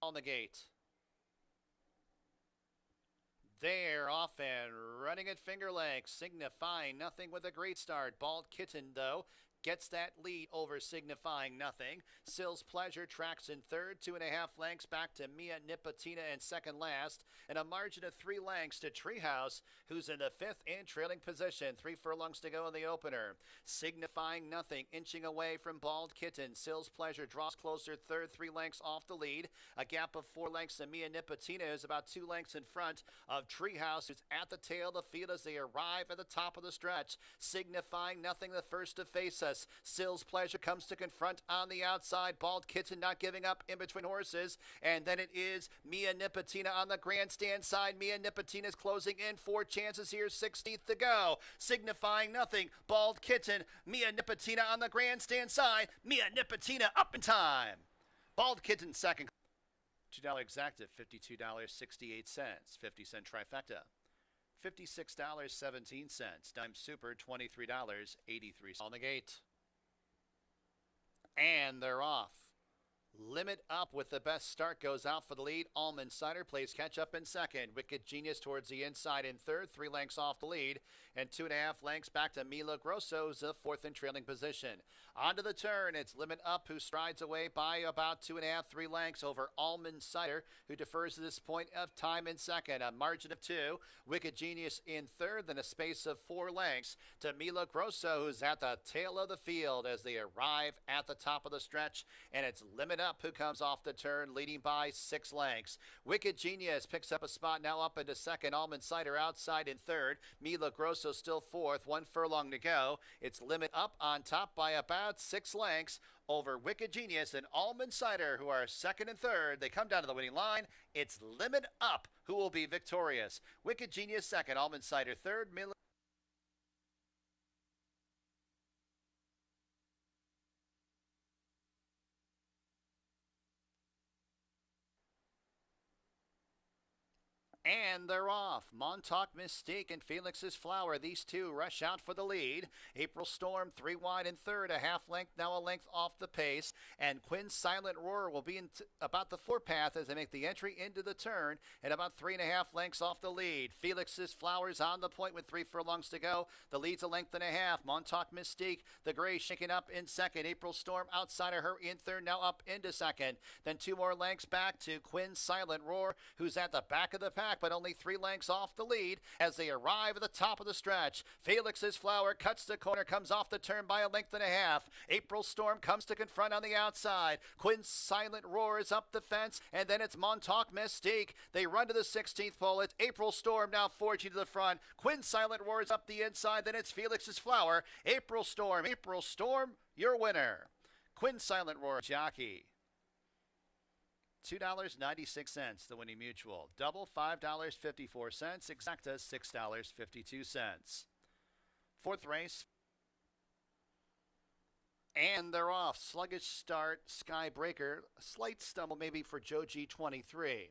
On the gate. They're off and running at Finger Lakes, signifying nothing with a great start. Bald Kitten, though, gets that lead over signifying nothing. Sill's Pleasure tracks in third, 2.5 lengths back to Mia Nipotina in second last, and a margin of 3 lengths to Treehouse, who's in the fifth and trailing position. 3 furlongs to go in the opener. Signifying nothing, inching away from Bald Kitten. Sill's Pleasure draws closer, third, 3 lengths off the lead. A gap of 4 lengths to Mia Nipotina is about 2 lengths in front of Treehouse, who's at the tail of the field as they arrive at the top of the stretch. Signifying nothing, the first to face us. Sill's Pleasure comes to confront on the outside. Bald Kitten not giving up in between horses. And then it is Mia Nipotina on the grandstand side. Mia Nipotina is closing in. 4 chances here, 16th to go. Signifying nothing. Bald Kitten, Mia Nipotina on the grandstand side. Mia Nipotina up in time. Bald Kitten second. $2 exacta, $52.68. 50-cent trifecta, $56.17. Dime super, $23.83. On the gate. And they're off. Limit Up with the best start goes out for the lead. Almond Cider plays catch up in second. Wicked Genius towards the inside in third, 3 lengths off the lead, and 2.5 lengths back to Mila Grosso's the fourth in trailing position. Onto the turn, it's Limit Up who strides away by about 2.5, 3 lengths over Almond Cider, who defers to this point of time in second. A margin of 2. Wicked Genius in third, then a space of 4 lengths to Mila Grosso, who's at the tail of the field as they arrive at the top of the stretch, and it's Limit Up who comes off the turn, leading by 6 lengths. Wicked Genius picks up a spot now up into second. Almond Cider outside in third. Mila Grosso still fourth. 1 furlong to go. It's Limit Up on top by about 6 lengths over Wicked Genius and Almond Cider, who are second and third. They come down to the winning line. It's Limit Up who will be victorious. Wicked Genius second. Almond Cider third. Mila And they're off. Montauk Mystique and Felix's Flower. These two rush out for the lead. April Storm 3 wide in third. A half length, now a length off the pace. And Quinn's Silent Roar will be in about the footpath as they make the entry into the turn. And about 3.5 lengths off the lead. Felix's Flowers on the point with 3 furlongs to go. The lead's a length and a half. Montauk Mystique, the gray shaking up in second. April Storm outside of her in third, now up into second. Then 2 more lengths back to Quinn's Silent Roar, who's at the back of the pack, but only 3 lengths off the lead as they arrive at the top of the stretch. Felix's Flower cuts the corner, comes off the turn by a length and a half. April Storm comes to confront on the outside. Quinn's Silent Roar is up the fence, and then it's Montauk Mystique. They run to the 16th pole. It's April Storm now forging to the front. Quinn's Silent Roar is up the inside, then it's Felix's Flower. April Storm, your winner. Quinn's Silent Roar jockey. $2.96, the winning mutual. Double, $5.54. Exacta, $6.52. Fourth race. And they're off. Sluggish start, Skybreaker. Slight stumble maybe for Joe G23.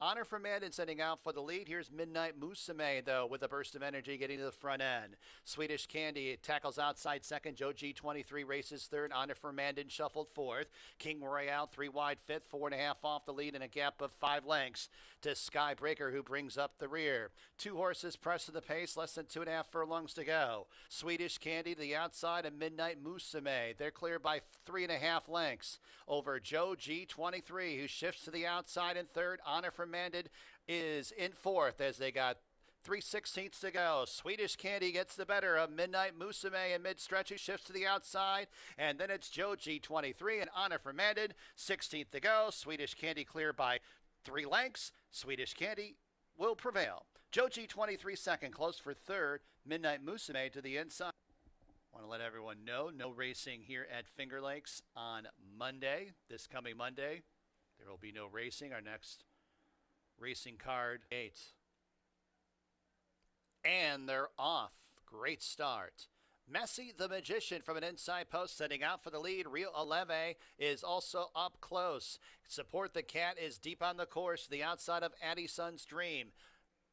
Honor for Madden setting out for the lead. Here's Midnight Musume, though, with a burst of energy getting to the front end. Swedish Candy tackles outside second. Joe G23 races third. Honor for Madden shuffled fourth. King Royale 3 wide fifth. 4.5 off the lead and a gap of 5 lengths to Skybreaker, who brings up the rear. 2 horses press to the pace. Less than 2.5 furlongs to go. Swedish Candy to the outside and Midnight Musume. They're clear by 3.5 lengths over Joe G23, who shifts to the outside in third. Honor for Manded is in fourth as they got 3/16 to go. Swedish Candy gets the better of Midnight Musume in mid-stretch, who shifts to the outside. And then it's Joe G23 and Honor for Manded. 16th to go. Swedish Candy clear by 3 lengths. Swedish Candy will prevail. Joe G23 second, close for third. Midnight Musume to the inside. Want to let everyone know, no racing here at Finger Lakes on Monday. This coming Monday, there will be no racing. Our next racing card 8. And they're off. Great start. Messi the Magician from an inside post setting out for the lead. Rio Aleve is also up close. Support the Cat is deep on the course to the outside of Addison's Dream.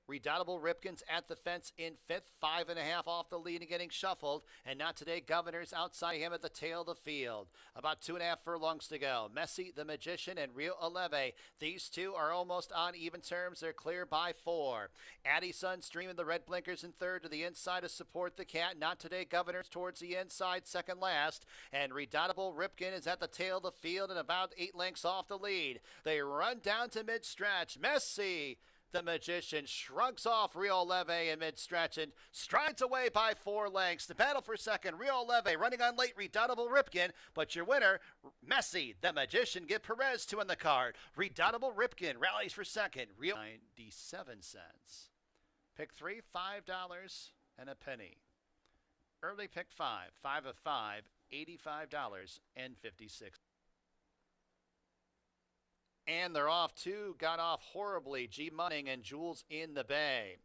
Redoubtable Ripkins at the fence in fifth, 5.5 off the lead and getting shuffled. And Not Today Governors outside him at the tail of the field. About 2.5 furlongs to go. Messi, the Magician, and Rio Aleve. These two are almost on even terms. They're clear by 4. Addie Sun streaming the red blinkers in third to the inside to support the cat. Not Today Governors towards the inside, second last. And Redoubtable Ripkin is at the tail of the field and about 8 lengths off the lead. They run down to mid-stretch. Messi, the Magician, shrugs off Rio Leve in mid-stretch and strides away by 4 lengths. The battle for second, Rio Leve running on late, Redoubtable Ripkin. But your winner, Messi, the Magician, give Perez 2 on the card. Redoubtable Ripkin rallies for second, Rio 97 cents. Pick 3, $5 and a penny. Early pick 5, 5 of 5, $85.56. And they're off too. Got off horribly. G Munning and Jules in the Bay.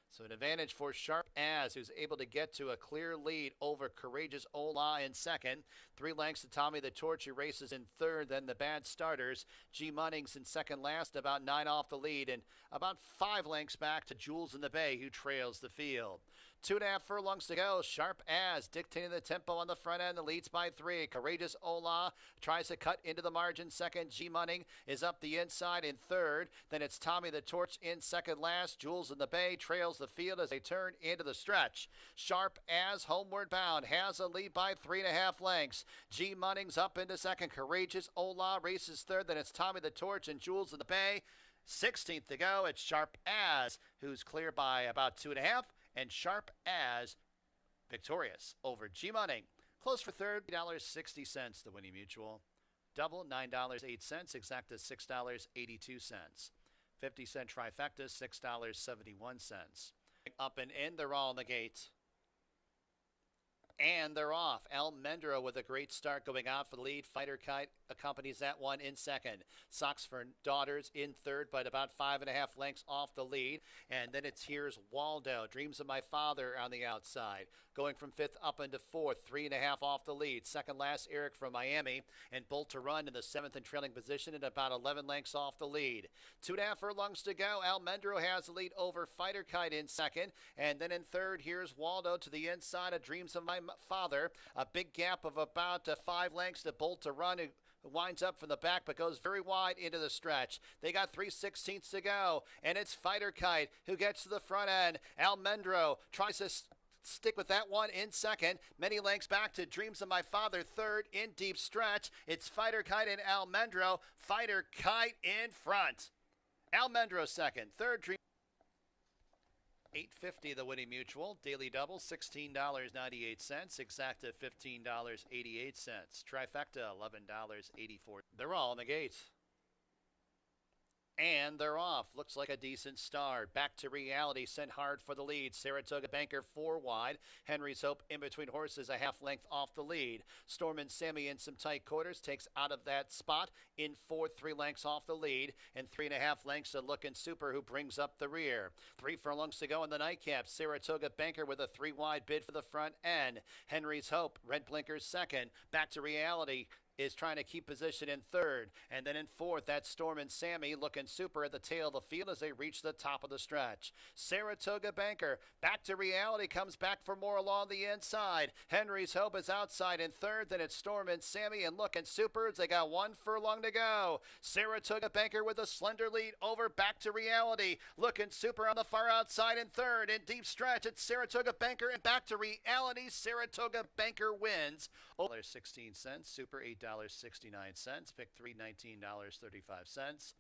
So an advantage for Sharp As, who's able to get to a clear lead over Courageous Ola in second. 3 lengths to Tommy the Torch, who races in third. Then the Bad Starters. G Munnings in second last, about 9 off the lead. And about 5 lengths back to Jules in the Bay, who trails the field. 2.5 furlongs to go. Sharp As dictating the tempo on the front end. The leads by 3. Courageous Ola tries to cut into the margin. Second, G Munning is up the inside in third. Then it's Tommy the Torch in second last. Jules in the Bay trails the field as they turn into the stretch. Sharp As homeward bound has a lead by 3.5 lengths. G Munning's up into second. Courageous Ola races third. Then it's Tommy the Torch and Jules in the Bay. 16th to go. It's Sharp As, who's clear by about 2.5. And Sharp As victorious over G Munning. Close for third, $3.60 the winning mutual. Double, $9.08. Exacta, $6.82. 50-cent trifecta, $6.71. Up and in, they're all in the gate. And they're off. Almendro with a great start going out for the lead. Fighter Kite accompanies that one in second. Socks for Daughters in third, but about 5.5 lengths off the lead. And then it's Here's Waldo. Dreams of My Father on the outside. Going from fifth up into fourth, 3.5 off the lead. Second last, Eric from Miami. And Bolt to Run in the seventh and trailing position at about 11 lengths off the lead. 2.5 furlongs to go. Almendro has the lead over Fighter Kite in second. And then in third, Here's Waldo to the inside of Dreams of My Father. A big gap of about 5 lengths to Bolt to Run, who winds up from the back but goes very wide into the stretch. They got 3/16 to go, and it's Fighter Kite who gets to the front end. Almendro tries to stick with that one in second. Many lengths back to Dreams of My Father third in deep stretch. It's Fighter Kite and Almendro. Fighter Kite in front. Almendro second. Third, Dream. $8.50 the winning mutual. Daily double, $16.98. Exacta, $15.88. Trifecta, $11.84. They're all in the gate. And they're off. Looks like a decent start. Back to Reality, sent hard for the lead. Saratoga Banker 4 wide. Henry's Hope in between horses, a half length off the lead. Storm and Sammy in some tight quarters, takes out of that spot in fourth, 3 lengths off the lead. And 3.5 lengths to Lookin' Super, who brings up the rear. 3 furlongs to go in the nightcap. Saratoga Banker with a 3 wide bid for the front end. Henry's Hope, red blinkers second. Back to Reality is trying to keep position in third. And then in fourth, that's Storm and Sammy Lookin' Super at the tail of the field as they reach the top of the stretch. Saratoga Banker back to Reality, comes back for more along the inside. Henry's Hope is outside in third. Then it's Storm and Sammy and Lookin' Super. They got 1 furlong to go. Saratoga Banker with a slender lead over back to Reality. Lookin' Super on the far outside in third. In deep stretch, it's Saratoga Banker and back to Reality. Saratoga Banker wins. $16. Super $8.69. Pick 3, $19.35.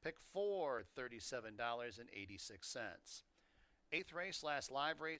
Pick 4, $37.86. Eighth race, last live race.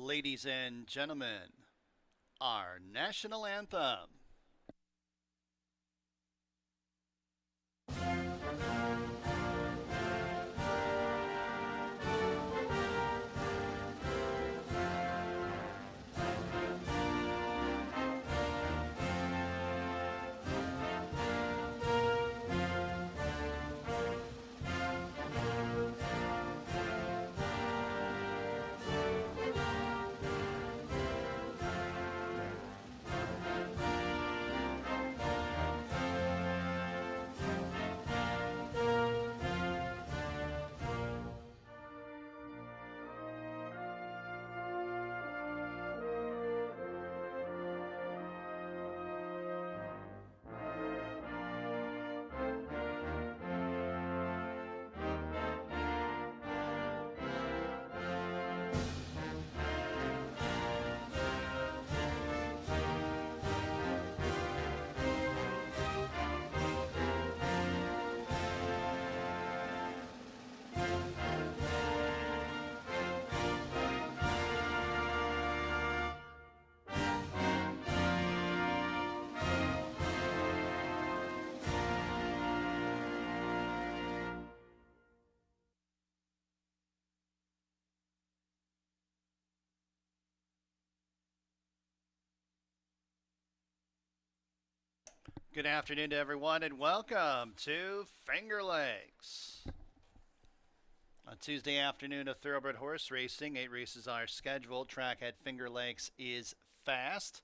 Ladies and gentlemen, our national anthem. Good afternoon to everyone and welcome to Finger Lakes. On Tuesday afternoon of thoroughbred horse racing, 8 races are scheduled. Track at Finger Lakes is fast.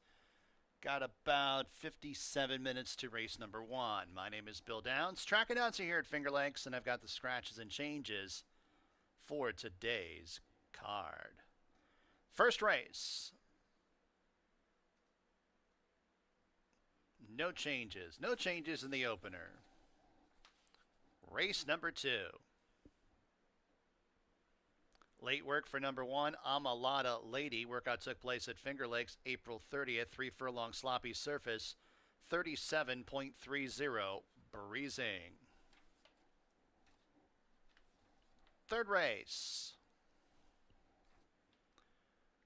Got about 57 minutes to race number 1. My name is Bill Downs, track announcer here at Finger Lakes, and I've got the scratches and changes for today's card. First race. No changes. No changes in the opener. Race number 2. Late work for number 1, Amalada Lady. Workout took place at Finger Lakes April 30th. 3 furlong sloppy surface. 37.30 breezing. Third race.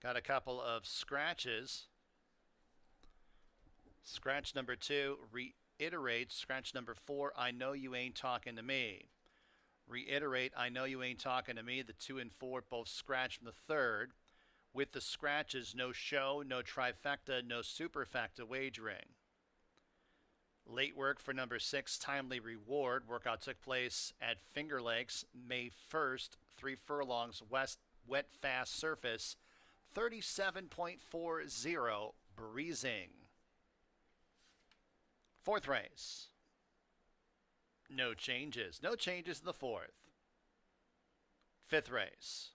Got a couple of scratches. Scratch number 2 reiterates. Scratch number 4, I know you ain't talking to me. Reiterate, I know you ain't talking to me. The 2 and 4 both scratch from the third. With the scratches, no show, no trifecta, no superfecta wagering. Late work for number 6, Timely Reward. Workout took place at Finger Lakes May 1st. 3 furlongs wet fast surface. 37.40 breezing. Fourth race. No changes. No changes in the fourth. Fifth race.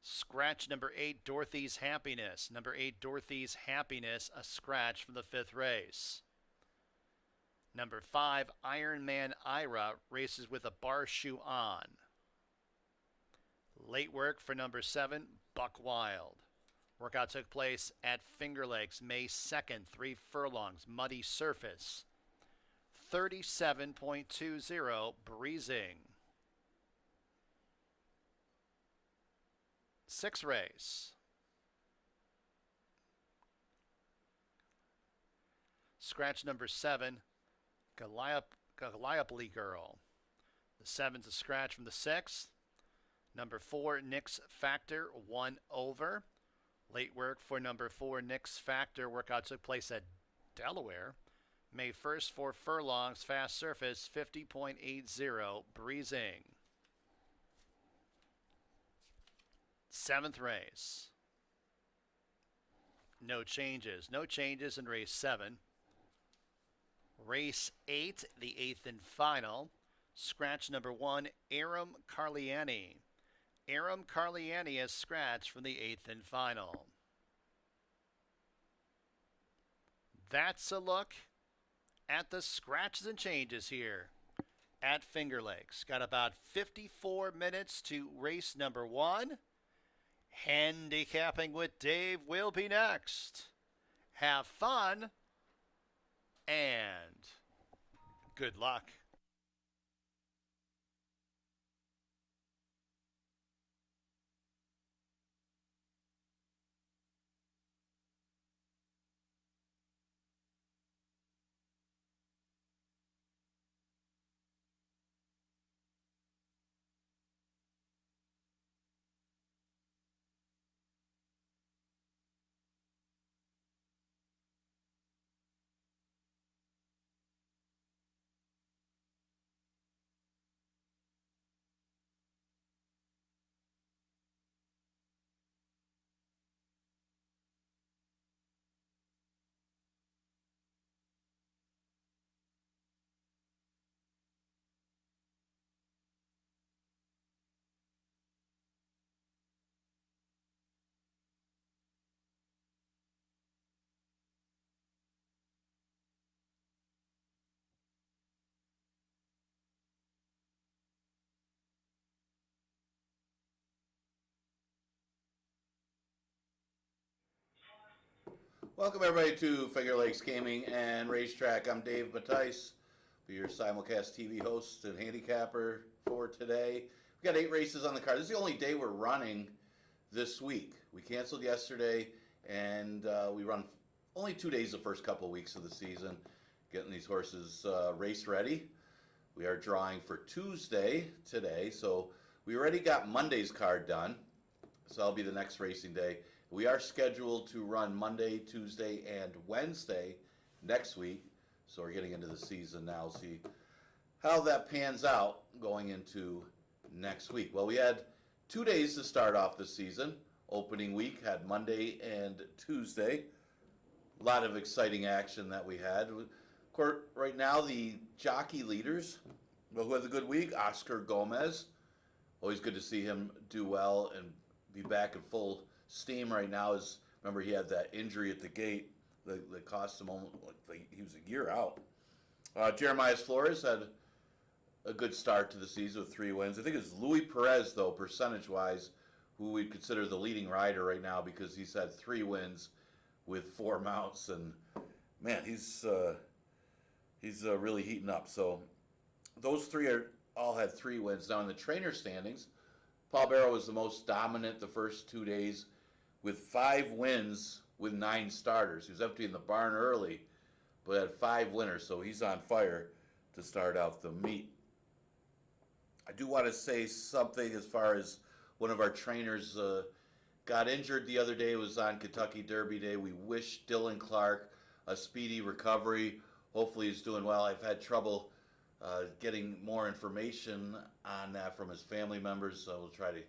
Scratch number 8, Dorothy's Happiness. Number 8, Dorothy's Happiness, a scratch from the 5th race. Number 5, Iron Man Ira, races with a bar shoe on. Late work for number 7, Buck Wild. Workout took place at Finger Lakes May 2nd, 3 furlongs, muddy surface. 37.20 breezing. Sixth race. Scratch number 7, Galliope Girl. The 7's a scratch from the 6th. Number 4, Nick's Factor, 1 over. Late work for number 4, Nick's Factor. Workout took place at Delaware. May 1st, 4 furlongs, fast surface, 50.80 breezing. 7th race. No changes. No changes in race 7. Race 8, the 8th and final. Scratch number 1, Aram Carliani. Aram Carliani is scratched from the 8th and final. That's a look at the scratches and changes here at Finger Lakes. Got about 54 minutes to race number 1. Handicapping with Dave will be next. Have fun and good luck. Welcome everybody to Finger Lakes Gaming and Racetrack. I'm Dave Mattice, your simulcast TV host and handicapper for today. We've got 8 races on the card. This is the only day we're running this week. We canceled yesterday, and we run only 2 days the first couple of weeks of the season, getting these horses race ready. We are drawing for Tuesday today, so we already got Monday's card done, so that'll be the next racing day. We are scheduled to run Monday, Tuesday, and Wednesday next week, so we're getting into the season now. See how that pans out going into next week. Well, we had 2 days to start off the season. Opening week had Monday and Tuesday. A lot of exciting action that we had. Of course, right now the jockey leaders, who had a good week, Oscar Gomez. Always good to see him do well and be back in full steam right now. Remember, he had that injury at the gate that cost him almost, he was a year out. Jeremiah Flores had a good start to the season with 3 wins. I think it's Louis Perez, though, percentage-wise, who we'd consider the leading rider right now because he's had 3 wins with 4 mounts, and man, he's really heating up. So those 3 all had 3 wins. Now in the trainer standings, Paul Barrow was the most dominant the first 2 days with 5 wins with 9 starters. He was emptying the barn early, but had 5 winners, so he's on fire to start out the meet. I do want to say something as far as one of our trainers got injured the other day. It was on Kentucky Derby Day. We wish Dylan Clark a speedy recovery. Hopefully he's doing well. I've had trouble getting more information on that from his family members, so we'll try to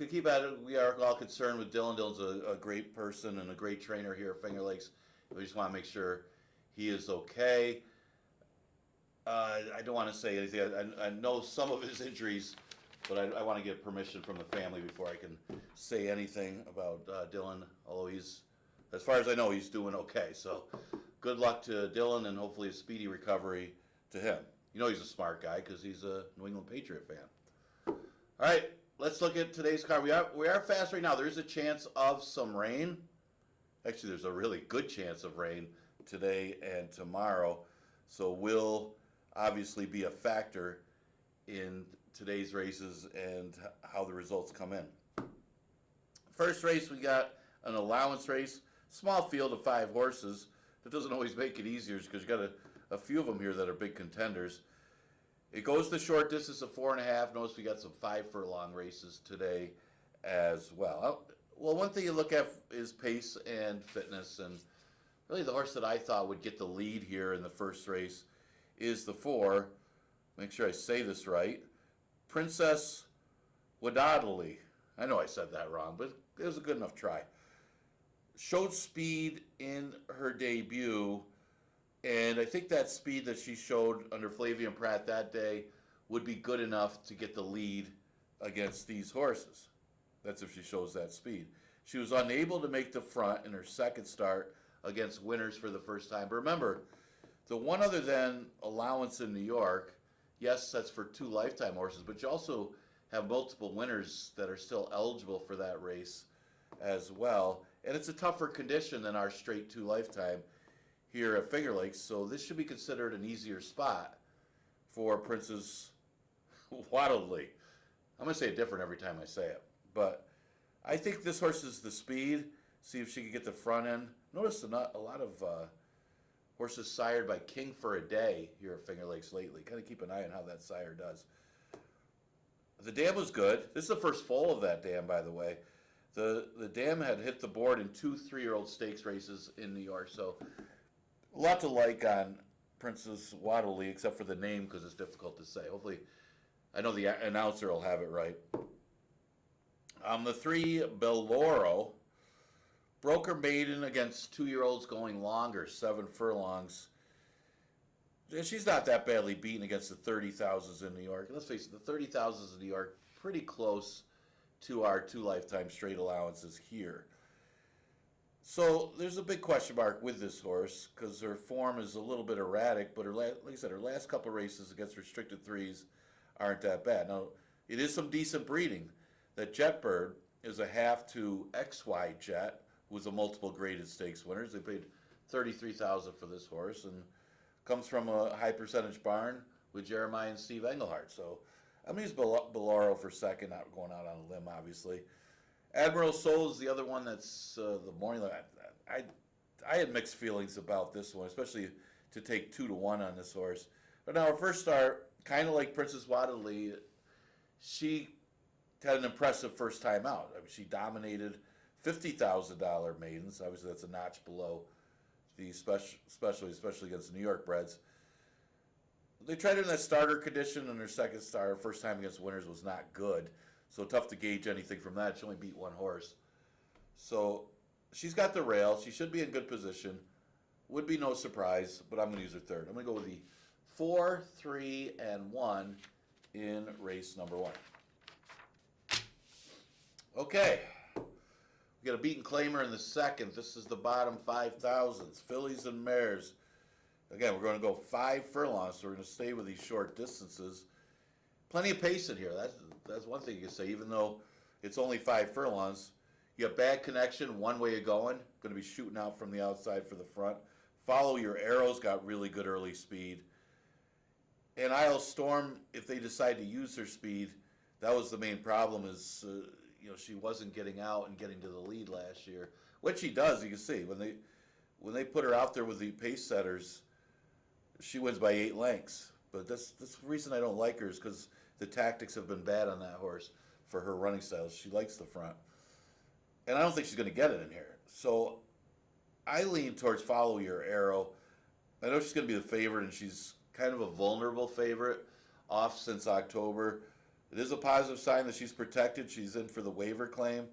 keep at it. We are all concerned with Dylan. Dylan's a great person and a great trainer here at Finger Lakes. We just want to make sure he is okay. I don't want to say anything. I know some of his injuries, but I want to get permission from the family before I can say anything about Dylan, although he's, as far as I know, he's doing okay. So good luck to Dylan and hopefully a speedy recovery to him. You know he's a smart guy because he's a New England Patriot fan. All right, let's look at today's card. We are fast right now. There is a chance of some rain. Actually, there's a really good chance of rain today and tomorrow. So will obviously be a factor in today's races and how the results come in. First race, we got an allowance race. Small field of 5 horses. That doesn't always make it easier because you got a few of them here that are big contenders. It goes the short distance of 4.5. Notice we got some 5 furlong races today as well. Well, one thing you look at is pace and fitness, and really the horse that I thought would get the lead here in the first race is the 4. Make sure I say this right. Princess Wadadali. I know I said that wrong, but it was a good enough try. Showed speed in her debut, and I think that speed that she showed under Flavian Pratt that day would be good enough to get the lead against these horses. That's if she shows that speed. She was unable to make the front in her second start against winners for the first time. But remember, the one other than allowance in New York, yes, that's for 2 lifetime horses, but you also have multiple winners that are still eligible for that race as well. And it's a tougher condition than our straight 2 lifetime here at Finger Lakes, so this should be considered an easier spot for Princess Wadadali. I'm going to say it different every time I say it, but I think this horse is the speed. See if she can get the front end. Notice a lot of horses sired by King for a Day here at Finger Lakes lately. Kind of keep an eye on how that sire does. The dam was good. This is the first foal of that dam, by the way. The dam had hit the board in 2 3-year-old stakes races in New York, so a lot to like on Princess Wadadali, except for the name because it's difficult to say. Hopefully, I know the announcer will have it right. The 3 Belloro broke her maiden against 2-year-olds going longer, 7 furlongs. She's not that badly beaten against the 30,000s in New York. Let's face it, the 30,000s in New York pretty close to our 2 lifetime straight allowances here. So there's a big question mark with this horse because her form is a little bit erratic, but like I said, her last couple of races against restricted 3s aren't that bad. Now, it is some decent breeding. That Jetbird is a half to XY Jet, was a multiple graded stakes winner. They paid $33,000 for this horse, and comes from a high percentage barn with Jeremiah and Steve Englehart. So I'm going to use Bolaro for second, not going out on a limb, obviously. Admiral Soul is the other one that's the morning. I had mixed feelings about this one, especially to take 2-1 on this horse. But now her first start, kind of like Princess Waddley, she had an impressive first time out. I mean, she dominated $50,000 maidens. Obviously, that's a notch below the especially against the New York breds. They tried her in that starter condition, and her second start, first time against winners, was not good. So tough to gauge anything from that. She only beat one horse. So she's got the rail. She should be in good position. Would be no surprise, but I'm going to use her third. I'm going to go with the 4, 3, and 1 in race number 1. Okay. We got a beaten claimer in the second. This is the bottom 5,000s. Fillies and mares. Again, we're going to go 5 furlongs, so we're going to stay with these short distances. Plenty of pace in here. That's one thing you can say. Even though it's only 5 furlongs, you have bad connection, one way of going. Going to be shooting out from the outside for the front. Follow Your Arrows got really good early speed. And Isle Storm, if they decide to use her speed, that was the main problem is, she wasn't getting out and getting to the lead last year. What she does, you can see, when they put her out there with the pace setters, she wins by 8 lengths. But that's the reason I don't like her is because the tactics have been bad on that horse for her running styles. She likes the front. And I don't think she's going to get it in here. So I lean towards Follow Your Arrow. I know she's going to be the favorite, and she's kind of a vulnerable favorite off since October. It is a positive sign that she's protected. She's in for the waiver claim.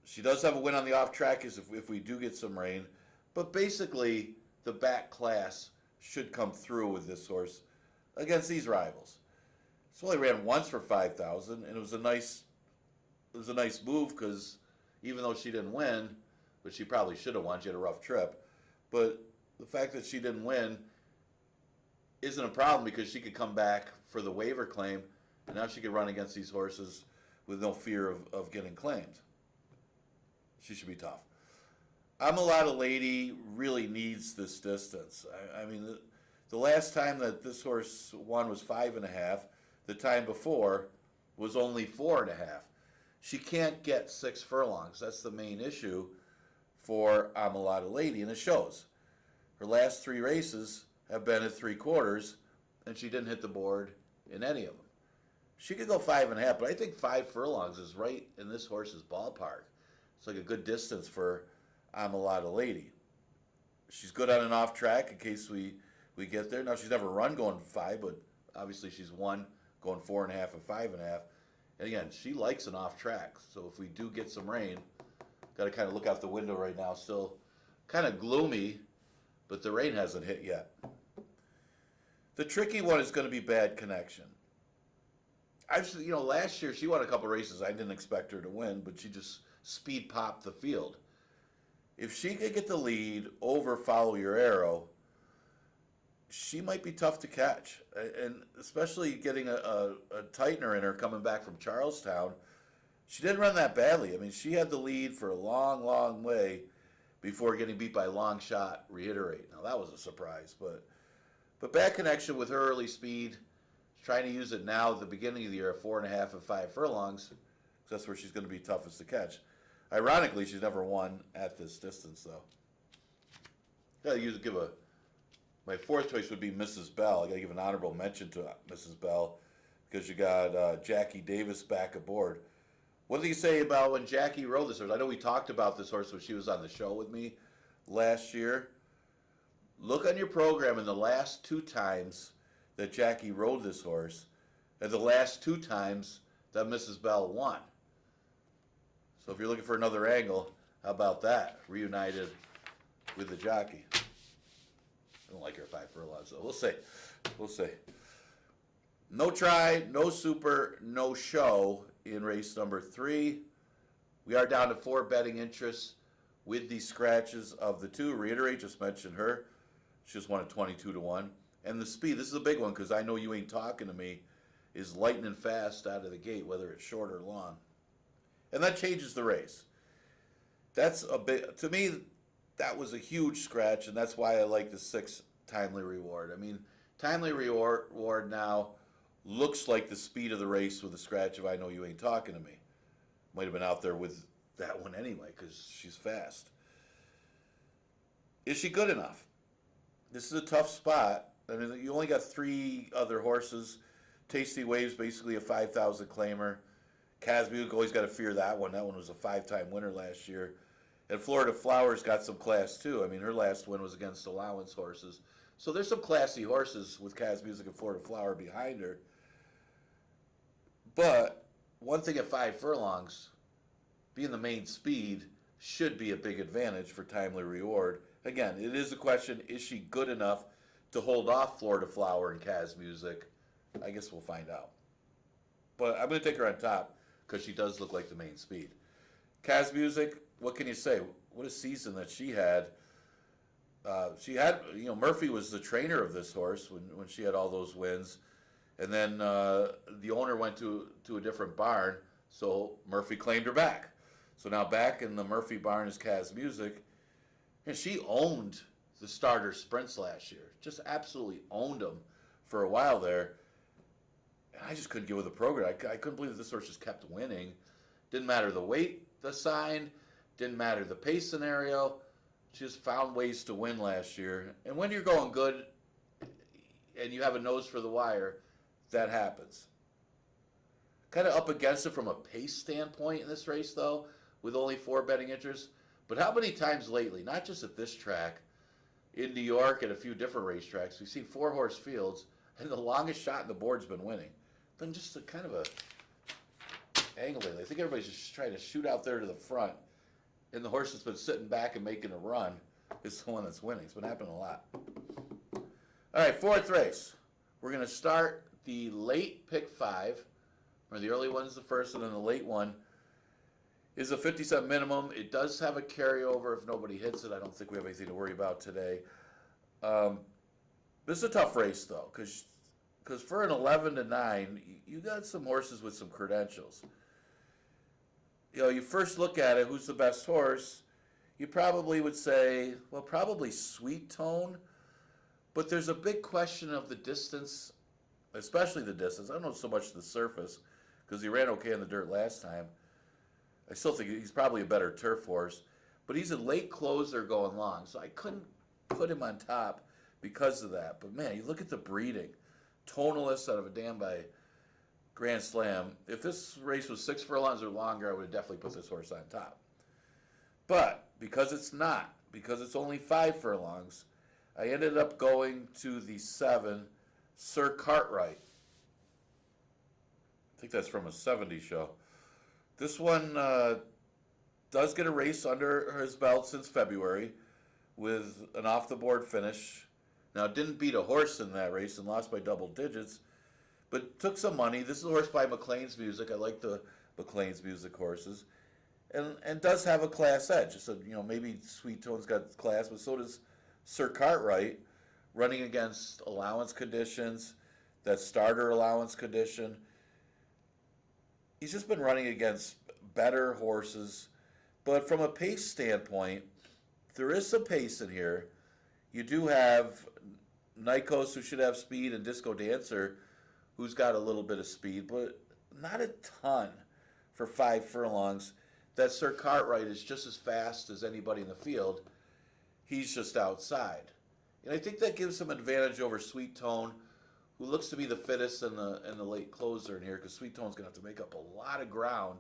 She does have a win on the off track if we do get some rain. But basically, the back class should come through with this horse against these rivals. It's only ran once for 5,000, and it was a nice move because even though she didn't win, but she probably should have won, she had a rough trip. But the fact that she didn't win isn't a problem because she could come back for the waiver claim, and now she could run against these horses with no fear of getting claimed. She should be tough. I'm a lot of lady really needs this distance. I mean, the last time that this horse won was 5.5. The time before was only 4.5. She can't get 6 furlongs. That's the main issue for I'm a lot of lady, and it shows. Her last 3 races have been at 3/4, and she didn't hit the board in any of them. She could go 5.5, but I think 5 furlongs is right in this horse's ballpark. It's like a good distance for I'm a lot of lady. She's good on an off track in case we get there. Now, she's never run going 5, but obviously she's won going 4.5 and 5.5. And again, she likes an off track. So if we do get some rain, got to kind of look out the window right now. Still kind of gloomy, but the rain hasn't hit yet. The tricky one is going to be bad connection. Last year she won a couple races. I didn't expect her to win, but she just speed popped the field. If she could get the lead over Follow Your Arrow, she might be tough to catch. And especially getting a tightener in her coming back from Charlestown. She didn't run that badly. I mean, she had the lead for a long, long way before getting beat by Long Shot Reiterate. Now, that was a surprise. But bad connection with her early speed. She's trying to use it now at the beginning of the year at 4.5 and 5 furlongs. That's where she's going to be toughest to catch. Ironically, she's never won at this distance, though. My fourth choice would be Mrs. Bell. I got to give an honorable mention to Mrs. Bell because you got Jackie Davis back aboard. What do you say about when Jackie rode this horse? I know we talked about this horse when she was on the show with me last year. Look on your program in the last 2 times that Jackie rode this horse and the last 2 times that Mrs. Bell won. So if you're looking for another angle, how about that? Reunited with the jockey. I don't like her 5 furlongs, so we'll see. We'll see. No try, no super, no show in race number 3. We are down to 4 betting interests with the scratches of the 2. Reiterate, just mentioned her. She just won at 22-1. And the speed, this is a big one because I know you ain't talking to me, is lightning fast out of the gate, whether it's short or long. And that changes the race. That's a bit, to me, that was a huge scratch, and that's why I like the 6 timely reward. I mean, timely reward now looks like the speed of the race with a scratch if I know you ain't talking to me. Might have been out there with that one anyway because she's fast. Is she good enough? This is a tough spot. I mean, you only got 3 other horses. Tasty Waves, basically a 5,000 claimer. Casbuke, always got to fear that one. That one was a 5-time winner last year. And Florida Flowers got some class too. I mean, her last win was against allowance horses. So there's some classy horses with Kaz Music and Florida Flower behind her. But one thing at 5 furlongs, being the main speed should be a big advantage for timely reward. Again, it is a question, is she good enough to hold off Florida Flower and Kaz Music? I guess we'll find out. But I'm going to take her on top because she does look like the main speed. Kaz Music, what can you say? What a season that she had. Murphy was the trainer of this horse when she had all those wins. And then the owner went to a different barn, so Murphy claimed her back. So now back in the Murphy barn is Kaz Music. And she owned the starter sprints last year. Just absolutely owned them for a while there. And I just couldn't get with the program. I couldn't believe that this horse just kept winning. Didn't matter the weight assigned. Didn't matter the pace scenario. She just found ways to win last year. And when you're going good and you have a nose for the wire, that happens. Kind of up against it from a pace standpoint in this race, though, with only 4 betting interests. But how many times lately, not just at this track, in New York and a few different racetracks, we've seen 4-horse fields, and the longest shot in the board's been winning. Been just a kind of a angle lately. I think everybody's just trying to shoot out there to the front, and the horse that's been sitting back and making a run is the one that's winning. It's been happening a lot. All right, 4th race. We're going to start the late pick 5, or the early one's the first, and then the late one is a 50-cent minimum. It does have a carryover if nobody hits it. I don't think we have anything to worry about today. This is a tough race, though, because for an 11-9, you got some horses with some credentials. You know, you first look at it, who's the best horse? You probably would say, well, probably Sweet Tone. But there's a big question of the distance, especially the distance. I don't know so much the surface, because he ran okay in the dirt last time. I still think he's probably a better turf horse. But he's a late closer going long, so I couldn't put him on top because of that. But, man, you look at the breeding. Tonalist out of a dam by Grand Slam. If this race was 6 furlongs or longer, I would have definitely put this horse on top. But because it's not, because it's only 5 furlongs, I ended up going to the 7, Sir Cartwright. I think that's from a 70s show. This one does get a race under his belt since February with an off-the-board finish. Now, didn't beat a horse in that race and lost by double digits, but took some money. This is a horse by McLean's Music. I like the McLean's Music horses. And does have a class edge. So, maybe Sweet Tone's got class, but so does Sir Cartwright, running against allowance conditions, that starter allowance condition. He's just been running against better horses. But from a pace standpoint, there is some pace in here. You do have Nikos, who should have speed, and Disco Dancer, who's got a little bit of speed, but not a ton for 5 furlongs. That Sir Cartwright is just as fast as anybody in the field. He's just outside. And I think that gives him advantage over Sweet Tone, who looks to be the fittest and the late closer in here, because Sweet Tone's going to have to make up a lot of ground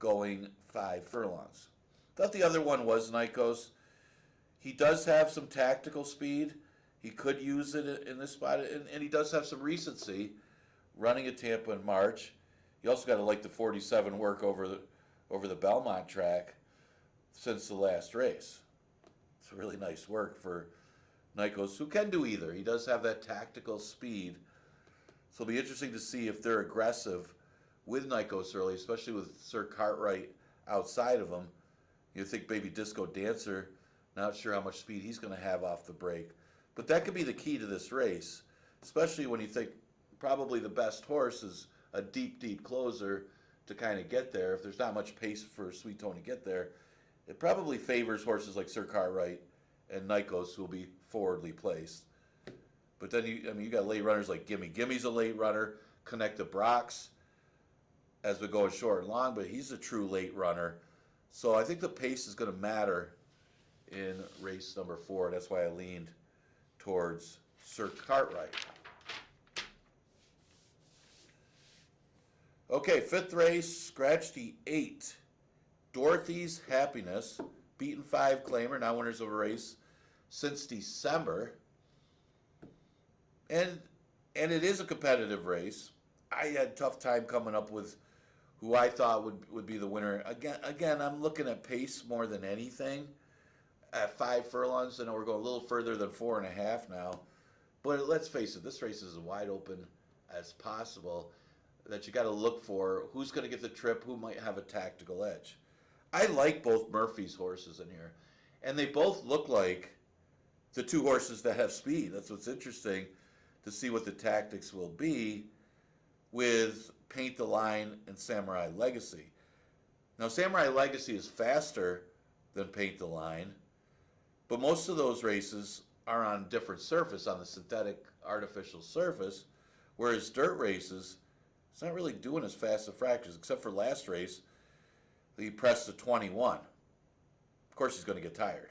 going 5 furlongs. Thought the other one was Nikos. He does have some tactical speed. He could use it in this spot, and he does have some recency running at Tampa in March. You also got to like the 47 work over the Belmont track since the last race. It's really nice work for Nikos, who can do either. He does have that tactical speed. So it'll be interesting to see if they're aggressive with Nikos early, especially with Sir Cartwright outside of him. You think maybe Disco Dancer, not sure how much speed he's going to have off the break. But that could be the key to this race, especially when you think probably the best horse is a deep, deep closer to kind of get there. If there's not much pace for Sweet Tone to get there, it probably favors horses like Sir Cartwright and Nikos, who will be forwardly placed. But then you got late runners like Gimme. Gimme's a late runner. Connect the Brox as we go short and long, but he's a true late runner. So I think the pace is going to matter in race number 4. That's why I leaned towards Sir Cartwright. Okay, 5th race, scratch the 8. Dorothy's Happiness, beaten 5 claimer, now winners of a race since December. And it is a competitive race. I had a tough time coming up with who I thought would be the winner. Again, I'm looking at pace more than anything. At 5 furlongs, I know we're going a little further than 4.5 now. But let's face it, this race is as wide open as possible, that you got to look for who's going to get the trip, who might have a tactical edge. I like both Murphy's horses in here, and they both look like the 2 horses that have speed. That's what's interesting, to see what the tactics will be with Paint the Line and Samurai Legacy. Now, Samurai Legacy is faster than Paint the Line, but most of those races are on different surface, on the synthetic artificial surface, whereas dirt races, it's not really doing as fast as fractions, except for last race, he pressed to 21. Of course, he's going to get tired.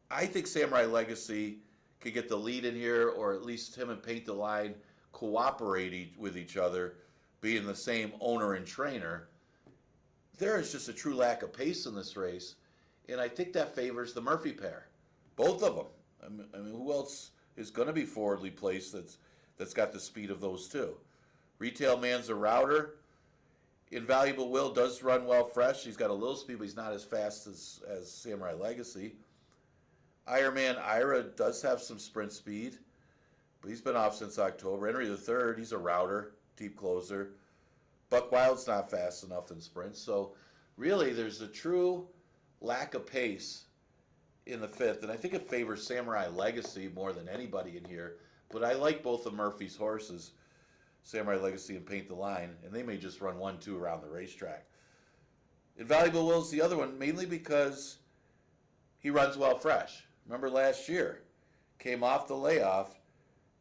I think Samurai Legacy could get the lead in here, or at least him and Paint the Line cooperate with each other, being the same owner and trainer. There is just a true lack of pace in this race, and I think that favors the Murphy pair. Both of them. I mean, who else is going to be forwardly placed that's got the speed of those 2? Retail Man's a router. Invaluable Will does run well fresh. He's got a little speed, but he's not as fast as Samurai Legacy. Ironman Ira does have some sprint speed, but he's been off since October. Henry III, he's a router, deep closer. Buck Wild's not fast enough in sprints. So really, there's a true lack of pace in the 5th, and I think it favors Samurai Legacy more than anybody in here. But I like both of Murphy's horses, Samurai Legacy and Paint the Line, and they may just run 1-2 around the racetrack. Invaluable Will's the other one, mainly because he runs well fresh. Remember last year, came off the layoff.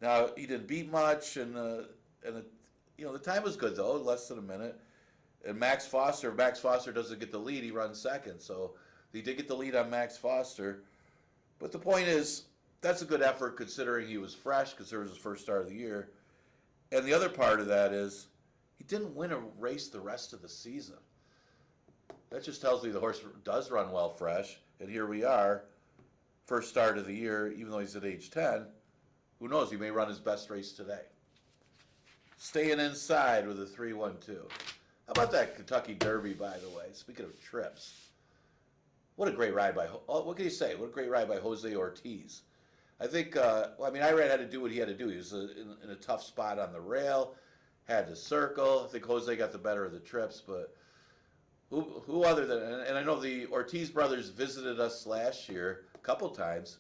Now, he didn't beat much, and the time was good, though, less than a minute. And Max Foster, if Max Foster doesn't get the lead, he runs second. So he did get the lead on Max Foster. But the point is, that's a good effort considering he was fresh, because it was his first start of the year. And the other part of that is, he didn't win a race the rest of the season. That just tells me the horse does run well fresh. And here we are, first start of the year, even though he's at age 10. Who knows, he may run his best race today. Staying inside with a 3-1-2. How about that Kentucky Derby, by the way? Speaking of trips. What a great ride by, what can you say? What a great ride by Jose Ortiz. I think, Irad had to do what he had to do. He was in a tough spot on the rail, had to circle. I think Jose got the better of the trips, but who other than, and I know the Ortiz brothers visited us last year a couple times.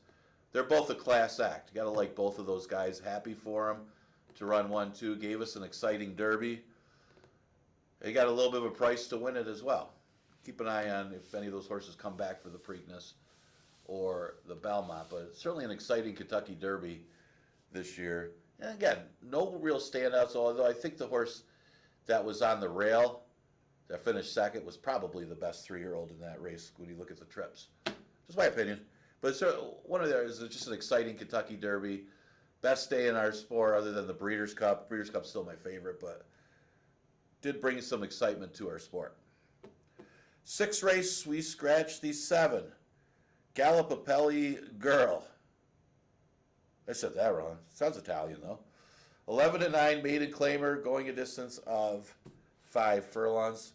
They're both a class act. You got to like both of those guys. Happy for them to run 1-2. Gave us an exciting Derby. They got a little bit of a price to win it as well. Keep an eye on if any of those horses come back for the Preakness or the Belmont, but it's certainly an exciting Kentucky Derby this year. And again, no real standouts, although I think the horse that was on the rail that finished second was probably the best 3-year-old in that race when you look at the trips. Just my opinion. But one of those is just an exciting Kentucky Derby. Best day in our sport other than the Breeders' Cup. Breeders' Cup's still my favorite, but did bring some excitement to our sport. 6th race, we scratched the 7. Gallipapelli Girl. I said that wrong. Sounds Italian, though. 11-9 maiden claimer, going a distance of 5 furlongs.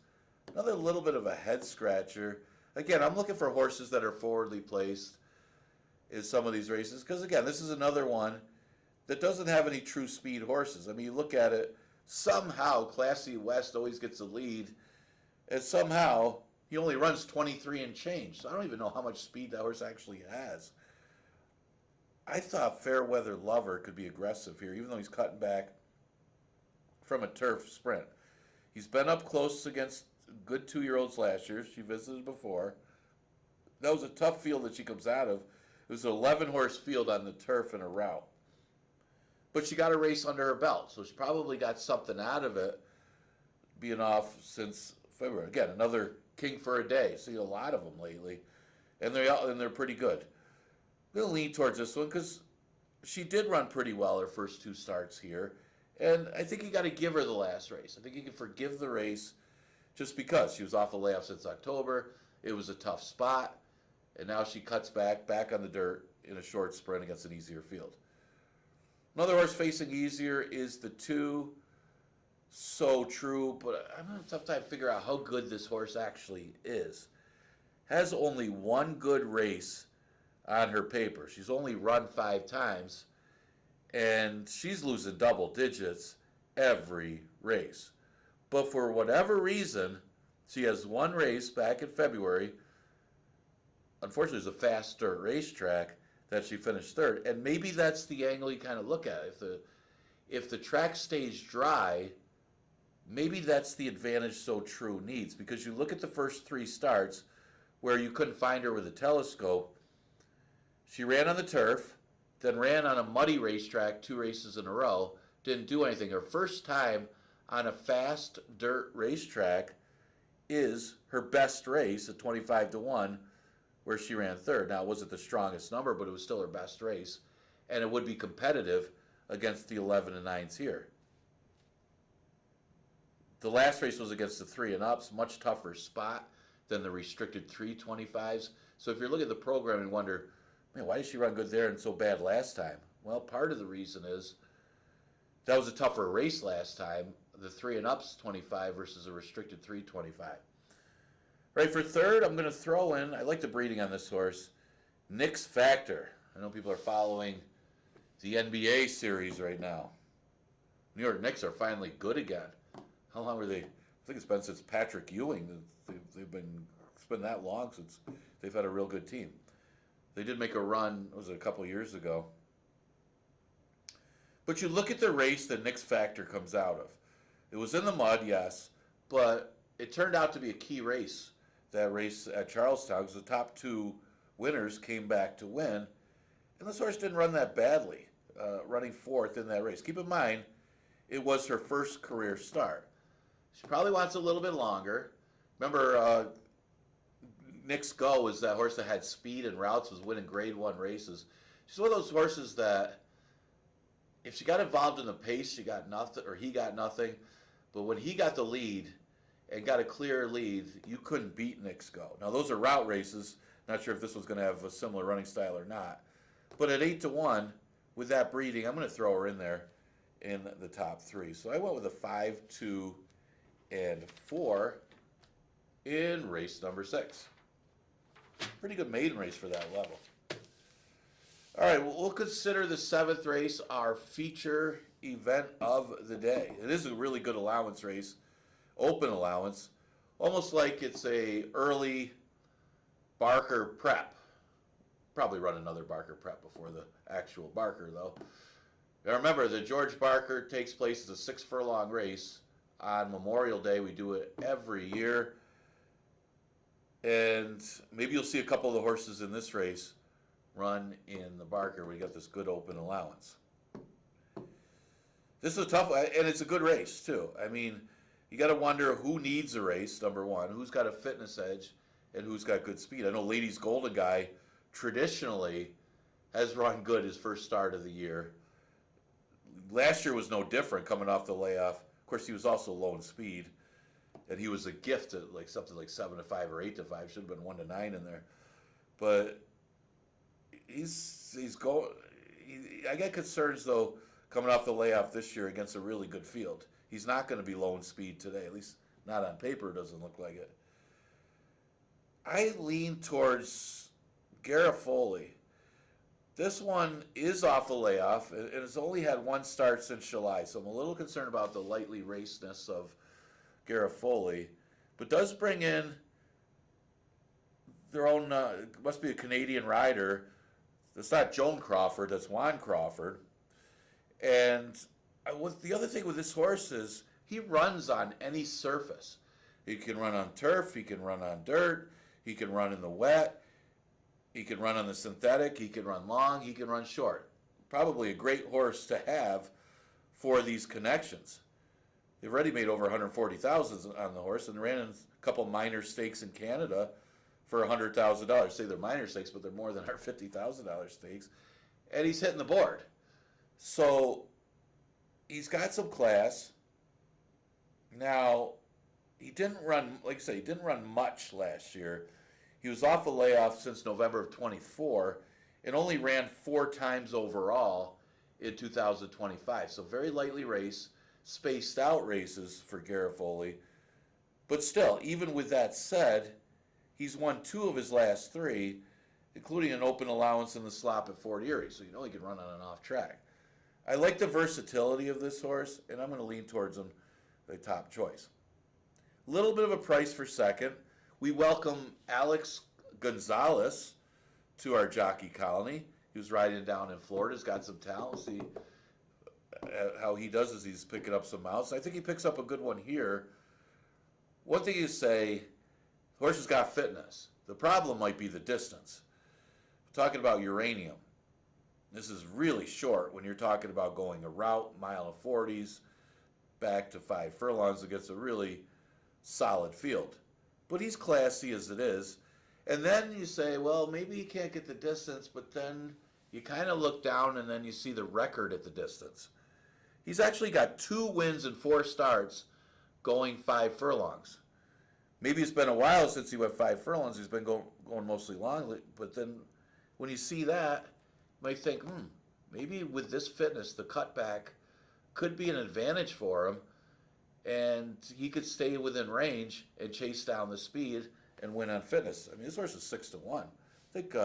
Another little bit of a head scratcher. Again, I'm looking for horses that are forwardly placed in some of these races, because again, this is another one that doesn't have any true speed horses. I mean, you look at it, somehow Classy West always gets the lead, and somehow he only runs 23 and change. So I don't even know how much speed that horse actually has. I thought Fairweather Lover could be aggressive here, even though he's cutting back from a turf sprint. He's been up close against good 2-year-olds last year. She visited before. that was a tough field that she comes out of. It was an 11-horse field on the turf in a route. But she got a race under her belt, so she probably got something out of it being off since February. Again, another king for a day. See a lot of them lately, and they're pretty good. I'm going to lean towards this one because she did run pretty well her first 2 starts here, and I think you got to give her the last race. I think you can forgive the race just because she was off the layoff since October. It was a tough spot, and now she cuts back on the dirt in a short sprint against an easier field. Another horse facing easier is the 2, So True, but I'm having a tough time to figure out how good this horse actually is. Has only 1 good race on her paper. She's only run 5 times, and she's losing double digits every race. But for whatever reason, she has 1 race back in February. Unfortunately, it was a fast dirt racetrack that she finished 3rd, and maybe that's the angle you kind of look at. If the track stays dry, maybe that's the advantage So True needs, because you look at the first 3 starts where you couldn't find her with a telescope. She ran on the turf, then ran on a muddy racetrack 2 races in a row, didn't do anything. Her first time on a fast dirt racetrack is her best race at 25-1, where she ran 3rd. Now, it wasn't the strongest number, but it was still her best race, and it would be competitive against the 11 and 9s here. The last race was against the 3 and ups, much tougher spot than the restricted 325s. So if you're looking at the program and wonder, man, why did she run good there and so bad last time? Well, part of the reason is that was a tougher race last time, the 3 and ups 25 versus a restricted 325. Right, for 3rd, I'm going to throw in, I like the breeding on this horse, Nick's Factor. I know people are following the NBA series right now. New York Knicks are finally good again. How long were they? I think it's been since Patrick Ewing. It's been that long since they've had a real good team. They did make a run, was it a couple years ago? But you look at the race that Nick's Factor comes out of. It was in the mud, yes, but it turned out to be a key race. That race at Charlestown, because the top 2 winners came back to win, and this horse didn't run that badly, running 4th in that race. Keep in mind, it was her first career start. She probably wants a little bit longer. Remember, Nick's Go was that horse that had speed and routes, was winning Grade 1 races. She's one of those horses that if she got involved in the pace, she got nothing, or he got nothing. But when he got the lead and got a clear lead, you couldn't beat Nick's Go. Now, those are route races. Not sure if this was going to have a similar running style or not. But at 8-1, with that breeding, I'm going to throw her in there in the top 3. So I went with a 5, 2, and 4 in race number 6. Pretty good maiden race for that level. All right, we'll consider the 7th race our feature event of the day. It is a really good allowance race, open allowance, almost like it's a early Barker prep. Probably run another Barker prep before the actual Barker, though. Now remember, the George Barker takes place as a 6-furlong race on Memorial Day. We do it every year. And maybe you'll see a couple of the horses in this race run in the Barker. We got this good open allowance. This is a tough one, and it's a good race, too. I mean, you got to wonder who needs a race, number one, who's got a fitness edge, and who's got good speed. I know Ladies Golden Guy traditionally has run good his first start of the year. Last year was no different coming off the layoff. Of course, he was also low in speed, and he was a gift at like something like 7-5 or 8-5. Should have been 1-9 in there, but he's going. I get concerns though coming off the layoff this year against a really good field. He's not going to be low in speed today, at least not on paper. It doesn't look like it. I lean towards Garofoli. This one is off the layoff. It has only had one start since July, so I'm a little concerned about the lightly racedness of Garofoli, but does bring in their own, must be a Canadian rider. It's not Joan Crawford, that's Juan Crawford. And the other thing with this horse is he runs on any surface. He can run on turf, he can run on dirt, he can run in the wet. He can run on the synthetic. He can run long. He can run short. Probably a great horse to have for these connections. They've already made over 140,000 on the horse and ran in a couple minor stakes in Canada for $100,000. Say they're minor stakes, but they're more than our $50,000 stakes. And he's hitting the board. So he's got some class. Now, he didn't run, like I say, he didn't run much last year. He was off a layoff since November of 24 and only ran 4 times overall in 2025. So very lightly raced, spaced out races for Garofoli. But still, even with that said, he's won 2 of his last 3, including an open allowance in the slop at Fort Erie. So you know he can run on an off track. I like the versatility of this horse, and I'm going to lean towards him, the top choice. A little bit of a price for second. We welcome Alex Gonzalez to our jockey colony. He was riding down in Florida. He's got some talent. We'll see how he does as he's picking up some mounts. I think he picks up a good one here. One thing you say, the horse has got fitness. The problem might be the distance. We're talking about uranium. This is really short when you're talking about going a route, mile and 40s, back to 5 furlongs against a really solid field. But he's classy as it is. And then you say, well, maybe he can't get the distance, but then you kind of look down and then you see the record at the distance. He's actually got 2 wins and 4 starts going 5 furlongs. Maybe it's been a while since he went 5 furlongs. He's been going mostly long. But then when you see that, you might think, maybe with this fitness, the cutback could be an advantage for him. And he could stay within range and chase down the speed and win on fitness. I mean, this horse is 6-1. I think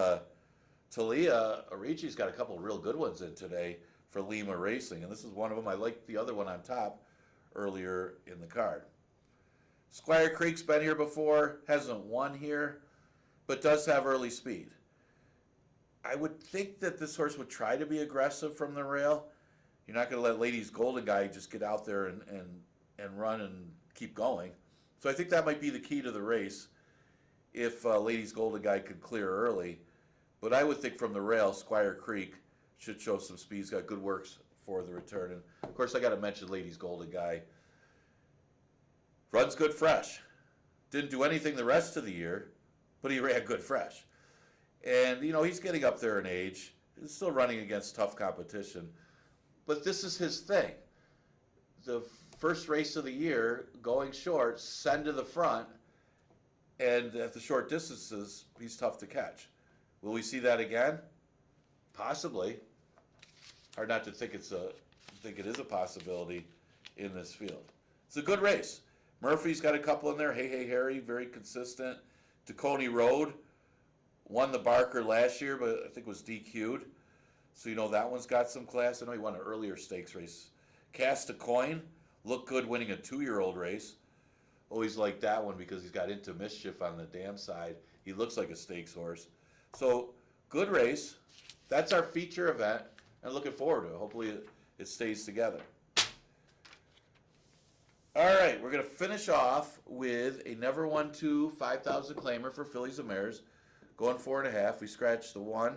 Talia Arici's got a couple of real good ones in today for Lima Racing, and this is one of them. I like the other one on top earlier in the card. Squire Creek's been here before, hasn't won here, but does have early speed. I would think that this horse would try to be aggressive from the rail. You're not going to let Ladies Golden Guy just get out there and run and keep going. So I think that might be the key to the race if Ladies Golden Guy could clear early. But I would think from the rail, Squire Creek should show some speed. He's got good works for the return. And of course, I got to mention Ladies Golden Guy. Runs good fresh. Didn't do anything the rest of the year, but he ran good fresh. And, you know, he's getting up there in age. He's still running against tough competition. But this is his thing. The first race of the year, going short, send to the front, and at the short distances, he's tough to catch. Will we see that again? Possibly. Hard not to think it is a possibility in this field. It's a good race. Murphy's got a couple in there. Hey Hey Harry, very consistent. Tacony Road won the Barker last year, but I think was DQ'd. So you know that one's got some class. I know he won an earlier stakes race. Cast a Coin looked good winning a 2-year-old race. Always like that one because he's got Into Mischief on the dam side. He looks like a stakes horse. So good race. That's our feature event. I'm looking forward to it. Hopefully it stays together. All right, we're going to finish off with a never won 2 5,000 claimer for fillies and mares. Going 4.5. We scratched the 1.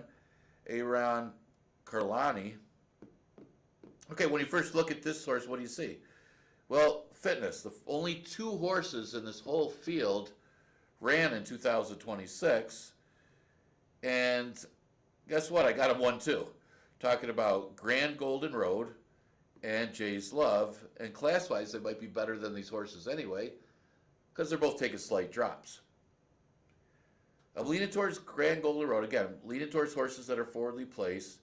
Aaron Carlani. Okay, when you first look at this horse, what do you see? Well, fitness. The only 2 horses in this whole field ran in 2026. And guess what? I got him 1-2. Talking about Grand Golden Road and Jay's Love. And class-wise, they might be better than these horses anyway, because they're both taking slight drops. I'm leaning towards Grand Golden Road. Again, leaning towards horses that are forwardly placed.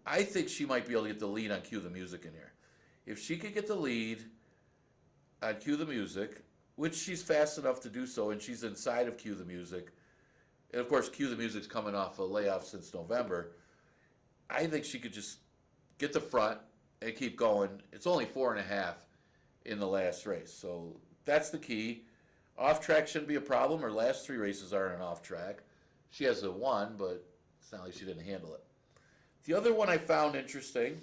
I think she might be able to get the lead on Cue the Music in here. If she could get the lead on Cue the Music, which she's fast enough to do so, and she's inside of Cue the Music, and of course Cue the Music's coming off a layoff since November, I think she could just get the front and keep going. It's only 4.5 in the last race, so that's the key. Off track shouldn't be a problem. Her last 3 races are an off track. She has a 1, but it's not like she didn't handle it. The other one I found interesting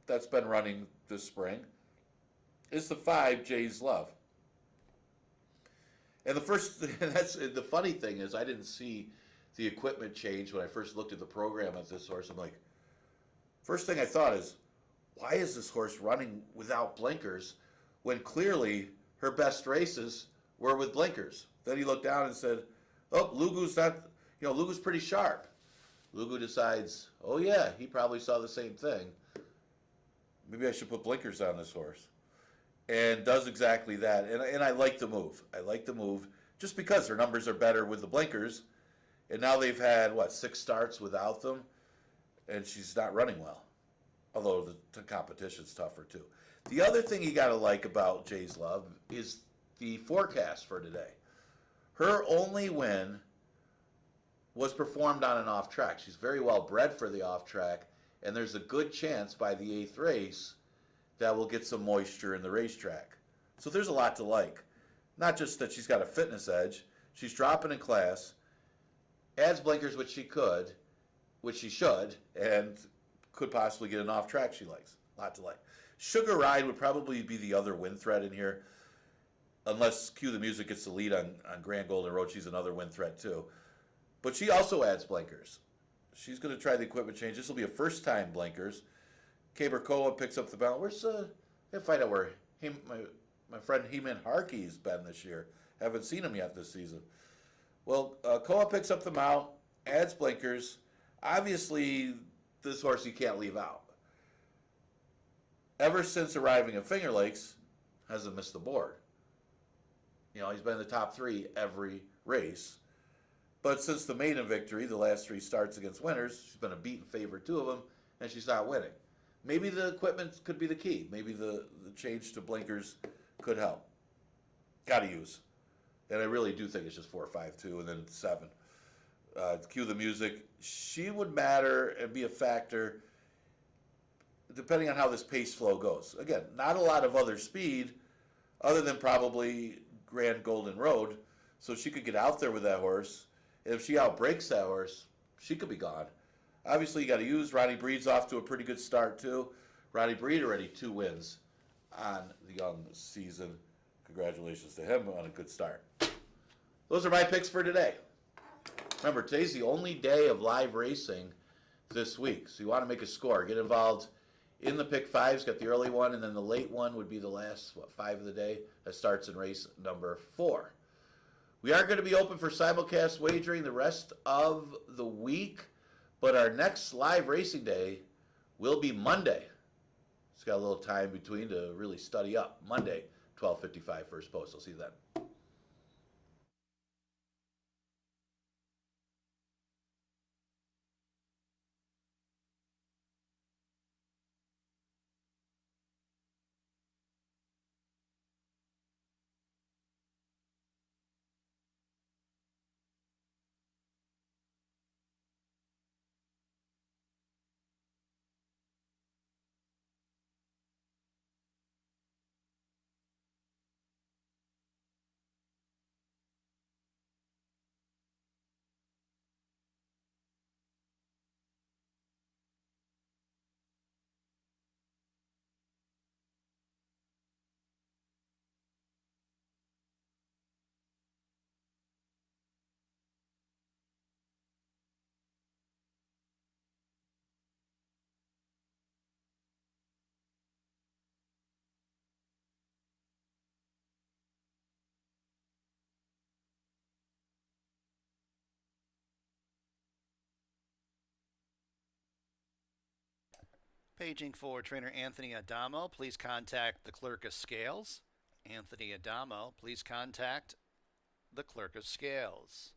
that's been running this spring is the 5, Jay's Love. And the funny thing is I didn't see the equipment change when I first looked at the program at this horse. I'm like, first thing I thought is, why is this horse running without blinkers when clearly her best races were with blinkers? Then he looked down and said, oh, Lugu's not, Lugu's pretty sharp. Lugu decides, oh yeah, he probably saw the same thing. Maybe I should put blinkers on this horse. And does exactly that. And I like the move. I like the move just because her numbers are better with the blinkers. And now they've had, 6 starts without them. And she's not running well. Although the competition's tougher too. The other thing you got to like about Jay's Love is the forecast for today. Her only win was performed on an off track. She's very well bred for the off track, and there's a good chance by the 8th race that we'll get some moisture in the racetrack. So there's a lot to like. Not just that she's got a fitness edge, she's dropping in class, adds blinkers, which she should, and could possibly get an off track she likes. A lot to like. Sugar Ride would probably be the other win threat in here, unless Cue the Music gets the lead on Grand Golden Road. She's another win threat too. But she also adds blinkers. She's going to try the equipment change. This will be a first time blinkers. Cabercoa picks up the balance. I gotta find out where my friend Heman Harkey's been this year. Haven't seen him yet this season. Well, Koa picks up the mount, adds blinkers. Obviously, this horse you can't leave out. Ever since arriving at Finger Lakes, hasn't missed the board. He's been in the top 3 every race. But since the maiden victory, the last 3 starts against winners, she's been a beaten favorite 2 of them, and she's not winning. Maybe the equipment could be the key. Maybe the change to blinkers could help. Got to use. And I really do think it's just 4, 5, 2, and then 7. Cue the Music. She would matter and be a factor depending on how this pace flow goes. Again, not a lot of other speed other than probably Grand Golden Road. So she could get out there with that horse. And if she outbreaks that horse, she could be gone. Obviously, you got to use. Ronnie Breed's off to a pretty good start, too. Ronnie Breed already 2 wins on the young season. Congratulations to him on a good start. Those are my picks for today. Remember, today's the only day of live racing this week. So you want to make a score. Get involved in the pick 5s. Got the early one, and then the late one would be the last, 5 of the day. That starts in race number 4. We are going to be open for simulcast wagering the rest of the week, but our next live racing day will be Monday. It's got a little time between to really study up. Monday, 12:55 first post. I'll see you then. Paging for trainer Anthony Adamo, please contact the clerk of scales. Anthony Adamo, please contact the clerk of scales.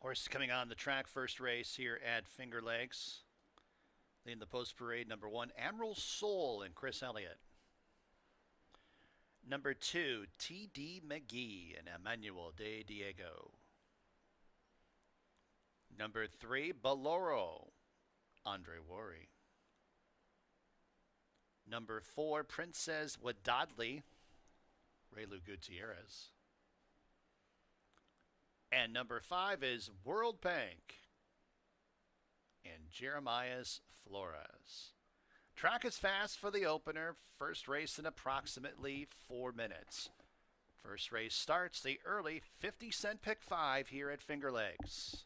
Horse coming on the track, first race here at Finger Lakes. Leading the post parade, number 1, Admiral Soul and Chris Elliott. Number 2, T.D. McGee and Emmanuel de Diego. Number 3, Boloro, Andre Worry. Number 4, Princess Wadadli, Raylu Gutierrez. And number 5 is World Bank and Jeremias Flores. Track is fast for the opener. First race in approximately 4 minutes. First race starts the early 50-cent pick 5 here at Finger Lakes.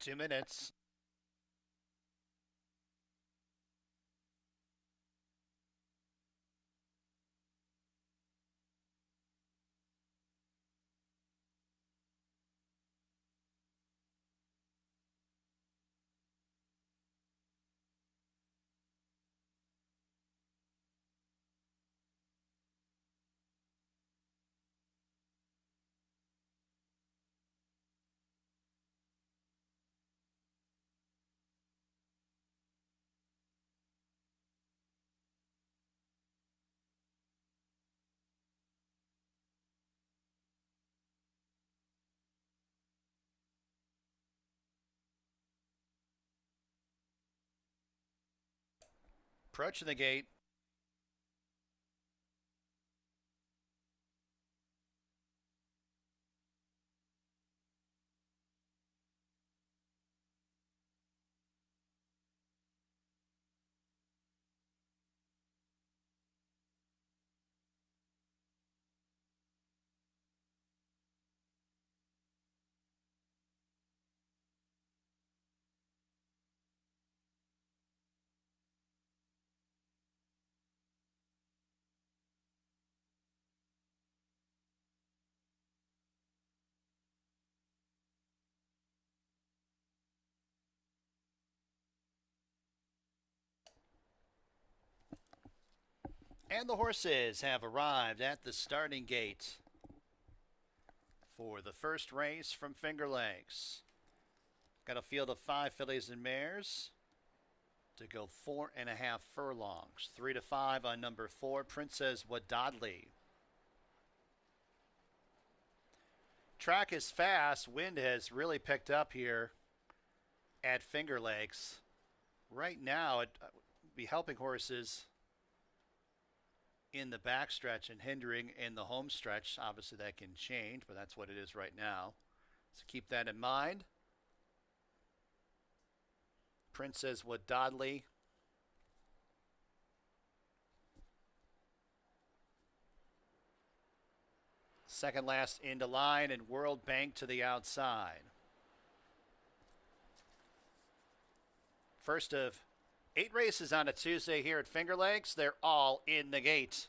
2 minutes. Approaching the gate. And the horses have arrived at the starting gate for the first race from Finger Lakes. Got a field of 5 fillies and mares to go 4.5 furlongs. 3 to 5 on number 4, Princess Wadadli. Track is fast. Wind has really picked up here at Finger Lakes. Right now, it would be helping horses in the backstretch and hindering in the home stretch. Obviously, that can change, but that's what it is right now. So keep that in mind. Princess Wadadli. Second last into line, and World Bank to the outside. First of 8 races on a Tuesday here at Finger Lakes. They're all in the gate.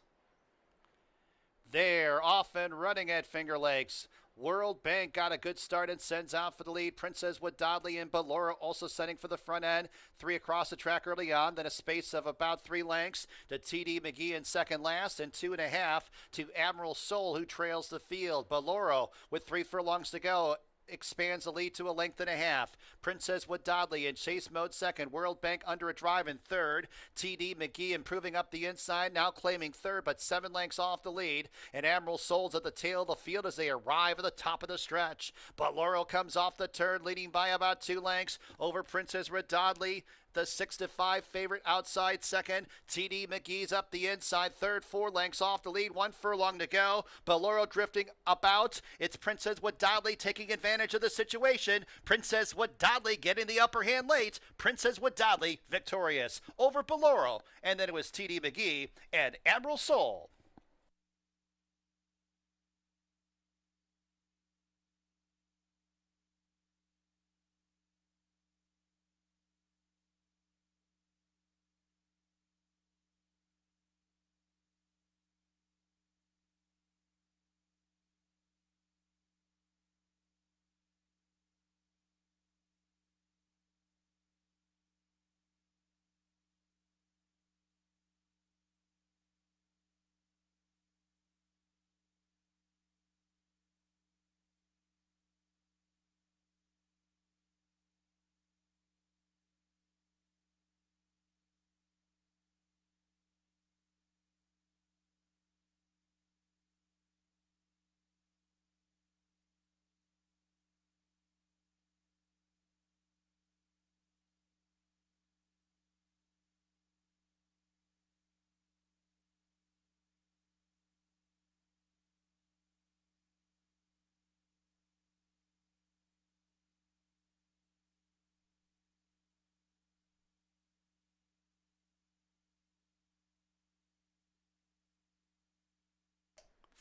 They're off and running at Finger Lakes. World Bank got a good start and sends out for the lead. Princess Wadadli and Ballora also setting for the front end. 3 across the track early on, then a space of about 3 lengths to TD McGee in second last, and 2.5 to Admiral Soul, who trails the field. Ballora with 3 furlongs to go expands the lead to 1.5 lengths. Princess Wadadli in chase mode second. World Bank under a drive in third. TD McGee improving up the inside, now claiming third, but 7 lengths off the lead. And Admiral Souls at the tail of the field as they arrive at the top of the stretch. But Laurel comes off the turn, leading by about 2 lengths over Princess Wadadli. The 6 to 5 favorite outside second. TD McGee's up the inside third, 4 lengths off the lead, 1 furlong to go. Ballora drifting about. It's Princess Wadadli taking advantage of the situation. Princess Wadadli getting the upper hand late. Princess Wadadli victorious over Ballora. And then it was TD McGee and Admiral Soul.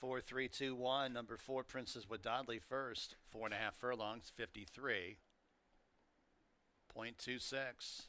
Four, three, two, one. Number 4, Princess Wadadli first. 4.5 furlongs, 53. 0.26.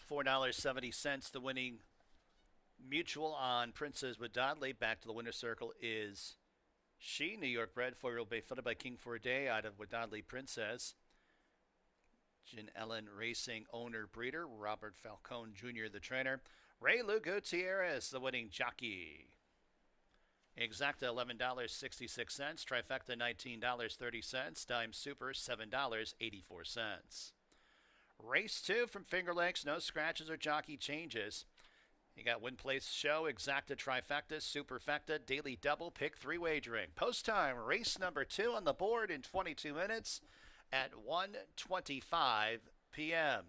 $4.70. The winning mutual on Princess with Dodley. Back to the winner's circle is she, New York bred, 4-year-old bay footed by King for a Day out of Wadadley Princess. Jin Ellen Racing owner breeder, Robert Falcone Jr. the trainer. Ray Lou Gutierrez, the winning jockey. Exacta $11.66, trifecta $19.30, dime super $7.84. Race 2 from Finger Lakes, no scratches or jockey changes. You got win place show, exacta trifecta, superfecta, daily double, pick 3 wagering. Post time, race number 2 on the board in 22 minutes at 1:25 p.m.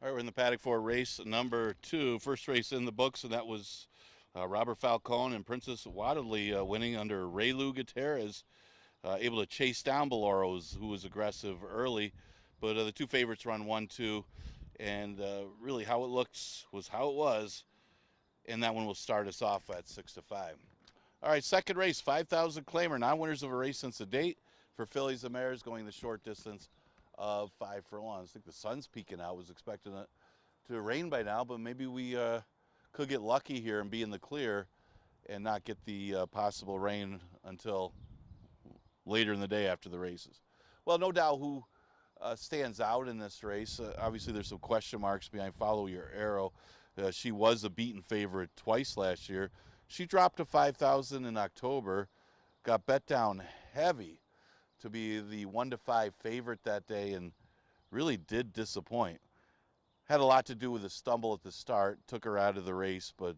All right, we're in the paddock for race number 2. First race in the books, and that was Robert Falcone and Princess Wadley winning under Ray Lou Gutierrez, able to chase down Boloros, who was aggressive early. But the two favorites run 1-2, and really how it looks was how it was, and that one will start us off at 6-5. All right, second race, 5,000 claimer, non-winners of a race since the date for fillies and mares going the short distance of 5 furlongs. I think the sun's peeking out. Was expecting it to rain by now, but maybe we could get lucky here and be in the clear and not get the possible rain until later in the day after the races. Well, no doubt who stands out in this race. Obviously, there's some question marks behind Follow Your Arrow. She was a beaten favorite twice last year. She dropped to 5,000 in October, got bet down heavy to be the 1-5 favorite that day, and really did disappoint. Had a lot to do with a stumble at the start, took her out of the race, but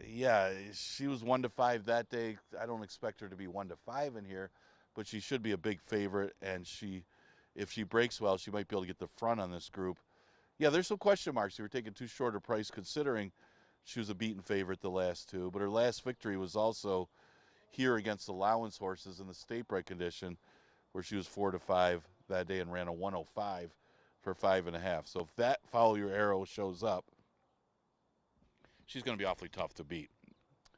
yeah, she was 1-5 that day. I don't expect her to be 1-5 in here, but she should be a big favorite, and if she breaks well, she might be able to get the front on this group. Yeah, there's some question marks. You were taking too short a price considering she was a beaten favorite the last two, but her last victory was also here against allowance horses in the state bred condition, where she was 4-5 that day and ran a 105 for 5.5. So if that Follow Your Arrow shows up, she's going to be awfully tough to beat.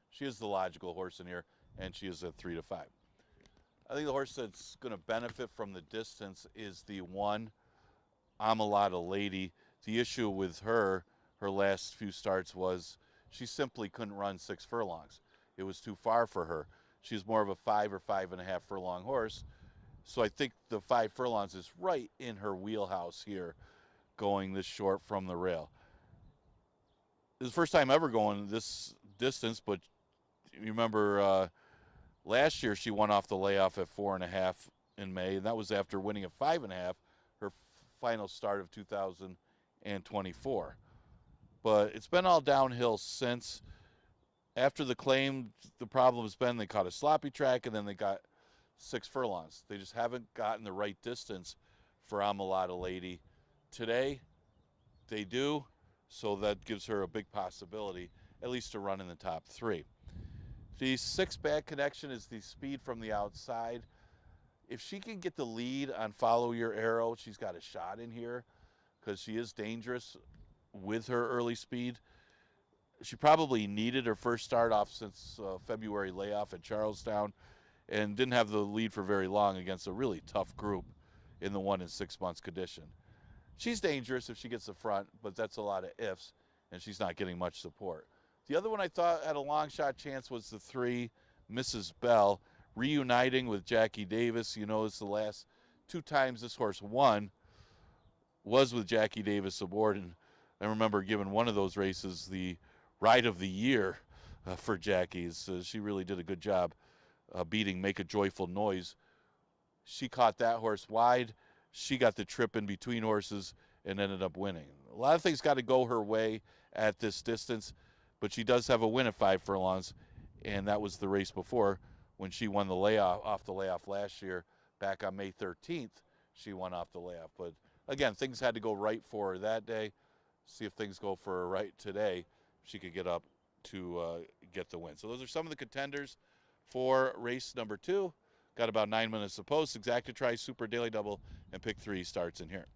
She is the logical horse in here, and she is at 3-5. I think the horse that's going to benefit from the distance is the one, Amalata Lady. The issue with her last few starts was she simply couldn't run 6 furlongs. It was too far for her. She's more of a 5 or 5.5 furlong horse. So I think the 5 furlongs is right in her wheelhouse here, going this short from the rail. This is the first time ever going this distance, but you remember last year she won off the layoff at 4.5 in May, and that was after winning at 5.5, her final start of 2024. But it's been all downhill since. After the claim, the problem has been they caught a sloppy track, and then they got 6 furlongs. They just haven't gotten the right distance for Amalata Lady. Today, they do, so that gives her a big possibility, at least to run in the top 3. The 6 bad connection is the speed from the outside. If she can get the lead on Follow Your Arrow, she's got a shot in here because she is dangerous with her early speed. She probably needed her first start off since February layoff at Charlestown and didn't have the lead for very long against a really tough group in the 1 in 6 months condition. She's dangerous if she gets the front, but that's a lot of ifs, and she's not getting much support. The other one I thought had a long shot chance was the 3, Mrs. Bell, reuniting with Jackie Davis. You know, it's the last 2 times this horse won was with Jackie Davis aboard, and I remember giving one of those races the ride of the year for Jackie's. She really did a good job beating Make a Joyful Noise. She caught that horse wide. She got the trip in between horses and ended up winning. A lot of things got to go her way at this distance, but she does have a win at 5 furlongs, and that was the race before when she won the layoff off the layoff last year. Back on May 13th, she won off the layoff. But again, things had to go right for her that day. See if things go for her right today. She could get up to get the win. So those are some of the contenders for race number 2. Got about 9 minutes to post. Exacta Try, Super Daily Double, and Pick 3 starts in here.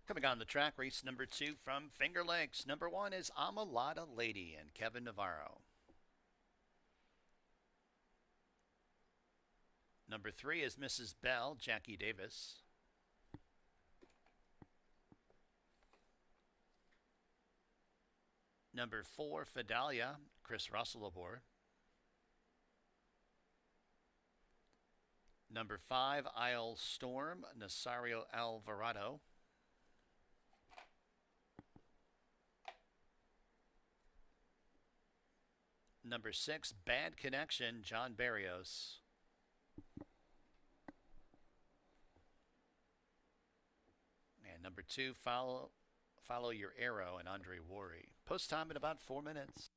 Coming on the track, race number 2 from Finger Lakes. Number 1 is Amalada Lady and Kevin Navarro. Number 3 is Mrs. Bell, Jackie Davis. Number 4, Fidalia, Chris Russell aboard. Number 5, Isle Storm, Nasario Alvarado. Number 6, Bad Connection, John Barrios. And number 2, Follow Your Arrow, and Andre Worry. Post time in about 4 minutes.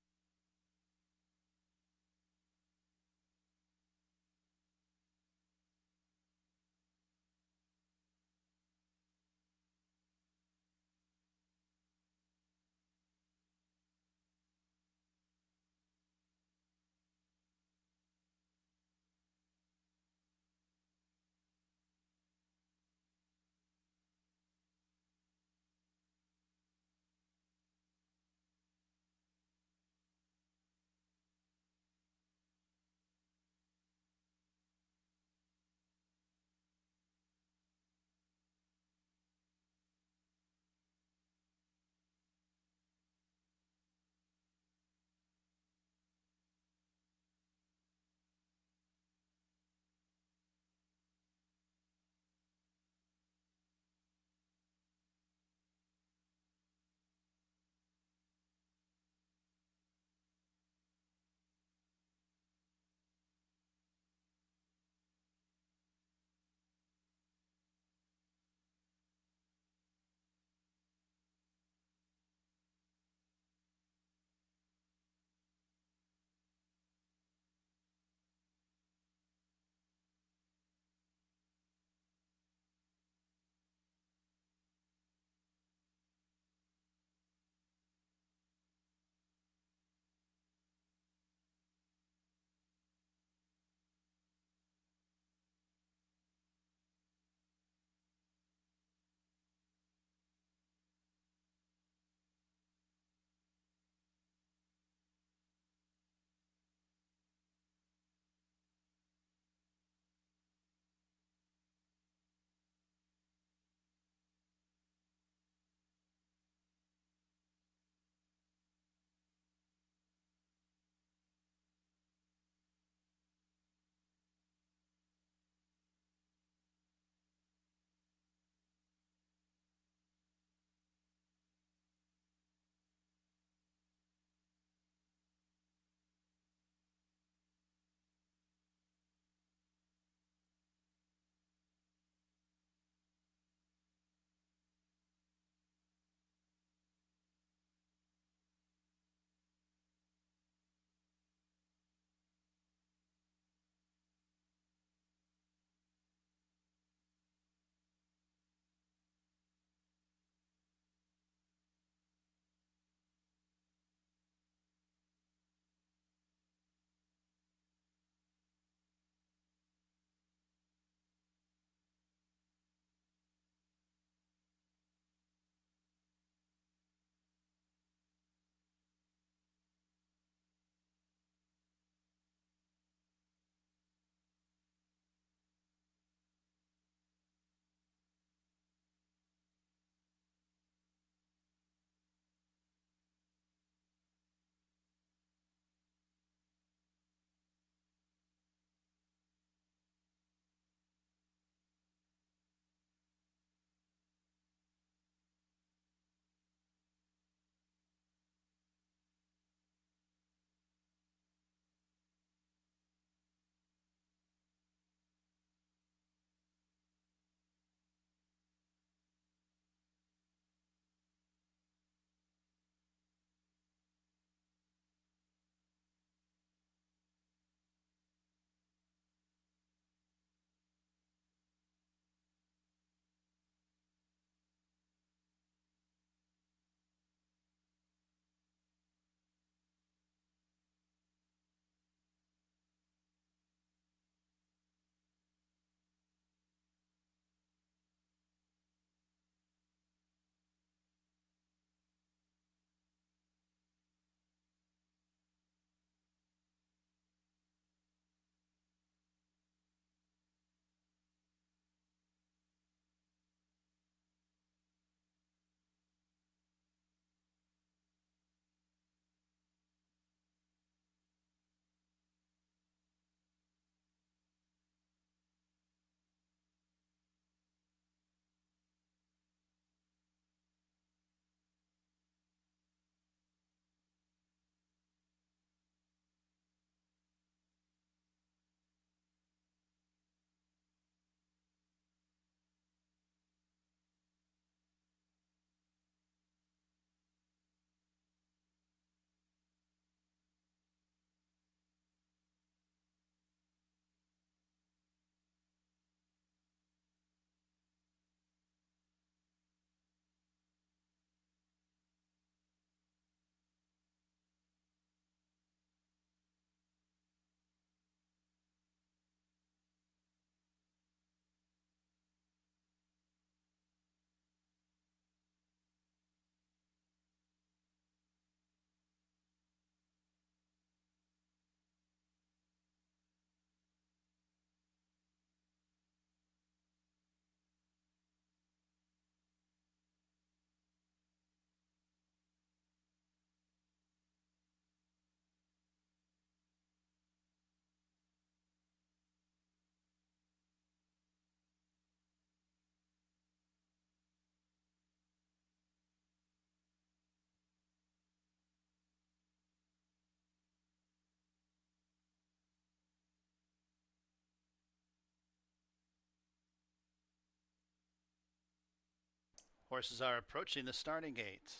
Horses are approaching the starting gate.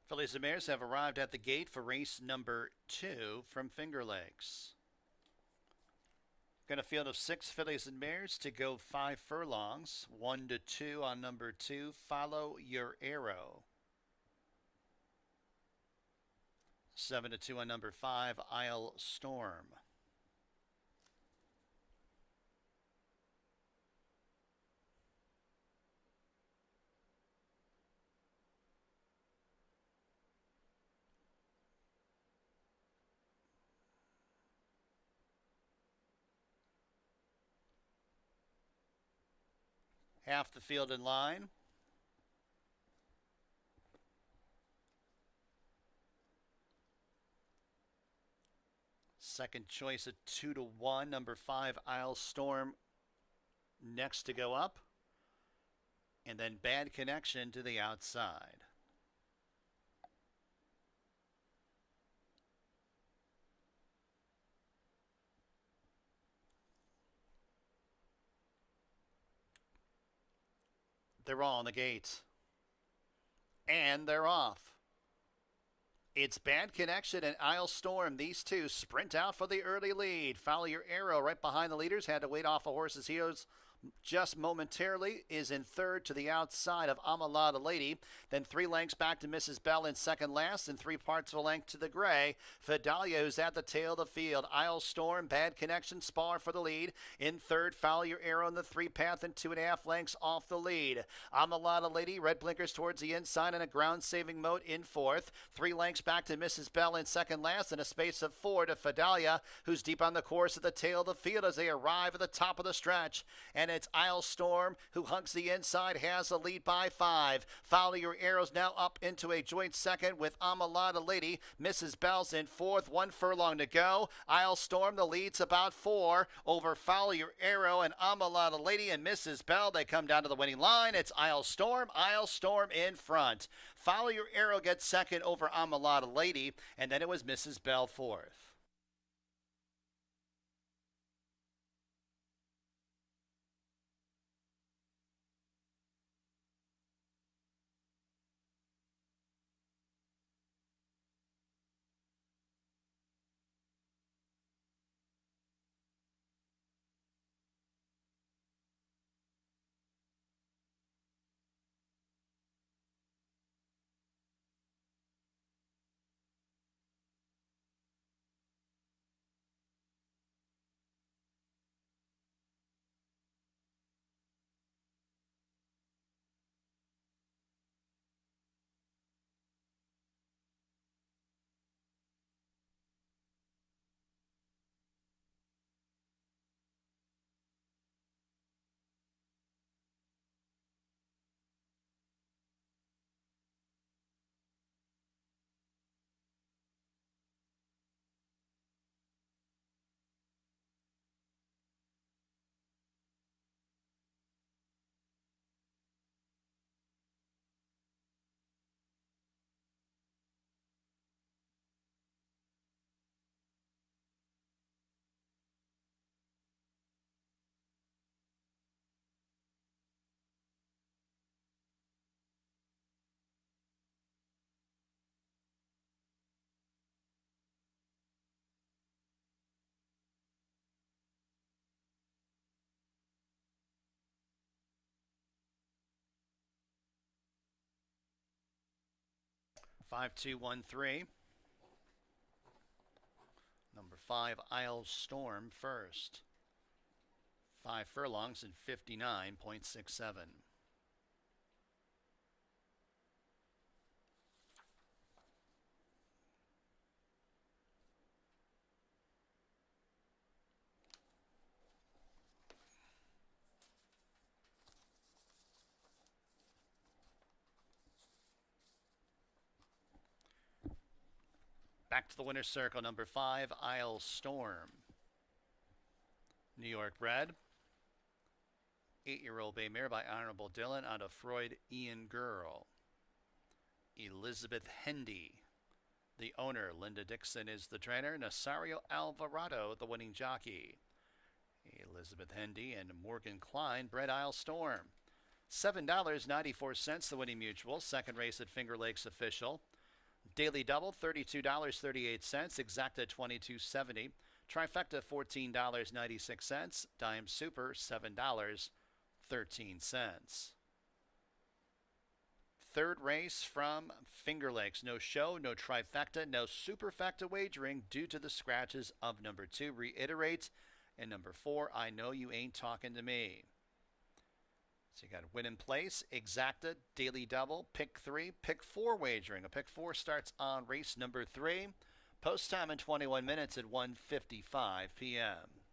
Fillies and Mares have arrived at the gate for race number 2 from Finger Lakes. Got a field of 6 fillies and mares to go 5 furlongs. 1 to 2 on number 2. Follow Your Arrow. 7 to 2 on number 5. Isle Storm. Half the field in line. Second choice at 2 to 1. Number 5, Isle Storm, next to go up. And then Bad Connection to the outside. They're all on the gate. And they're off. It's Bad Connection and Isle Storm. These two sprint out for the early lead. Follow Your Arrow right behind the leaders. Had to wait off a horse's heels just momentarily. Is in third to the outside of Amalada Lady. Then 3 lengths back to Mrs. Bell in second last, and 3 parts of a length to the gray. Fidalia, who's at the tail of the field. Isle Storm, Bad Connection, Spar for the lead. In third, Follow Your Arrow in the 3 path and 2.5 lengths off the lead. Amalada Lady, red blinkers towards the inside and a ground-saving mode in fourth. 3 lengths back to Mrs. Bell in second last, and a space of 4 to Fidalia, who's deep on the course at the tail of the field as they arrive at the top of the stretch. And it's Isle Storm, who hugs the inside, has the lead by 5. Follow Your Arrows now up into a joint second with Amalada Lady. Mrs. Bell's in fourth, 1 furlong to go. Isle Storm, the lead's about 4 over Follow Your Arrow and Amalada Lady and Mrs. Bell. They come down to the winning line. It's Isle Storm in front. Follow Your Arrow gets second over Amalada Lady, and then it was Mrs. Bell fourth. Five, 2, 1, 3. Number 5, Isle Storm first. 5 furlongs and 59.67. Back to the winner's circle, number 5, Isle Storm. New York bred. 8-year-old bay mare by Honorable Dylan out of Freud Ian Girl. Elizabeth Hendy. The owner, Linda Dixon, is the trainer. Nasario Alvarado, the winning jockey. Elizabeth Hendy and Morgan Klein bred Isle Storm. $7.94 the winning mutual. Second race at Finger Lakes Official. Daily double, $32.38. Exacta, $22.70. Trifecta, $14.96. Dime Super, $7.13. Third race from Finger Lakes. No show, no trifecta, no superfecta wagering due to the scratches of number 2. Reiterate. And number 4, I Know You Ain't Talking to Me. So you got win in place, exacta, daily double, pick 3, pick 4 wagering. A pick 4 starts on race number 3. Post time in 21 minutes at 1:55 p.m.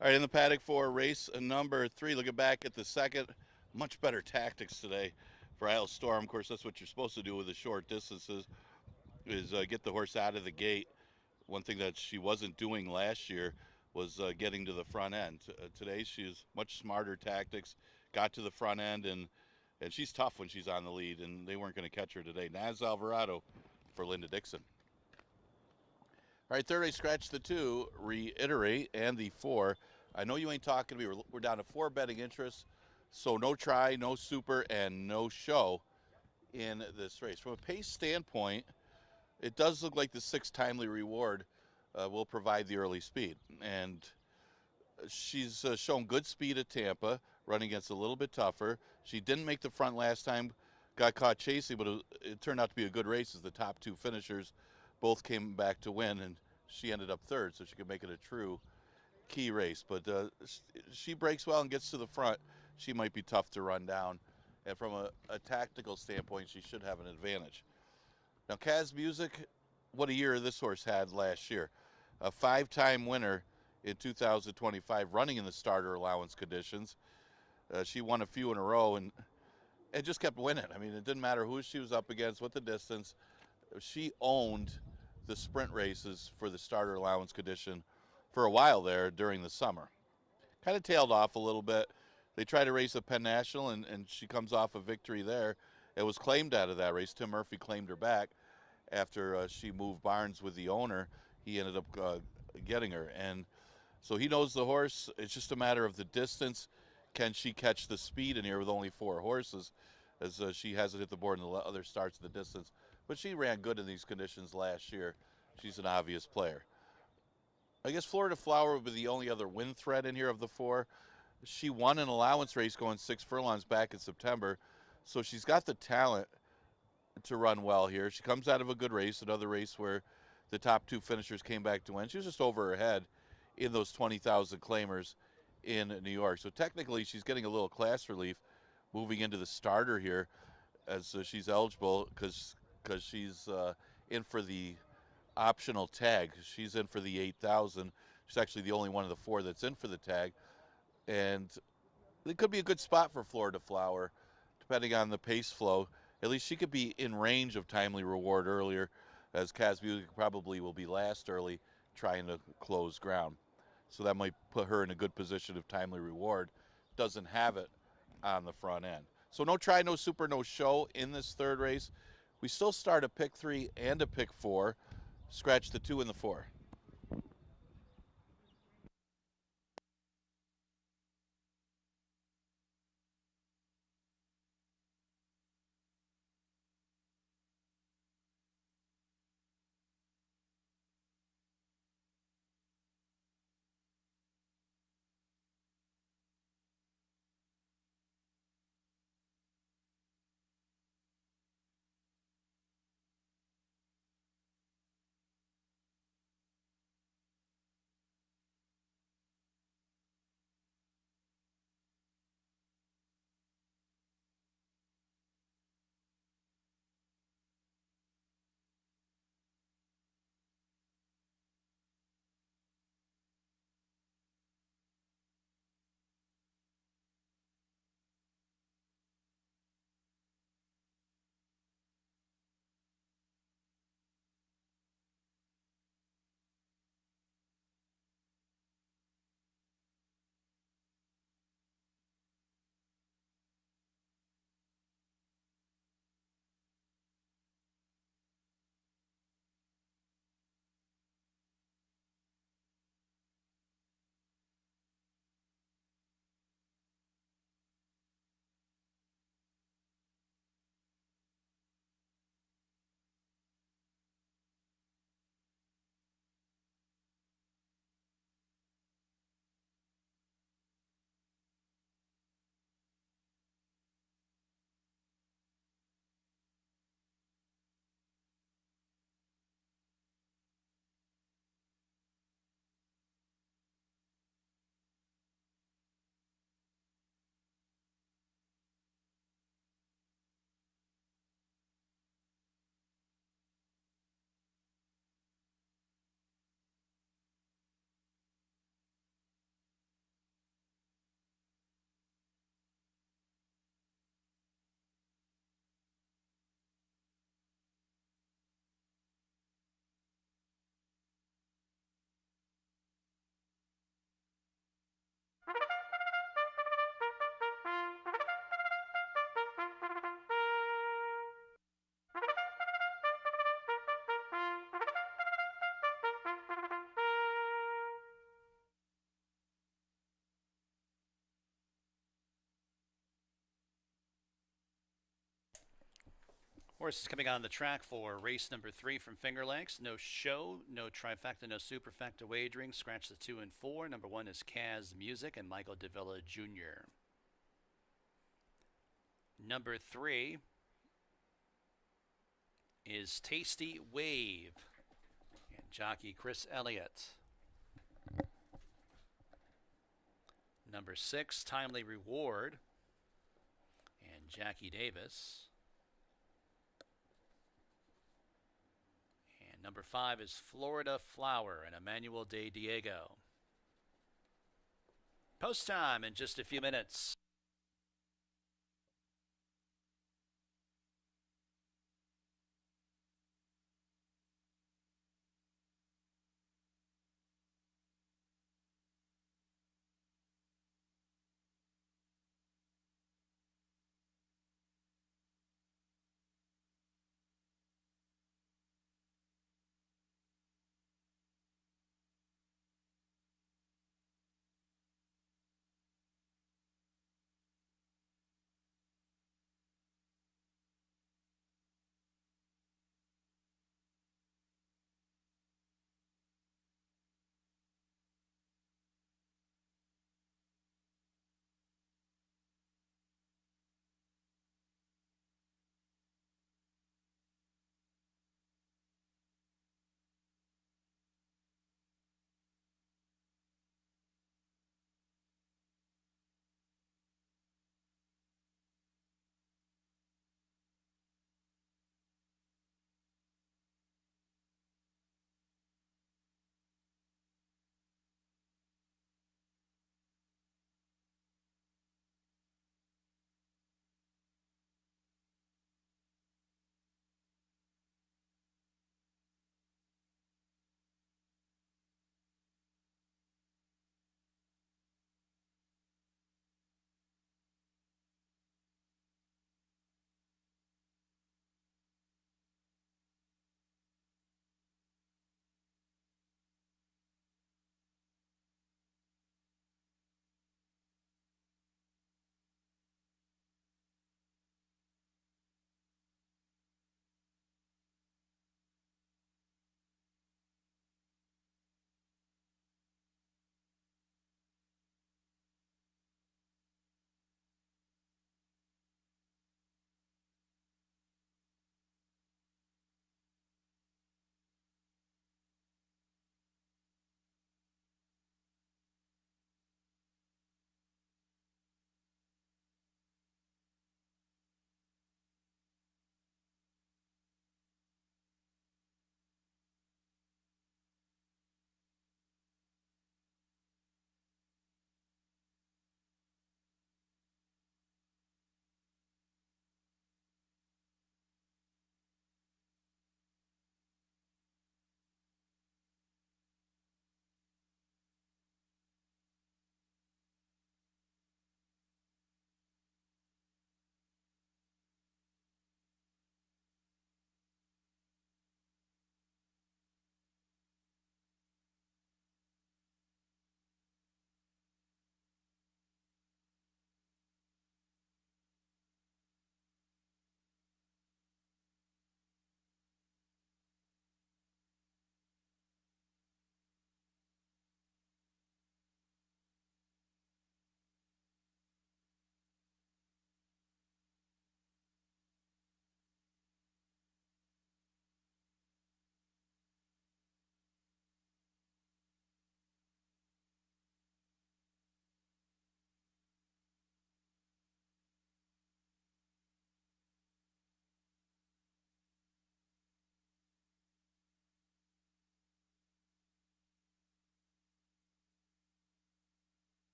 All right, in the paddock for race number 3, looking back at the second, much better tactics today for Isle Storm. Of course, that's what you're supposed to do with the short distances, is get the horse out of the gate. One thing that she wasn't doing last year was getting to the front end. Today, she's much smarter tactics, got to the front end, and she's tough when she's on the lead, and they weren't going to catch her today. Naz Alvarado for Linda Dixon. All right, third race, scratch the 2, reiterate, and the 4. I know you ain't talking to me. We're down to 4 betting interests, so no try, no super, and no show in this race. From a pace standpoint, it does look like the 6 timely reward will provide the early speed. And she's shown good speed at Tampa, running against a little bit tougher. She didn't make the front last time, got caught chasing, but it turned out to be a good race as the top 2 finishers both came back to win, and she ended up third, so she could make it a true key race. But she breaks well and gets to the front. She might be tough to run down, and from a tactical standpoint, she should have an advantage. Now, Kaz Music, what a year this horse had last year. A 5-time winner in 2025, running in the starter allowance conditions. She won a few in a row and just kept winning. I mean, it didn't matter who she was up against, what the distance. She owned the sprint races for the starter allowance condition for a while there during the summer. Kind of tailed off a little bit. They tried to race a Penn National, and she comes off a victory there. It was claimed out of that race. Tim Murphy claimed her back after she moved barns with the owner. He ended up getting her. And so he knows the horse. It's just a matter of the distance. Can she catch the speed in here with only 4 horses, as she hasn't hit the board in the other starts of the distance. But she ran good in these conditions last year. She's an obvious player. I guess Florida Flower would be the only other win threat in here of the 4. She won an allowance race going 6 furlongs back in September, so she's got the talent to run well here. She comes out of a good race, another race where the top 2 finishers came back to win. She was just over her head in those 20,000 claimers in New York. So technically she's getting a little class relief moving into the starter here, as she's eligible because she's in for the optional tag. She's in for the 8,000. She's actually the only one of the 4 that's in for the tag. And it could be a good spot for Florida Flower, depending on the pace flow. At least she could be in range of timely reward earlier, as Kaz Music probably will be last early, trying to close ground. So that might put her in a good position if timely reward doesn't have it on the front end. So no try, no super, no show in this third race. We still start a pick 3 and a pick 4. Scratch the 2 and the 4. Horses coming on the track for race number 3 from Finger Lakes. No show, no trifecta, no superfecta wagering. Scratch the 2 and 4. Number 1 is Kaz Music and Michael Davila Jr. Number 3 is Tasty Wave and jockey Chris Elliott. Number 6, Timely Reward and Jackie Davis. And number 5 is Florida Flower and Emmanuel De Diego. Post time in just a few minutes.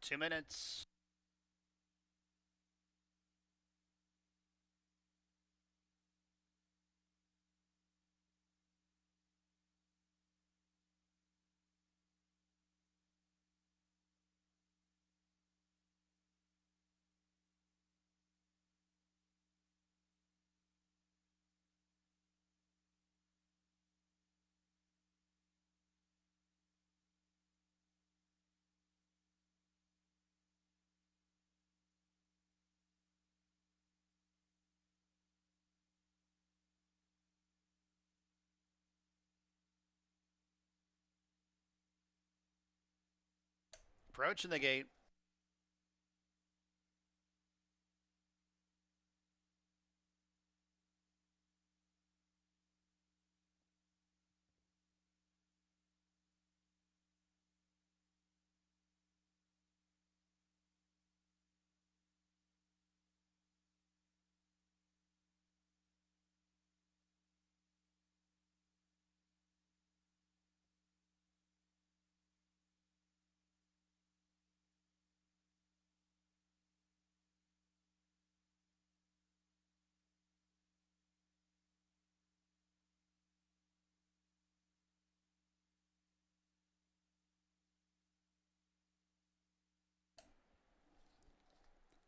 2 minutes. Approaching the gate.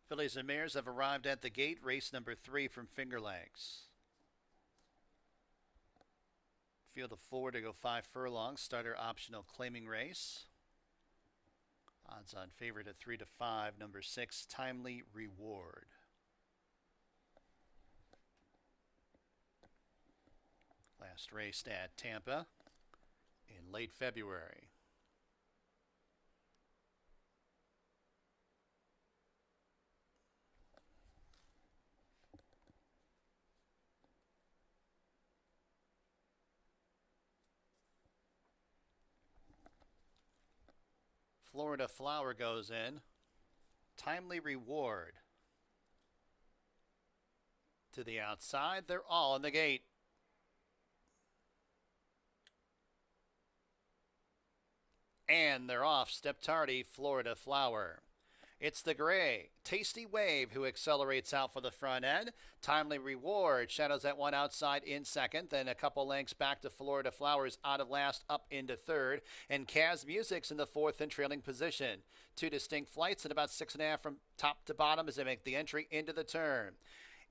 Fillies and Mares have arrived at the gate. Race number 3 from Finger Lakes. Field of 4 to go 5 furlongs. Starter optional claiming race. Odds on favorite at 3 to 5. Number 6, Timely Reward. Last raced at Tampa in late February. Florida Flower goes in. Timely Reward to the outside. They're all in the gate. And they're off. Step tardy, Florida Flower. It's the gray, Tasty Wave, who accelerates out for the front end. Timely Reward shadows that one outside in second. Then a couple lengths back to Florida Flowers out of last, up into third. And Kaz Music's in the fourth and trailing position. 2 distinct flights at about 6.5 from top to bottom as they make the entry into the turn.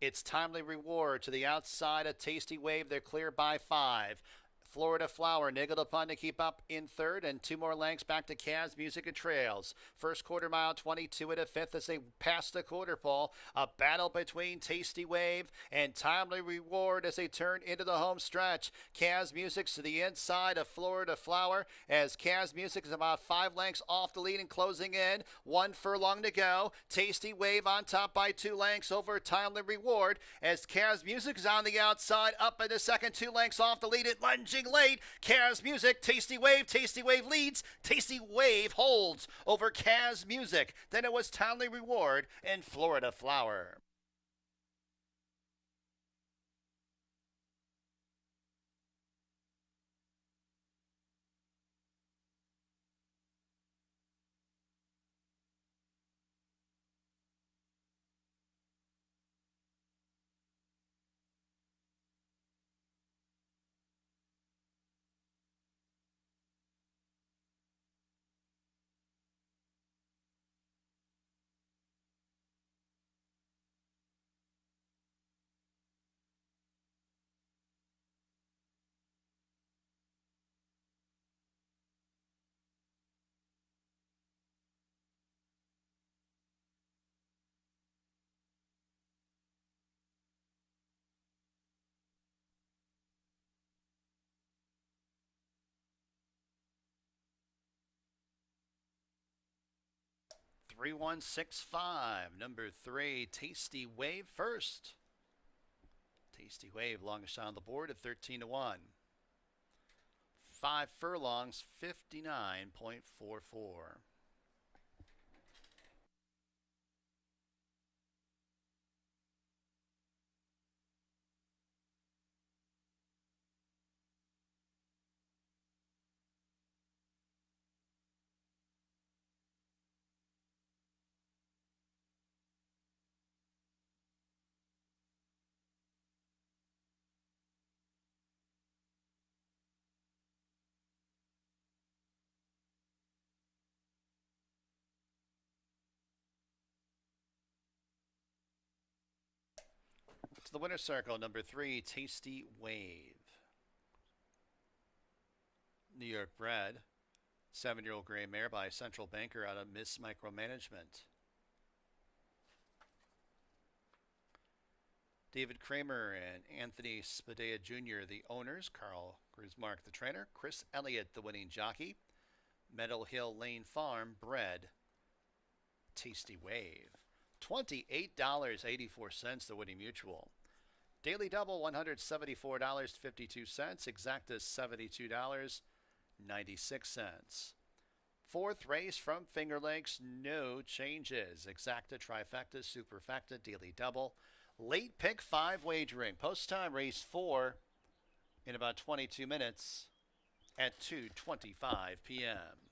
It's Timely Reward to the outside of Tasty Wave. They're clear by 5. Florida Flower niggled upon to keep up in third, and 2 more lengths back to Kaz Music and Trails. First quarter mile, 22 and a fifth as they pass the quarter pole. A battle between Tasty Wave and Timely Reward as they turn into the home stretch. Kaz Music's to the inside of Florida Flower as Kaz Music is about 5 lengths off the lead and closing in. 1 furlong to go. Tasty Wave on top by 2 lengths over Timely Reward as Kaz Music is on the outside, up in the second, 2 lengths off the lead and lunging late. Kaz Music, Tasty Wave leads. Tasty Wave holds over Kaz Music. Then it was Timely Reward and Florida Flower. Three, 1, 6, 5. Number 3, Tasty Wave first. Tasty Wave, longest on the board at 13 to 1. 5 furlongs, 59.44. To the winner's circle, number 3, Tasty Wave. New York bred, 7-year-old gray mare by Central Banker out of Miss Micromanagement. David Kramer and Anthony Spadea Jr., the owners. Carl Grismark, the trainer. Chris Elliott, the winning jockey. Meadow Hill Lane Farm, bred Tasty Wave. $28.84, the winning mutual. Daily double, $174.52. Exacta, $72.96. Fourth race from Finger Lakes, no changes. Exacta, trifecta, superfecta, daily double. Late pick 5 wagering. Post time race 4 in about 22 minutes at 2:25 p.m.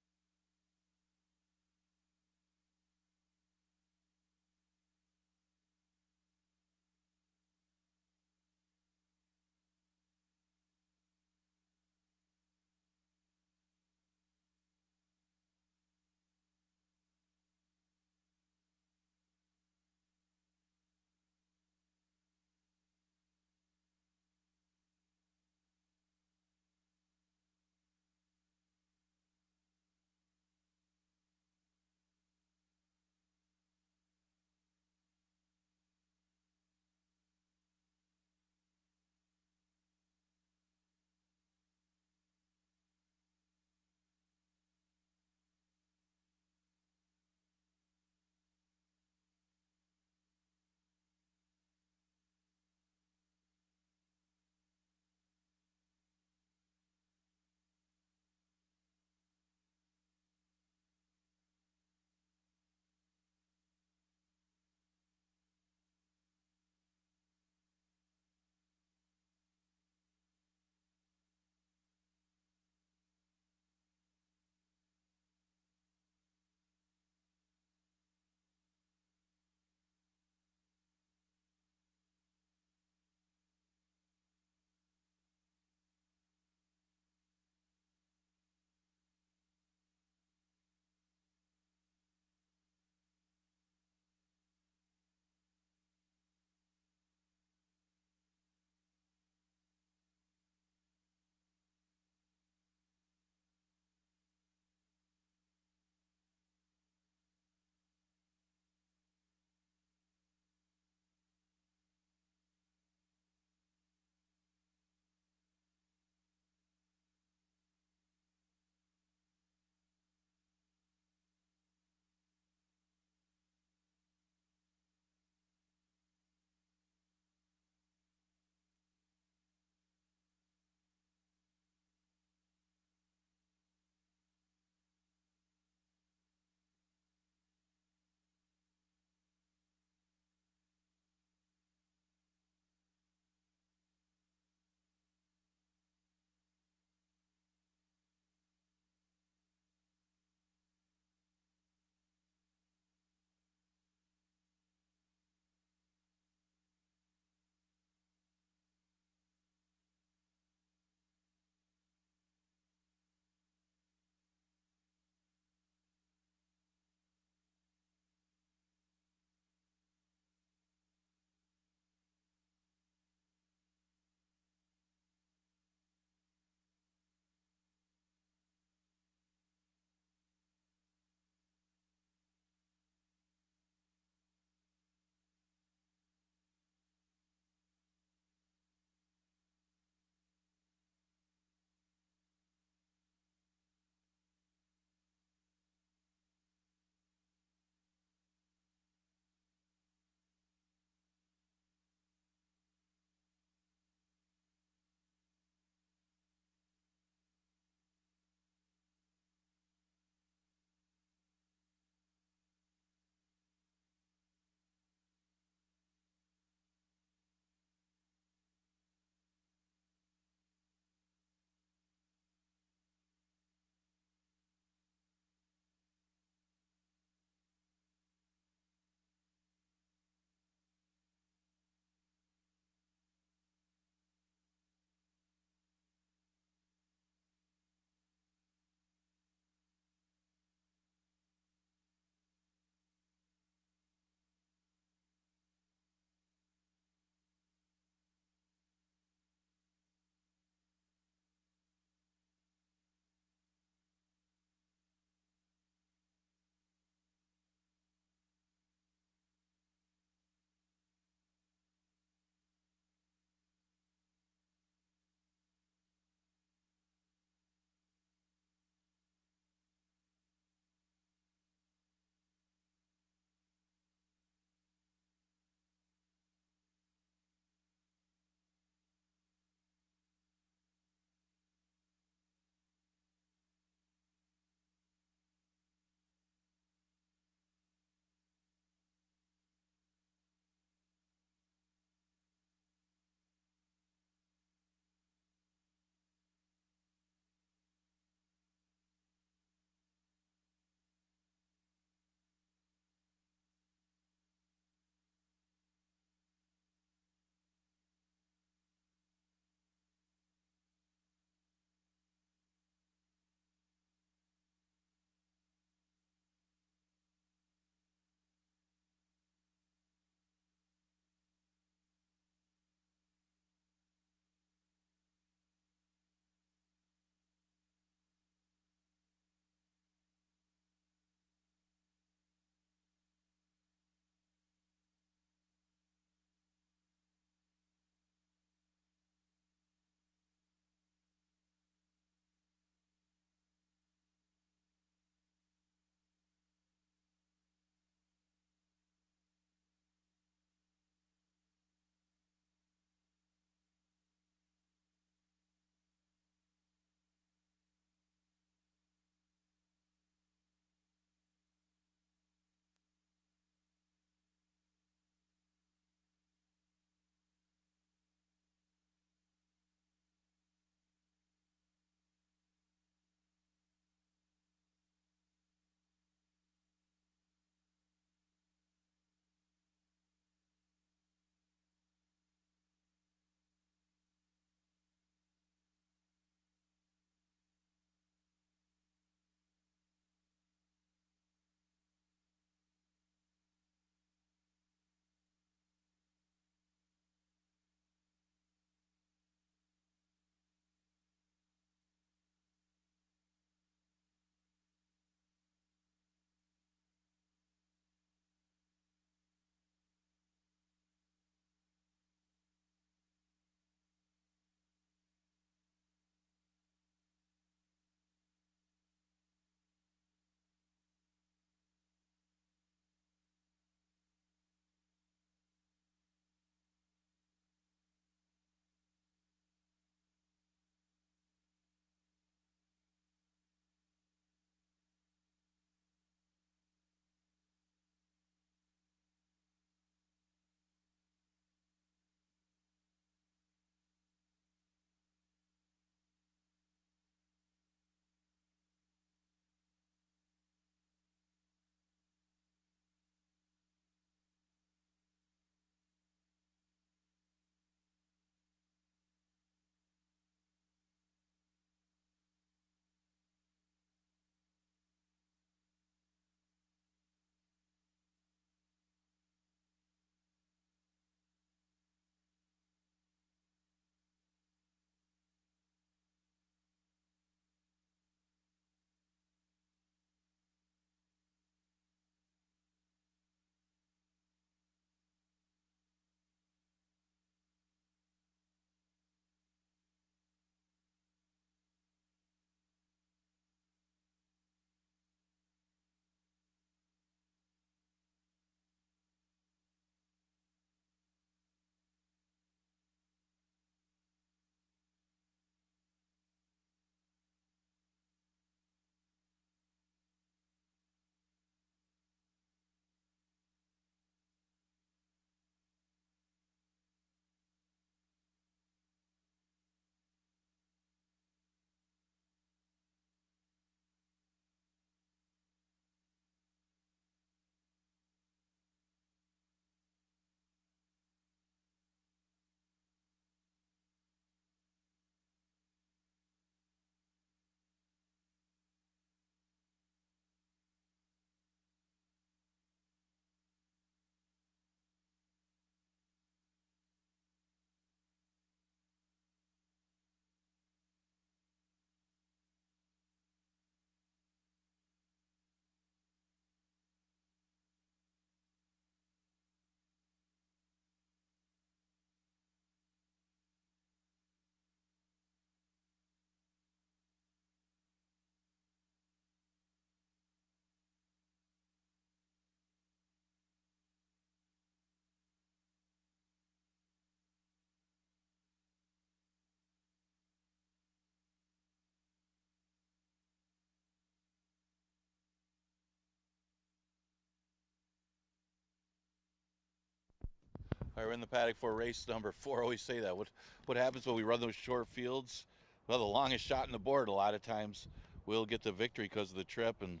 All right, we're in the paddock for race number 4. I always say that. What happens when we run those short fields? Well, the longest shot in the board a lot of times will get the victory because of the trip. And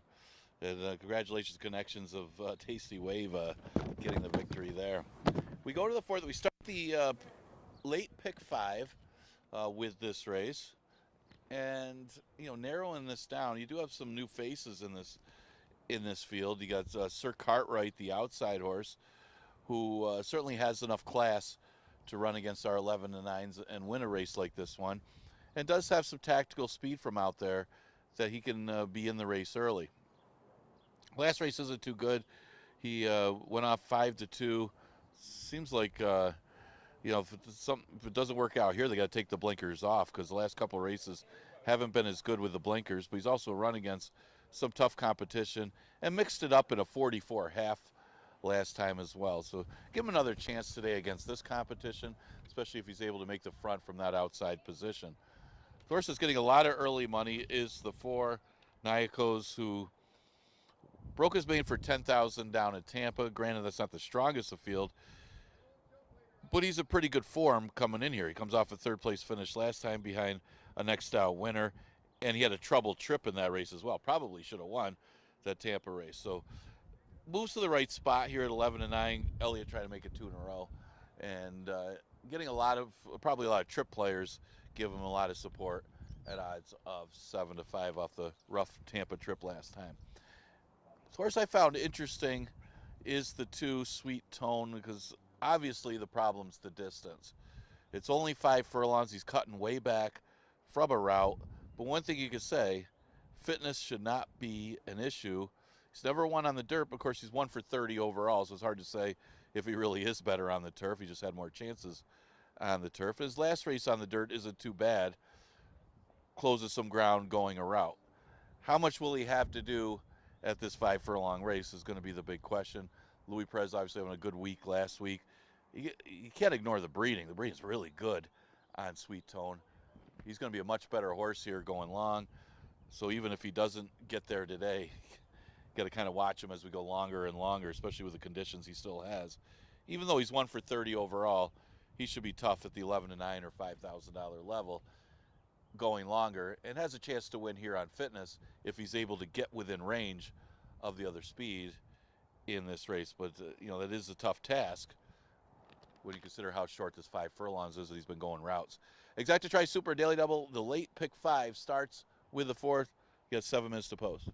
congratulations, Connections of Tasty Wave getting the victory there. We go to the 4th. We start the late pick 5 with this race. And, narrowing this down, you do have some new faces in this field. You got Sir Cartwright, the outside horse, who certainly has enough class to run against our 11 and 9s and win a race like this one, and does have some tactical speed from out there that he can be in the race early. Last race isn't too good. He went off 5-2. Seems like if it doesn't work out here, they got to take the blinkers off, because the last couple of races haven't been as good with the blinkers. But he's also run against some tough competition and mixed it up in a 44.5 last time as well. So give him another chance today against this competition, especially if he's able to make the front from that outside position. The horse that's getting a lot of early money is the 4 Nyakos, who broke his main for $10,000 down at Tampa. Granted, that's not the strongest of field, but he's a pretty good form coming in here. He comes off a 3rd place finish last time behind a next style winner, and he had a trouble trip in that race as well. Probably should have won that Tampa race. So moves to the right spot here at 11 and 9. Elliott trying to make it 2 in a row, and getting probably a lot of trip players give him a lot of support at odds of 7-5 off the rough Tampa trip last time. The horse I found interesting is the 2 Sweet Tone, because obviously the problem's the distance. It's only 5 furlongs. He's cutting way back from a route, but one thing you could say, fitness should not be an issue. He's never won on the dirt. Of course, he's 1 for 30 overall, so it's hard to say if he really is better on the turf. He just had more chances on the turf. His last race on the dirt isn't too bad. Closes some ground going a route. How much will he have to do at this 5 furlong race is going to be the big question. Louis Perez obviously having a good week last week. You can't ignore the breeding. The breeding's really good on Sweet Tone. He's going to be a much better horse here going long. So even if he doesn't get there today, got to kind of watch him as we go longer and longer, especially with the conditions he still has. Even though he's 1 for 30 overall, he should be tough at the 11 and 9 or $5,000 level going longer, and has a chance to win here on fitness if he's able to get within range of the other speed in this race. But that is a tough task when you consider how short this 5 furlongs is that he's been going routes. Exacta Tri Super Daily Double, the late pick 5 starts with the 4th. You got 7 minutes to post.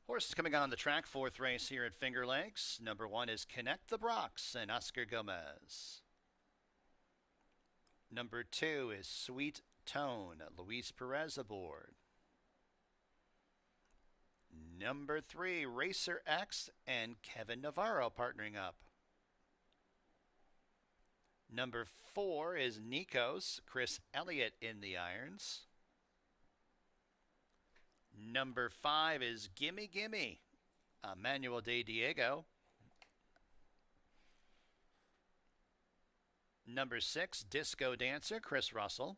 Horse coming on the track, fourth race here at Finger Lakes. Number 1 is Connect the Brox and Oscar Gomez. Number 2 is Sweet Tone, Luis Perez aboard. Number 3, Racer X and Kevin Navarro partnering up. Number 4 is Nikos, Chris Elliott in the irons. Number 5 is Gimme Gimme, Manuel De Diego. Number 6, Disco Dancer, Chris Russell.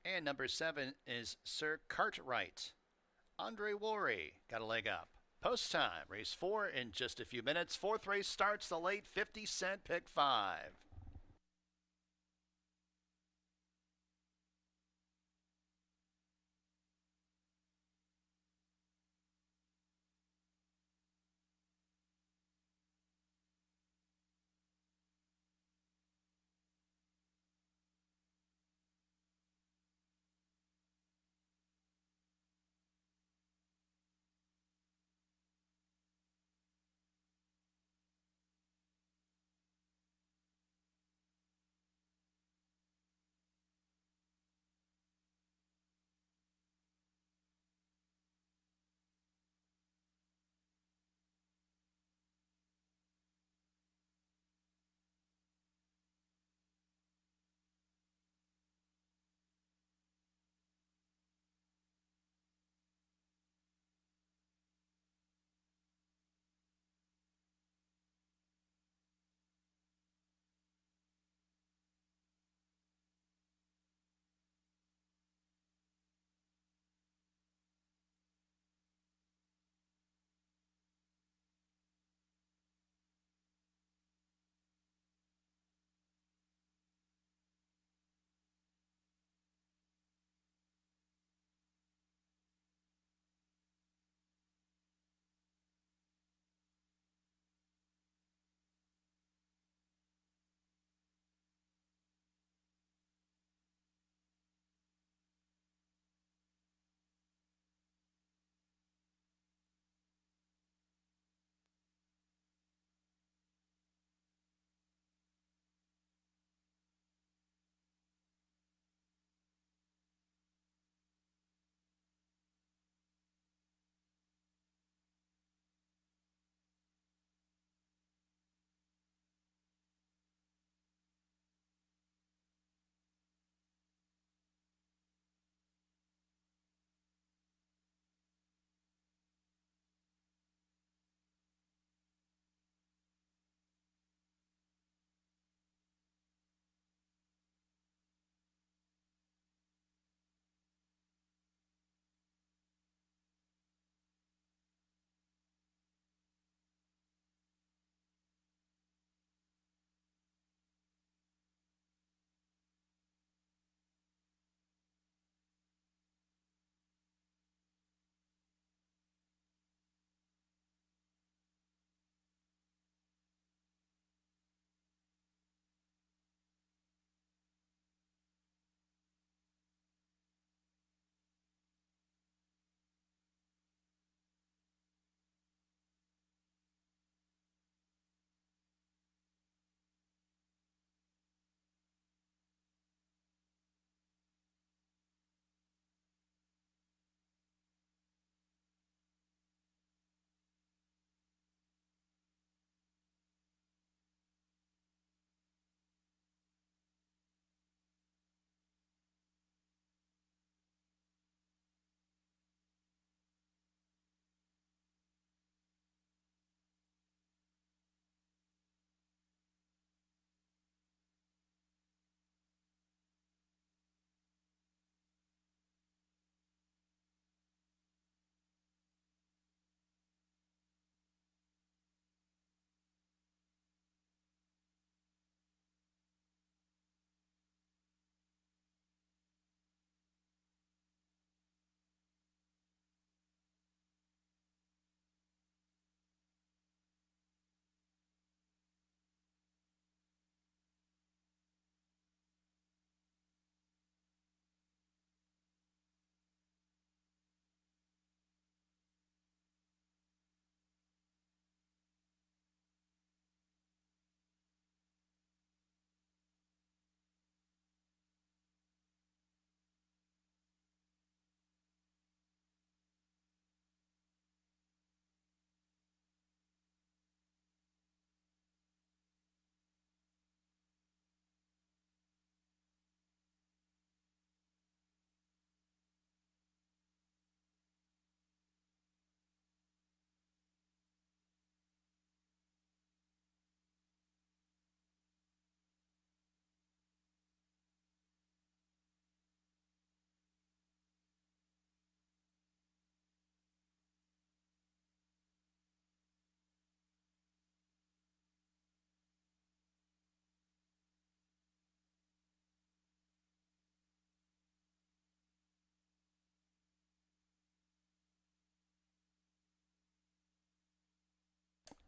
And number 7 is Sir Cartwright, Andre Worry, got a leg up. Post time, race 4 in just a few minutes. Fourth race starts the late 50-cent pick 5.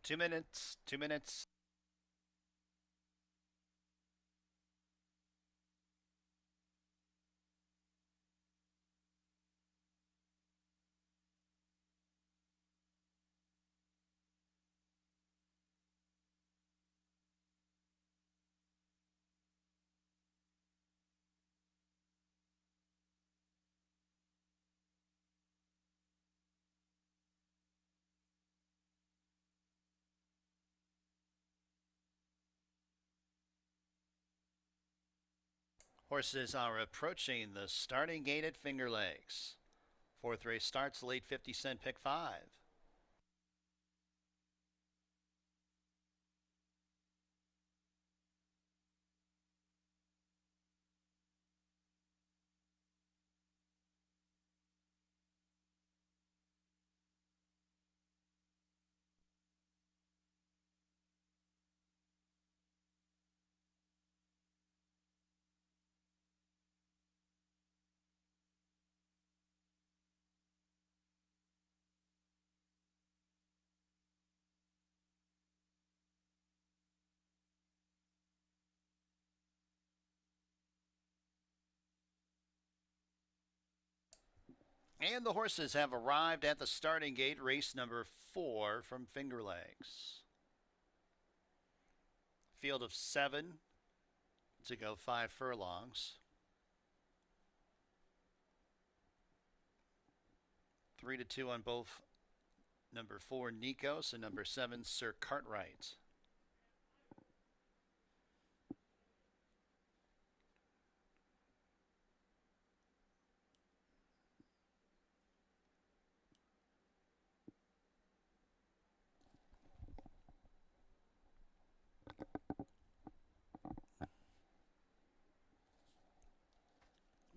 2 minutes. 2 minutes. Horses are approaching the starting gate at Finger Lakes. Fourth race starts, late 50-cent pick 5. And the horses have arrived at the starting gate, race number 4 from Finger Lakes. Field of 7 to go 5 furlongs. 3-2 on both number 4 Nikos and number 7 Sir Cartwright.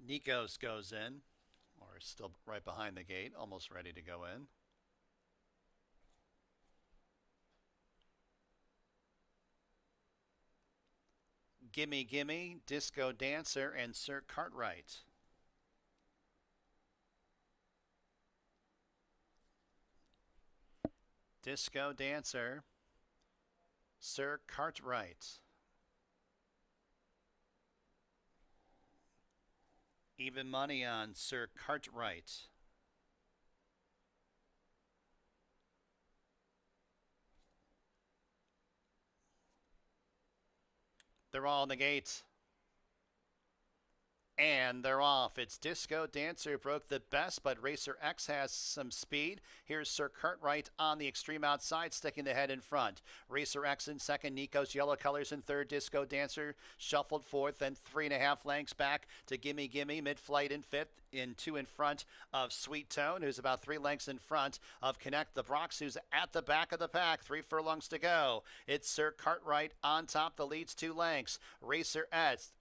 Nikos goes in, or still right behind the gate, almost ready to go in. Gimme Gimme, Disco Dancer, and Sir Cartwright. Disco Dancer, Sir Cartwright. Even money on Sir Cartwright. They're all in the gate. And they're off. It's Disco Dancer broke the best, but Racer X has some speed. Here's Sir Cartwright on the extreme outside, sticking the head in front. Racer X in second, Nikos Yellow Colors in third, Disco Dancer shuffled fourth, then 3.5 lengths back to Gimme Gimme, mid-flight in fifth, in 2 in front of Sweet Tone, who's about 3 lengths in front of Connect the Brox, who's at the back of the pack. 3 furlongs to go. It's Sir Cartwright on top, the lead's 2 lengths. Racer X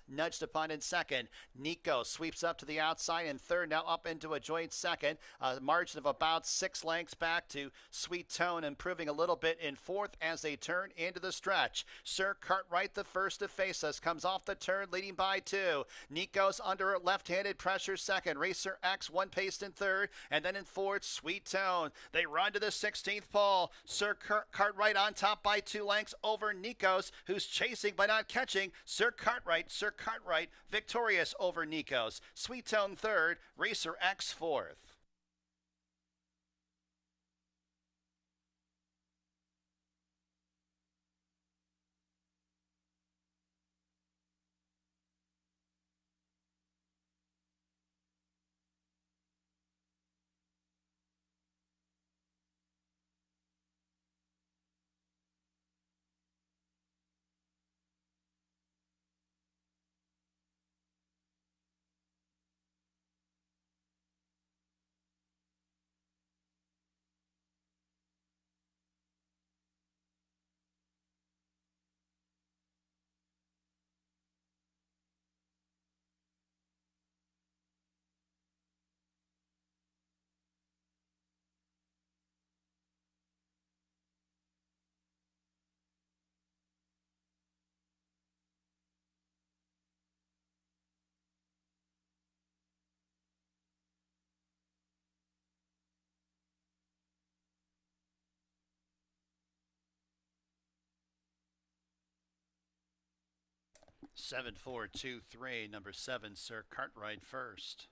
nudged upon in second. Nico sweeps up to the outside in third, now up into a joint second. A margin of about 6 lengths back to Sweet Tone, improving a little bit in fourth as they turn into the stretch. Sir Cartwright, the first to face us, comes off the turn, leading by 2. Nico's under left-handed pressure second. Racer X one paced in third, and then in fourth, Sweet Tone. They run to the 16th pole. Sir Cartwright on top by 2 lengths over Nico's, who's chasing but not catching. Sir Cartwright victorious over Nikos. Sweet Tone third, Racer X fourth. 7423, number 7, Sir Cartwright first.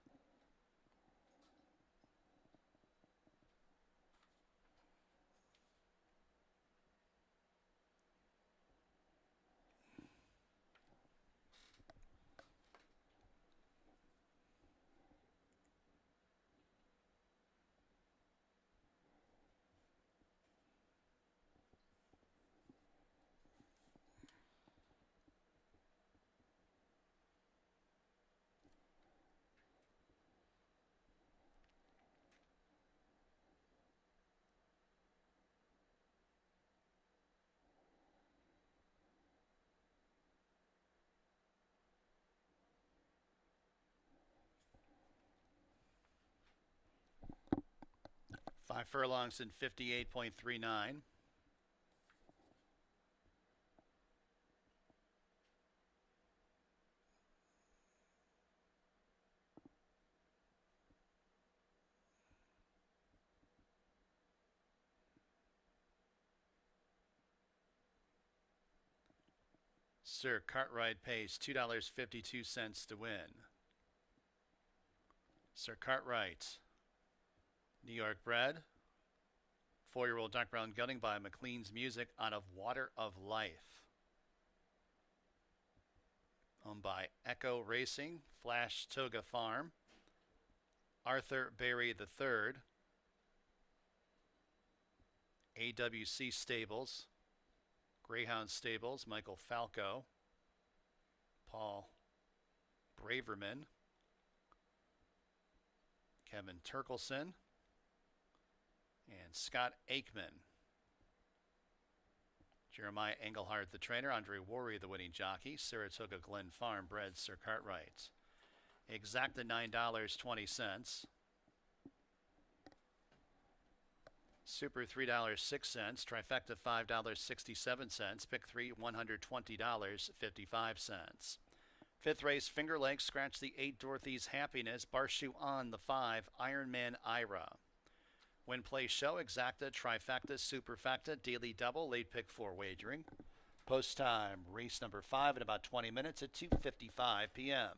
Five furlongs in 58.39. Sir Cartwright pays $2.52 to win. Sir Cartwright, New York bred, 4-year-old dark brown gelding by McLean's Music out of Water of Life. Owned by Echo Racing, Flash Toga Farm, Arthur Berry III, AWC Stables, Greyhound Stables, Michael Falco, Paul Braverman, Kevin Turkelson, and Scott Aikman. Jeremiah Engelhardt, the trainer. Andre Worry, the winning jockey. Saratoga Glen Farm bred Sir Cartwright. Exacta $9.20. Super $3.06. Trifecta $5.67. Pick 3 $120.55. Fifth race, Finger Lakes. Scratch the 8, Dorothy's Happiness. Barshu on the 5, Ironman Ira. Win, play, show, exacta, trifecta, superfecta, daily double, late pick 4 wagering. Post time, race number 5 in about 20 minutes at 2:55 p.m.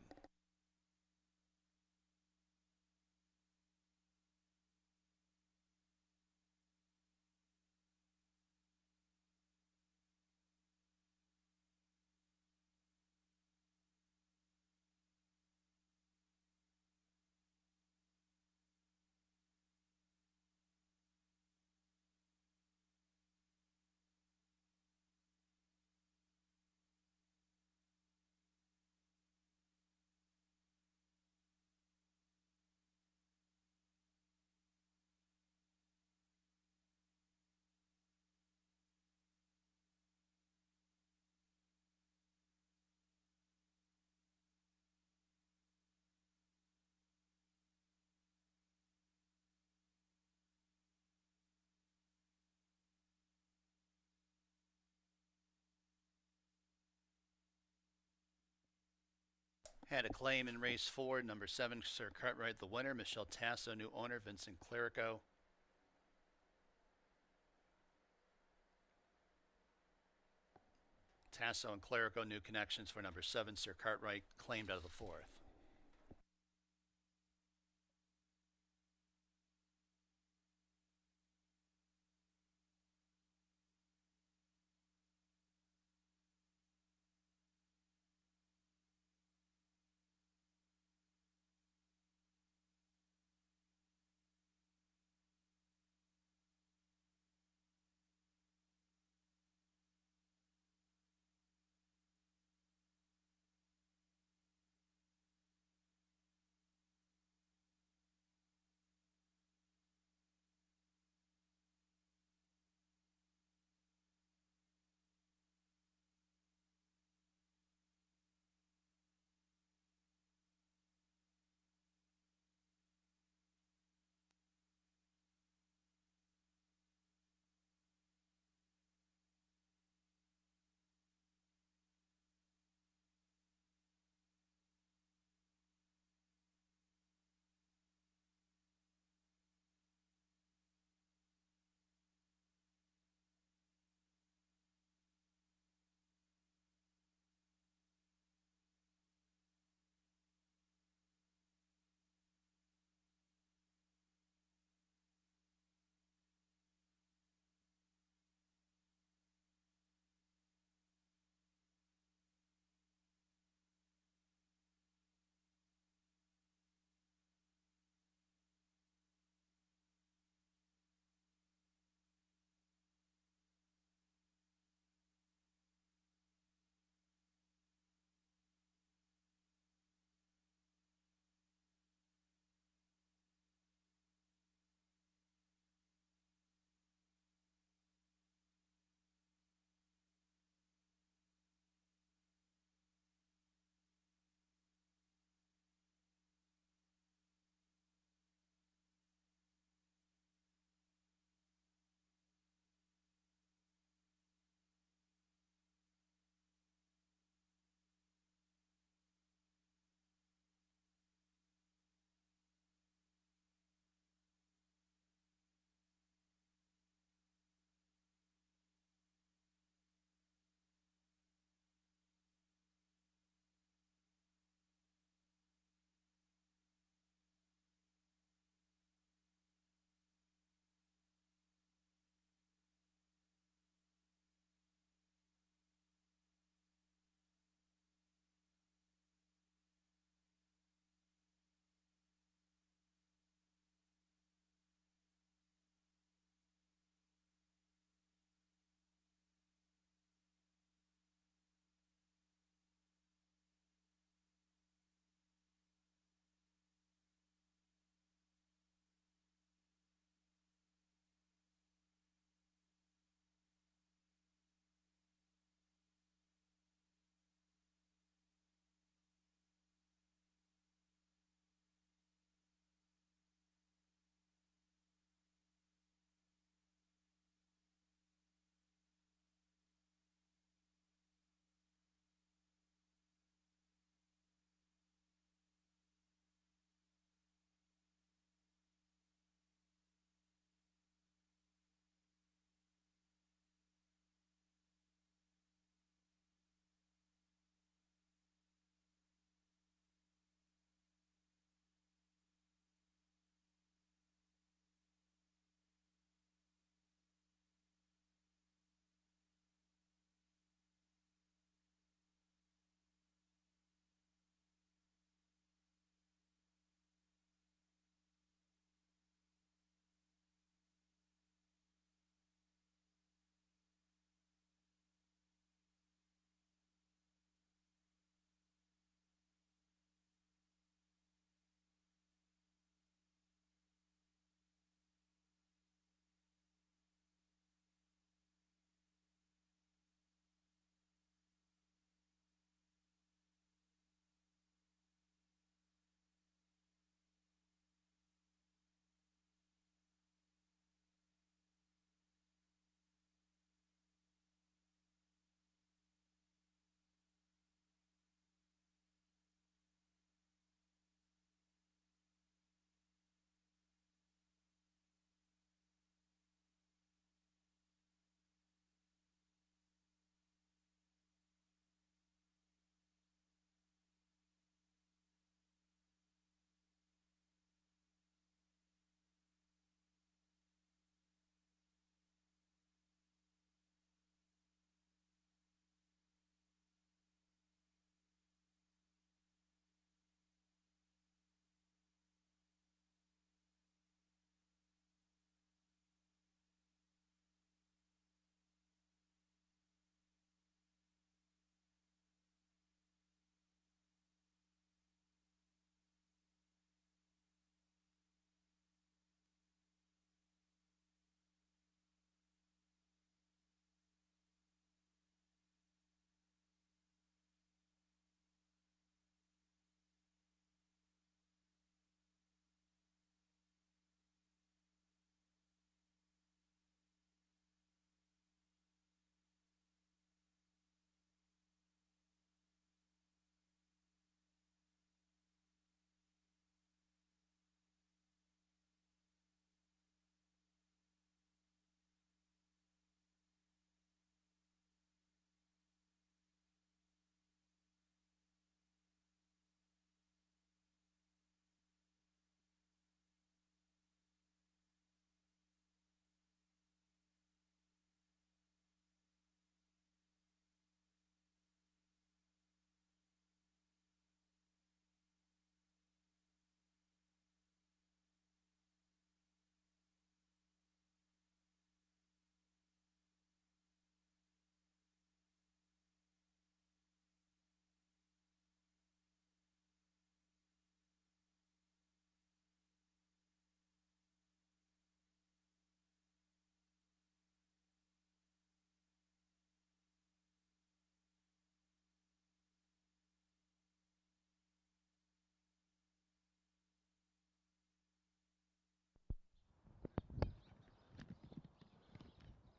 Had a claim in race 4, number 7, Sir Cartwright, the winner. Michelle Tasso, new owner. Vincent Clerico. Tasso and Clerico, new connections for number 7, Sir Cartwright, claimed out of the 4th.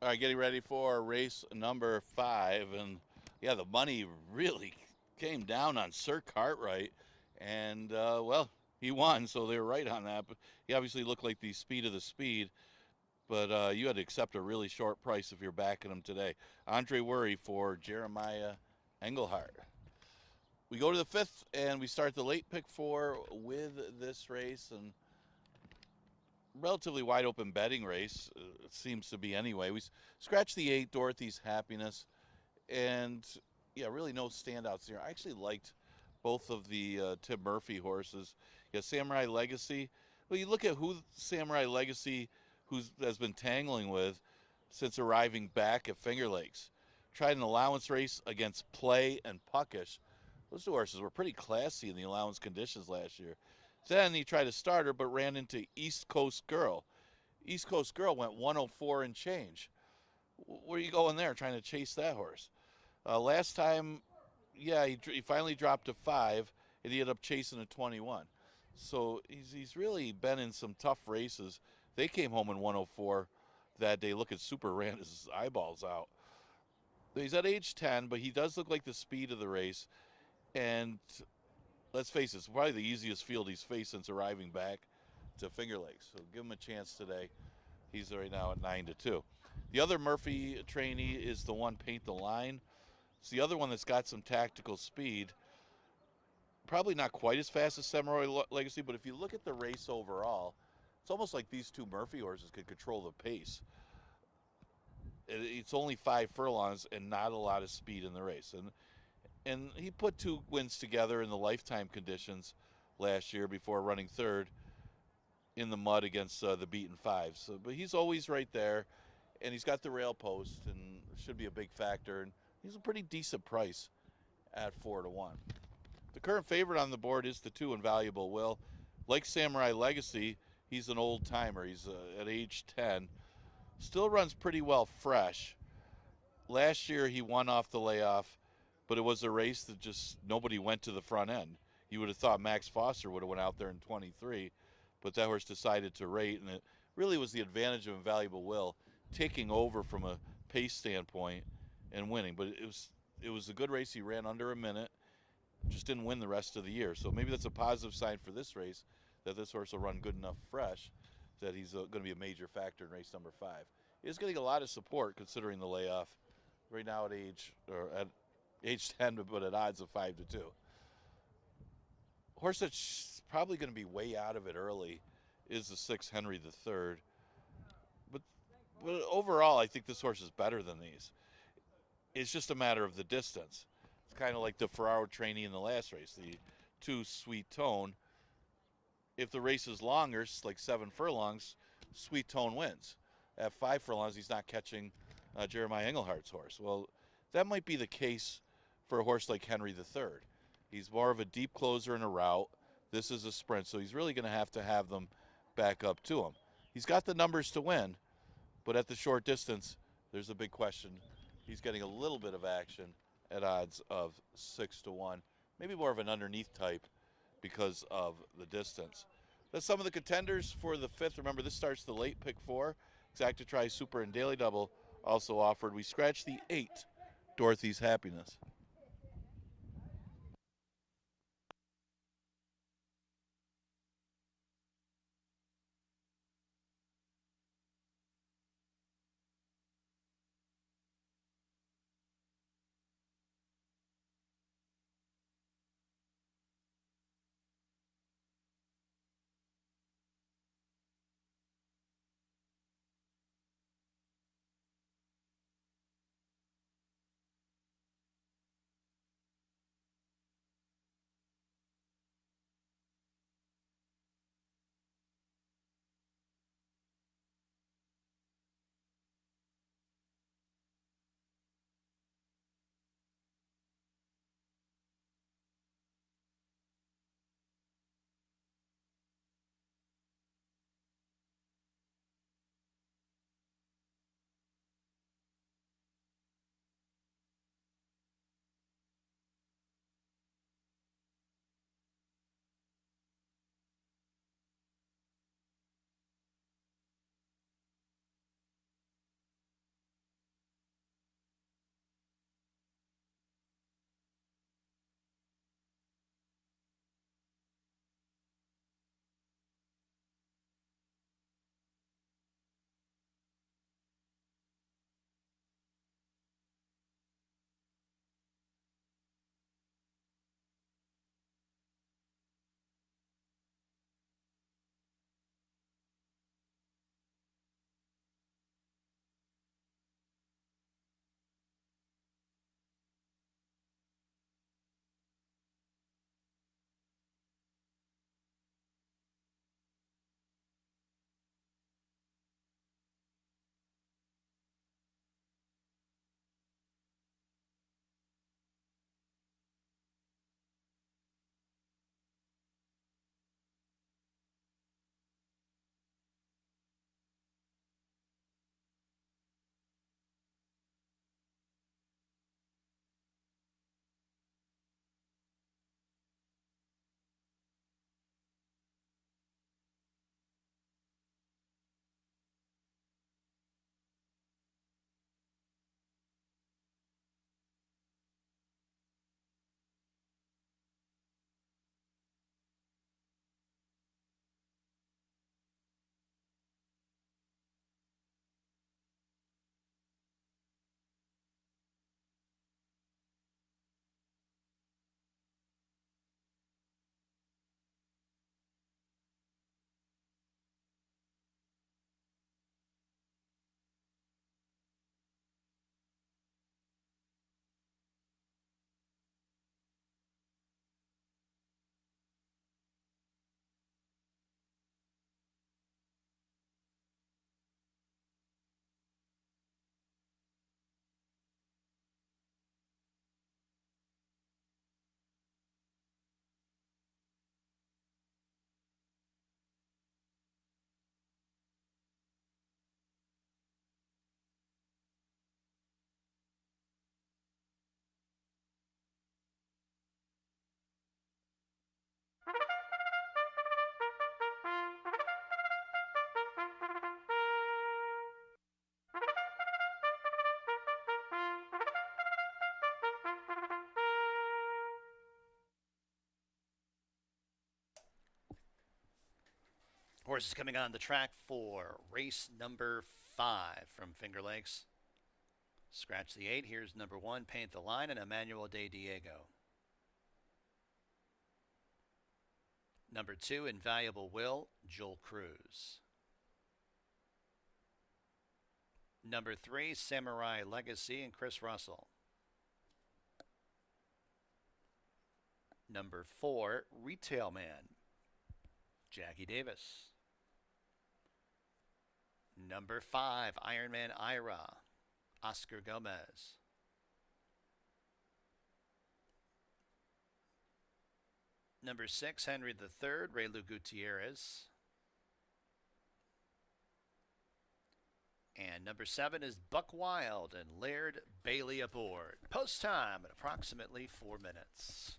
All right, getting ready for race number 5, and yeah, the money really came down on Sir Cartwright, and well, he won, so they were right on that. But he obviously looked like the speed of the speed, but you had to accept a really short price if you're backing him today. Andre Worry for Jeremiah Engelhardt. We go to the 5th, and we start the late pick 4 with this race, and relatively wide open betting race. It seems to be anyway. We scratched the 8, Dorothy's Happiness, and yeah, really no standouts here. I actually liked both of the Tim Murphy horses. Yeah, Samurai Legacy. Well, you look at who Samurai Legacy has been tangling with since arriving back at Finger Lakes. Tried an allowance race against Play and Puckish. Those two horses were pretty classy in the allowance conditions last year. Then he tried a starter, but ran into East Coast Girl. East Coast Girl went 104 and change. Where are you going there, trying to chase that horse? Last time, yeah, he finally dropped to 5, and he ended up chasing a 21. So he's really been in some tough races. They came home in 104 that day. Look at Super ran his eyeballs out. He's at age 10, but he does look like the speed of the race. And let's face it, it's probably the easiest field he's faced since arriving back to Finger Lakes. So give him a chance today. He's right now at 9-2. The other Murphy trainee is the one Paint the Line. It's the other one that's got some tactical speed. Probably not quite as fast as Samurai Legacy, but if you look at the race overall, it's almost like these two Murphy horses could control the pace. It's only 5 furlongs and not a lot of speed in the race. And he put 2 wins together in the lifetime conditions last year before running 3rd in the mud against the beaten 5s. So, but he's always right there, and he's got the rail post and should be a big factor. And he's a pretty decent price at 4-1. The current favorite on the board is the 2 Invaluable Will. Like Samurai Legacy, he's an old timer. He's at age 10. Still runs pretty well fresh. Last year he won off the layoff, but it was a race that just nobody went to the front end. You would have thought Max Foster would have went out there in 23, but that horse decided to rate, and it really was the advantage of Invaluable Will taking over from a pace standpoint and winning. But it was a good race. He ran under a minute, just didn't win the rest of the year. So maybe that's a positive sign for this race, that this horse will run good enough fresh that he's going to be a major factor in race number 5. He's getting a lot of support considering the layoff right now at age 10, but at odds of 5-2. Horse that's probably going to be way out of it early is the 6 Henry III. But overall, I think this horse is better than these. It's just a matter of the distance. It's kind of like the Ferraro trainee in the last race, the 2 Sweet Tone. If the race is longer, like 7 furlongs, Sweet Tone wins. At 5 furlongs, he's not catching Jeremiah Engelhardt's horse. Well, that might be the case for a horse like Henry III. He's more of a deep closer in a route. This is a sprint, so he's really going to have them back up to him. He's got the numbers to win, but at the short distance, there's a big question. He's getting a little bit of action at odds of 6-1, maybe more of an underneath type because of the distance. That's some of the contenders for the 5th. Remember, this starts the late pick 4. Exactitry Super and Daily Double also offered. We scratched the 8, Dorothy's Happiness. Horses coming on the track for race number 5 from Finger Lakes. Scratch the 8. Here's number 1, Paint the Line, and Emmanuel de Diego. Number 2, Invaluable Will, Joel Cruz. Number 3, Samurai Legacy, and Chris Russell. Number 4, Retail Man, Jackie Davis. Number 5, Ironman Ira, Oscar Gomez. Number 6, Henry III, Raylu Gutierrez. And number 7 is Buck Wild and Laird Bailey aboard. Post time at approximately 4 minutes.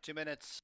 2 minutes.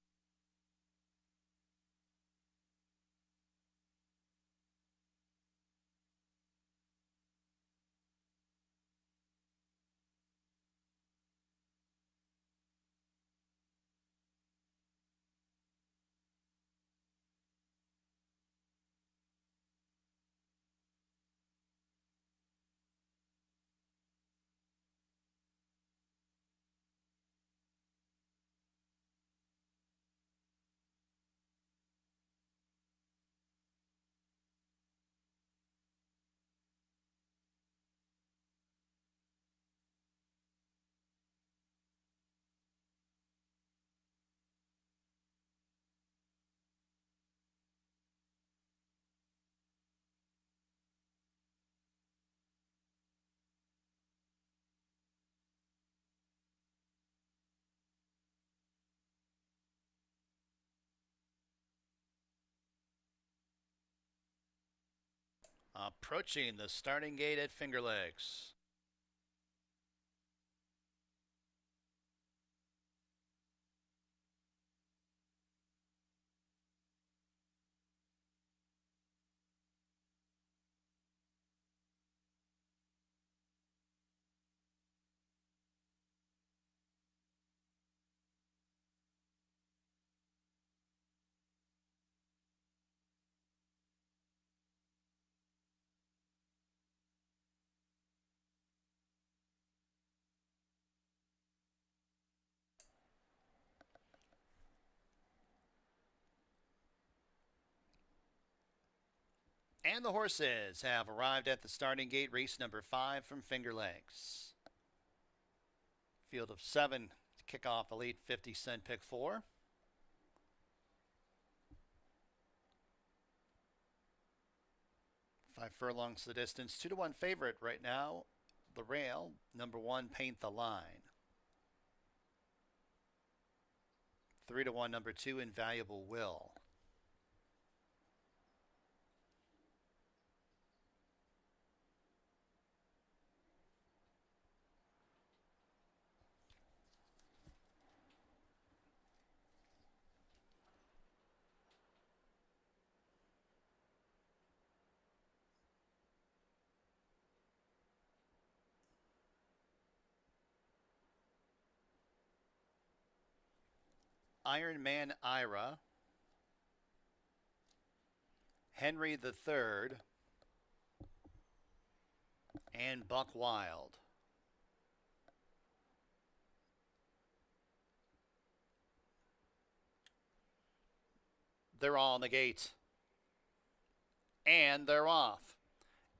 Approaching the starting gate at Finger Lakes. And the horses have arrived at the starting gate, race number 5 from Finger Lakes. Field of 7 to kick off Elite 50-cent pick 4. Five furlongs the distance. 2-1 favorite right now. The rail, number 1, Paint the Line. 3-1, number 2, Invaluable Will. Iron Man Ira, Henry III, and Buck Wild. They're all on the gate. And they're off.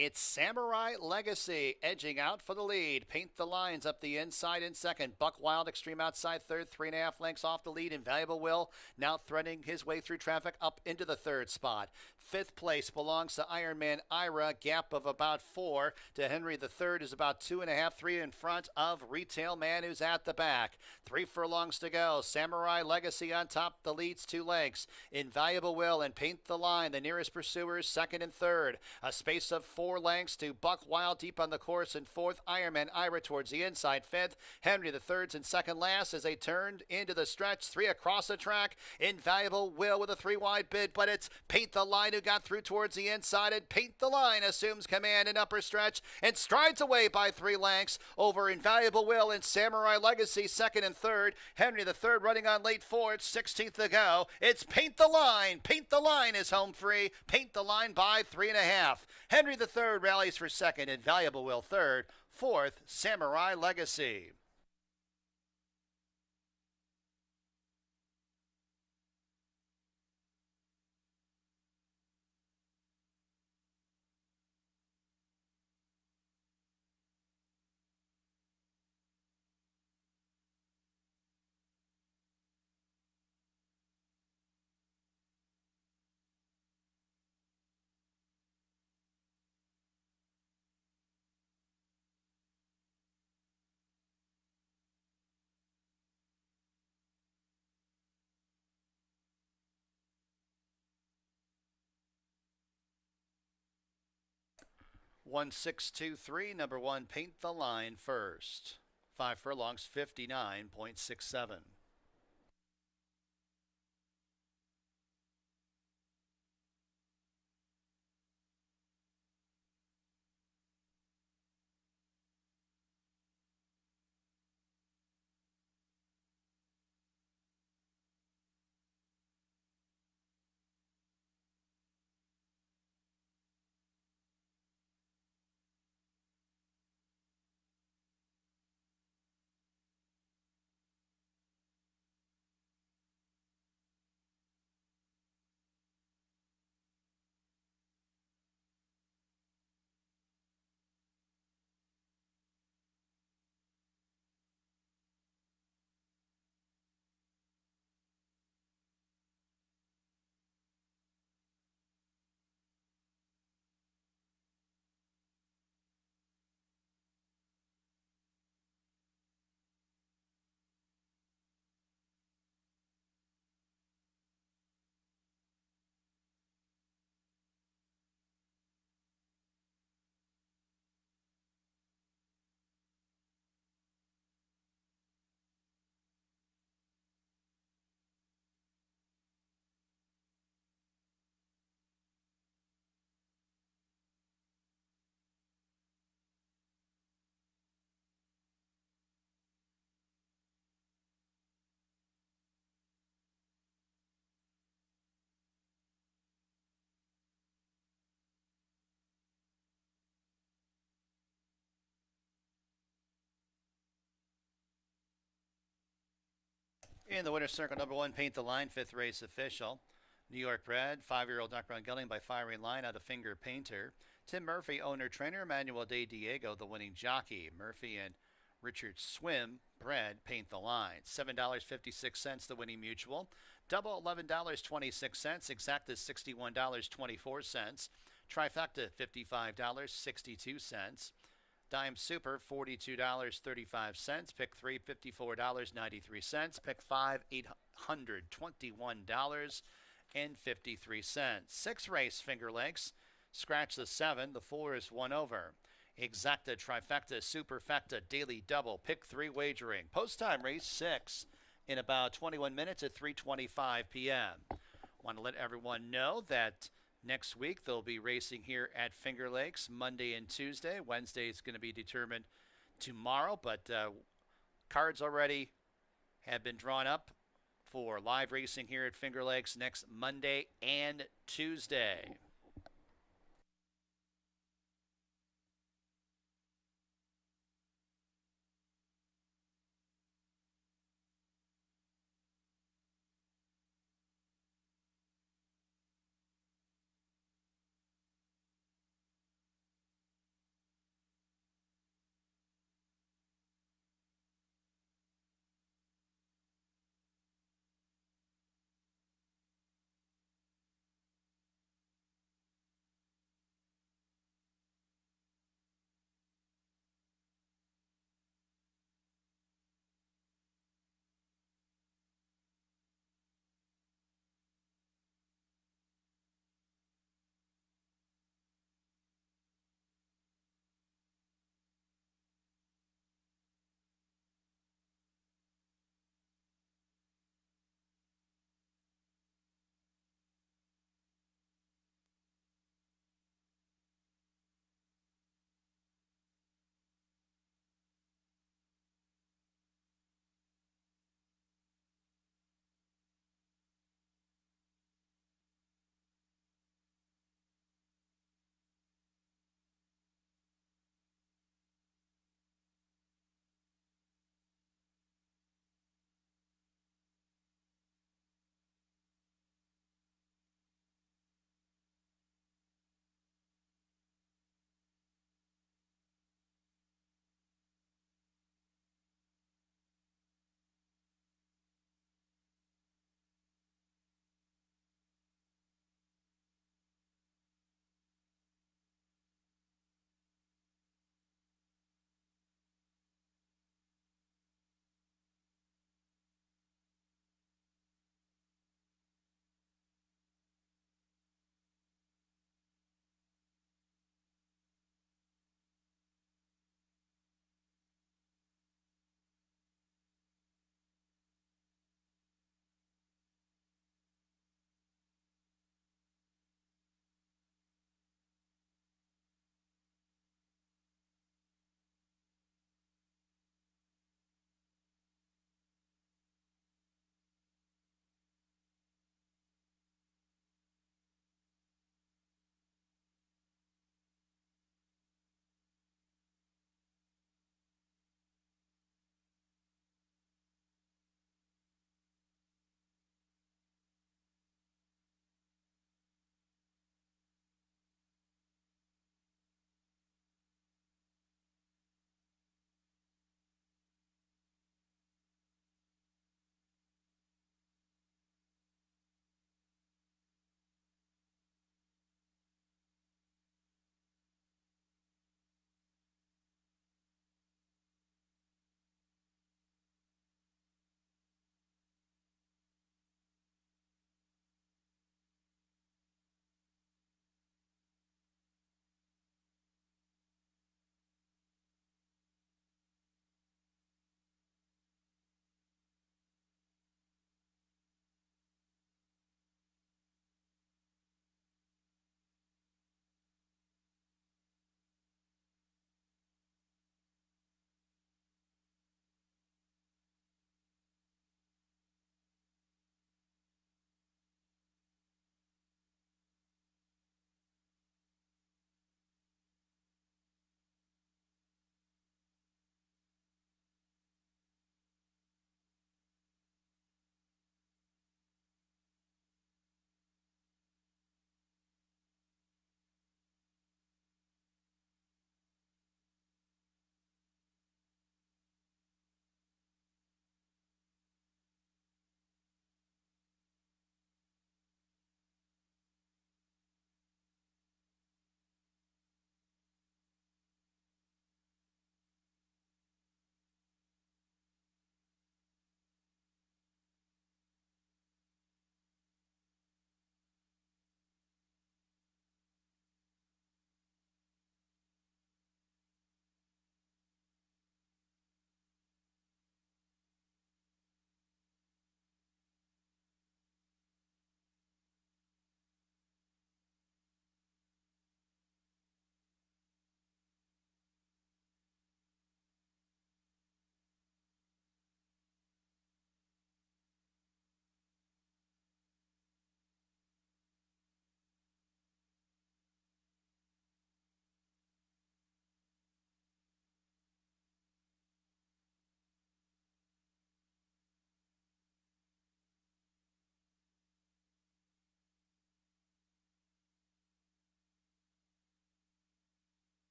It's Samurai Legacy edging out for the lead. Paint the Lines up the inside in second. Buck Wild extreme outside third, 3.5 lengths off the lead. Invaluable Will now threading his way through traffic up into the third spot. Fifth place belongs to Iron Man Ira. Gap of about 4 to Henry III is about 2.5, 3 in front of Retail Man, who's at the back. 3 furlongs to go. Samurai Legacy on top. The leads 2 lengths. Invaluable Will and Paint the Line, the nearest pursuers, second and third. A space of 4 lengths to Buck Wild deep on the course in fourth. Ironman Ira towards the inside fifth. Henry III's in second last as they turned into the stretch. 3 across the track. Invaluable Will with a 3 wide bid, but it's Paint the Line who got through towards the inside, and Paint the Line assumes command in upper stretch and strides away by 3 lengths over Invaluable Will and Samurai Legacy second and third. Henry III running on late fourth, 16th to go. It's Paint the Line. Paint the Line is home free. Paint the Line by 3.5. Henry III rallies for second, Invaluable Will third, fourth, Samurai Legacy. One, 6, 2, 3. Number 1, Paint the Line first. 5 furlongs, 59.67. In the winner's circle, number 1, Paint the Line, 5th race official. New York bred, 5-year-old Duck Run Gelding by Firing Line out of Finger Painter. Tim Murphy, owner-trainer. Emmanuel De Diego, the winning jockey. Murphy and Richard Swim, bred, Paint the Line. $7.56, the winning mutual. Double, $11.26. Exacta, $61.24. Trifecta, $55.62. Dime Super, $42.35. Pick 3, $54.93. Pick 5, $821.53. 6 race Finger Lakes. Scratch the 7. The 4 is 1 over. Exacta, Trifecta, Superfecta, Daily Double. Pick 3 wagering. Post time race 6 in about 21 minutes at 3:25 p.m. Want to let everyone know that next week they'll be racing here at Finger Lakes Monday and Tuesday. Wednesday is going to be determined tomorrow, but cards already have been drawn up for live racing here at Finger Lakes next Monday and Tuesday.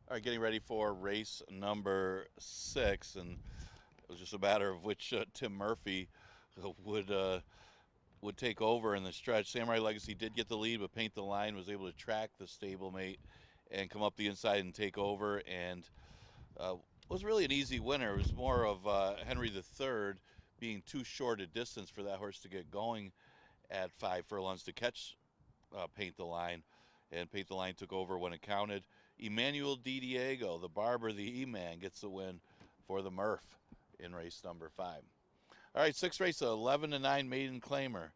All right, getting ready for race number 6, and it was just a matter of which Tim Murphy would take over in the stretch. Samurai Legacy did get the lead, but Paint the Line was able to track the stablemate and come up the inside and take over, and was really an easy winner. It was more of Henry III being too short a distance for that horse to get going at 5 furlongs to catch Paint the Line, and Paint the Line took over when it counted. Emmanuel Di Diego, the barber, the E-Man, gets the win for the Murph in race number 5. All right, 6th race, 11-9 maiden claimer,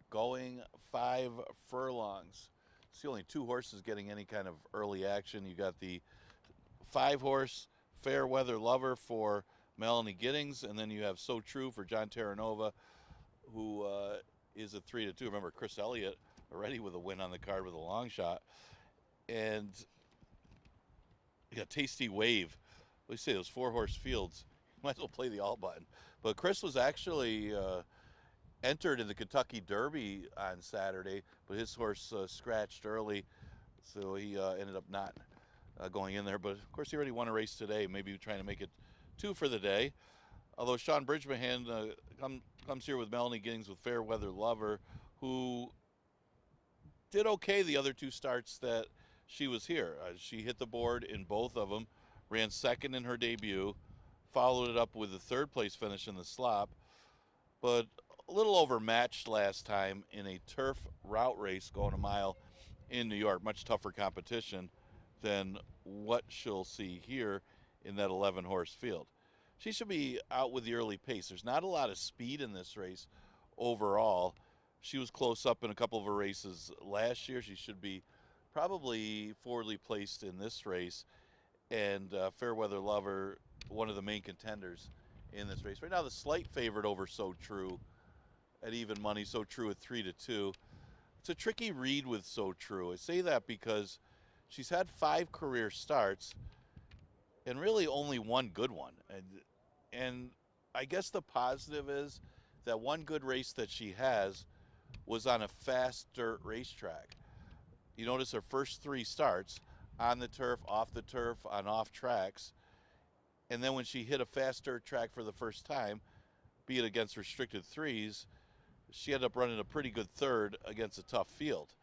going 5 furlongs. It's the only 2 horses getting any kind of early action. You got the 5-horse Fairweather Lover for Melanie Giddings, and then you have So True for John Terranova, who is a 3-2. Remember, Chris Elliott already with a win on the card with a long shot. And you got Tasty Wave. What do you say, those 4-horse fields? You might as well play the alt button. But Chris was actually entered in the Kentucky Derby on Saturday, but his horse scratched early, so he ended up not going in there. But of course, he already won a race today. Maybe trying to make it 2 for the day. Although Sean Bridgman comes here with Melanie Giddings with Fairweather Lover, who did okay the other 2 starts that she was here. She hit the board in both of them, ran 2nd in her debut, followed it up with a 3rd place finish in the slop, but a little overmatched last time in a turf route race going a mile in New York. Much tougher competition than what she'll see here in that 11-horse field. She should be out with the early pace. There's not a lot of speed in this race overall. She was close up in a couple of her races last year. She should be probably forwardly placed in this race, and Fairweather Lover, one of the main contenders in this race. Right now, the slight favorite over So True at even money. So True at 3-2. It's a tricky read with So True. I say that because she's had 5 career starts and really only 1 good one. And I guess the positive is that 1 good race that she has was on a fast dirt racetrack. You notice her first 3 starts on the turf, off the turf, on off tracks. And then when she hit a fast dirt track for the first time, be it against restricted 3s, she ended up running a pretty good 3rd against a tough field.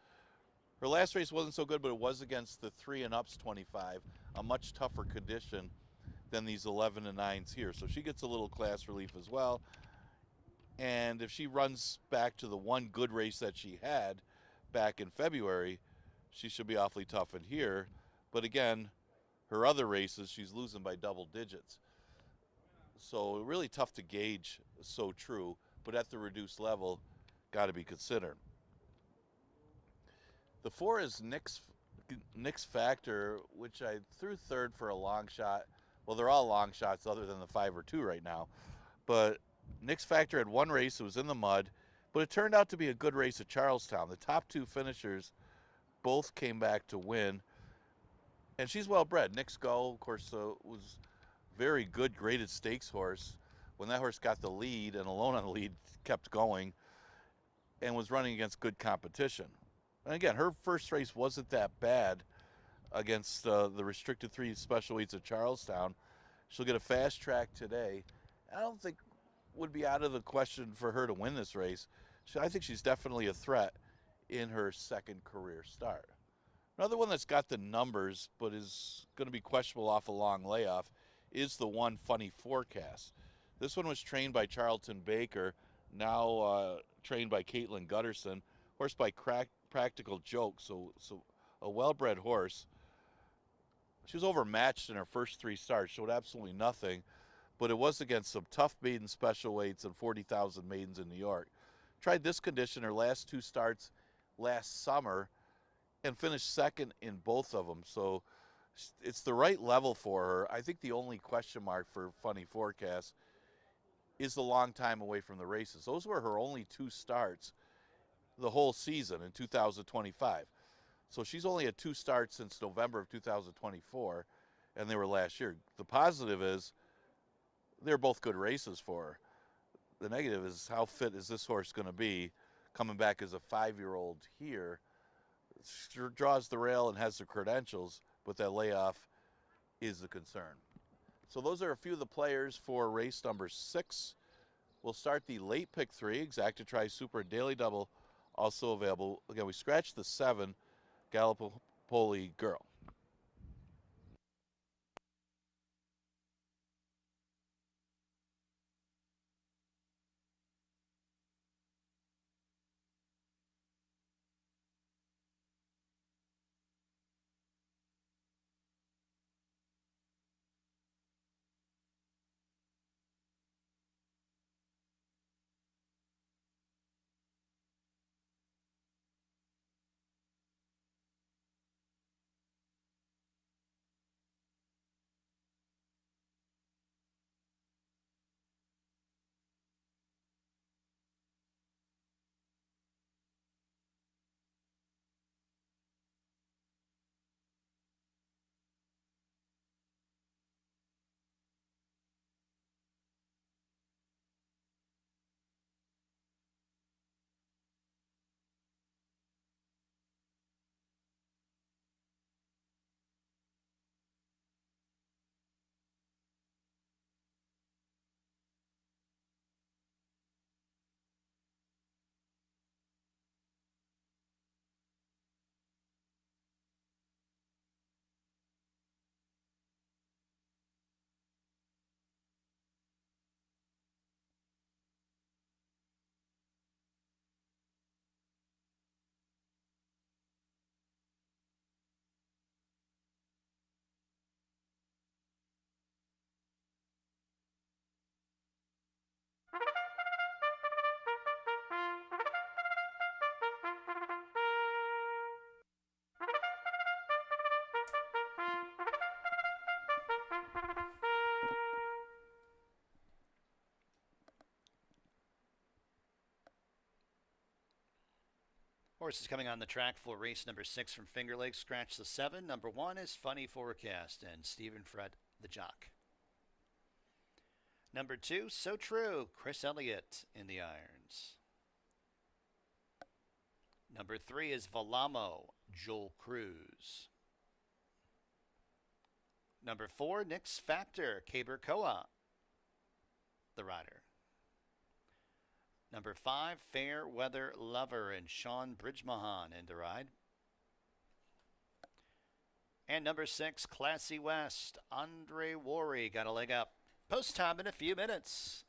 Her last race wasn't so good, but it was against the 3 and ups 25, a much tougher condition than these 11 and 9s here. So she gets a little class relief as well. And if she runs back to the 1 good race that she had back in February, she should be awfully tough in here. But again, her other races, she's losing by double digits. So really tough to gauge So True, but at the reduced level, got to be considered. The 4 is Nick's Factor, which I threw 3rd for a long shot. Well, they're all long shots other than the 5 or 2 right now. But Nick's Factor had 1 race. It was in the mud, but it turned out to be a good race at Charlestown. The top 2 finishers both came back to win. And she's well bred. Nick's Go, of course, was very good graded stakes horse. When that horse got the lead and alone on the lead, kept going and was running against good competition. And again, her first race wasn't that bad against the restricted 3 special weights at Charlestown. She'll get a fast track today. I don't think would be out of the question for her to win this race. I think she's definitely a threat in her 2nd career start. Another one that's got the numbers but is going to be questionable off a long layoff is the 1 Funny Forecast. This one was trained by Charlton Baker, now trained by Caitlin Gutterson, horse by Practical Joke, so a well-bred horse. She was overmatched in her first 3 starts, showed absolutely nothing, but it was against some tough maiden special weights and 40,000 maidens in New York. Tried this condition her last 2 starts last summer and finished 2nd in both of them. So it's the right level for her. I think the only question mark for Funny Forecast is the long time away from the races. Those were her only 2 starts the whole season in 2025. So she's only had 2 starts since November of 2024, and they were last year. The positive is they're both good races for her. The negative is how fit is this horse going to be coming back as a 5-year-old here. She draws the rail and has the credentials, but that layoff is the concern. So those are a few of the players for race number 6. We'll start the late pick 3, Exactitry Super Daily Double, also available. Again, we scratched the 7, Gallipoli Girl. Horses coming on the track for race number 6 from Finger Lakes. Scratch the 7. Number 1 is Funny Forecast and Stephen Fred the jock. Number 2, So True, Chris Elliott in the irons. Number 3 is Valamo, Joel Cruz. Number 4, Nick's Factor, Kaber Koa, the rider. Number 5, Fair Weather Lover and Sean Bridgemahan in the ride. And number 6, Classy West, Andre Worry got a leg up. Post time in a few minutes.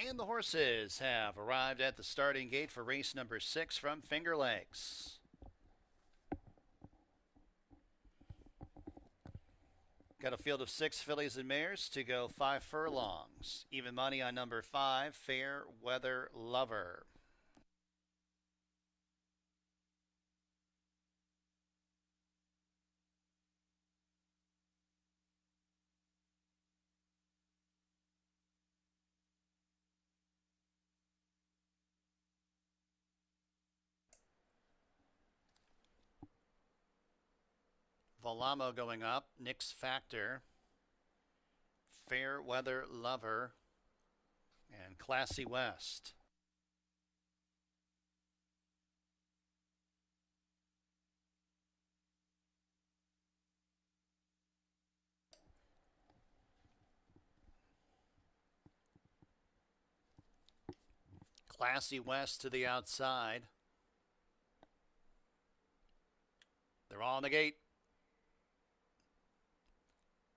And the horses have arrived at the starting gate for race number 6 from Finger Lakes. Got a field of 6 fillies and mares to go 5 furlongs. Even money on number 5, Fair Weather Lover. Volamo going up, Nix Factor, Fair Weather Lover, and Classy West. Classy West to the outside. They're on the gate.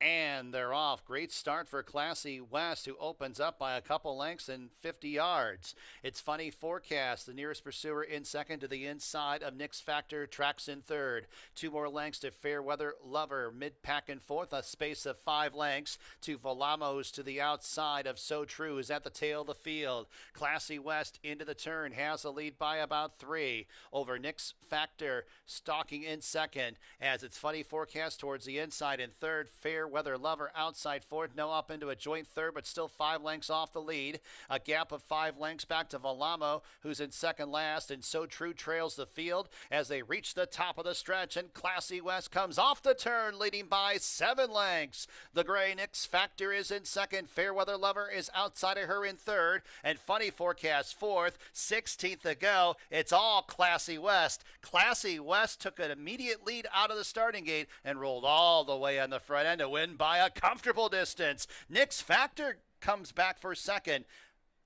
And they're off. Great start for Classy West, who opens up by a couple lengths and 50 yards. It's Funny Forecast, the nearest pursuer in second to the inside of Nix Factor, tracks in third. 2 more lengths to Fair Weather Lover, mid-pack in fourth, a space of 5 lengths to Volamos to the outside of So True, is at the tail of the field. Classy West into the turn, has a lead by about 3 over Nix Factor, stalking in second as It's Funny Forecast towards the inside in third. Fair Weather Lover outside fourth, no up into a joint third, but still 5 lengths off the lead. A gap of 5 lengths back to Volamo, who's in second last, and So True trails the field as they reach the top of the stretch, and Classy West comes off the turn, leading by 7 lengths. The gray Nix Factor is in second. Fair Weather Lover is outside of her in third, and Funny Forecast fourth. 16th to go. It's all Classy West. Classy West took an immediate lead out of the starting gate and rolled all the way on the front end to win by a comfortable distance. Nix Factor comes back for second.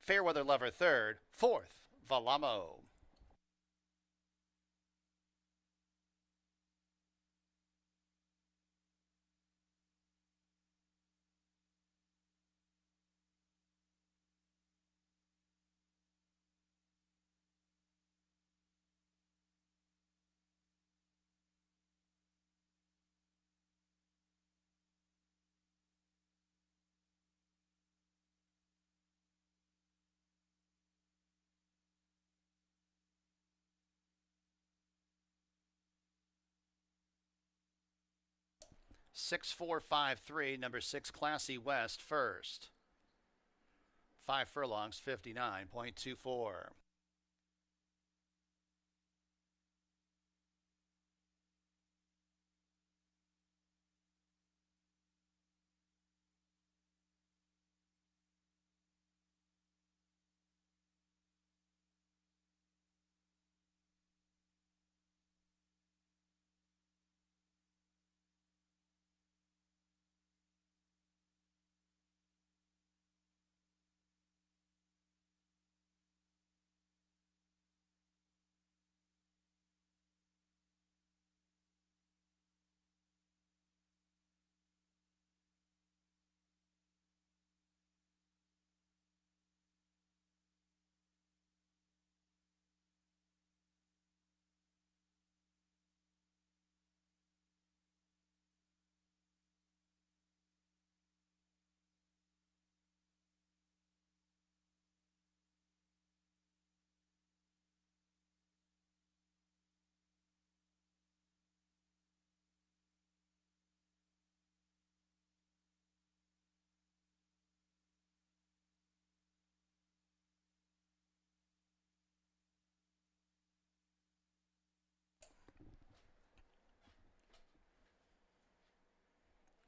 Fair Weather Lover third. Fourth, Volamo. Six, 4, 5, 3. Number 6, Classy West first. 5 furlongs, 59.24.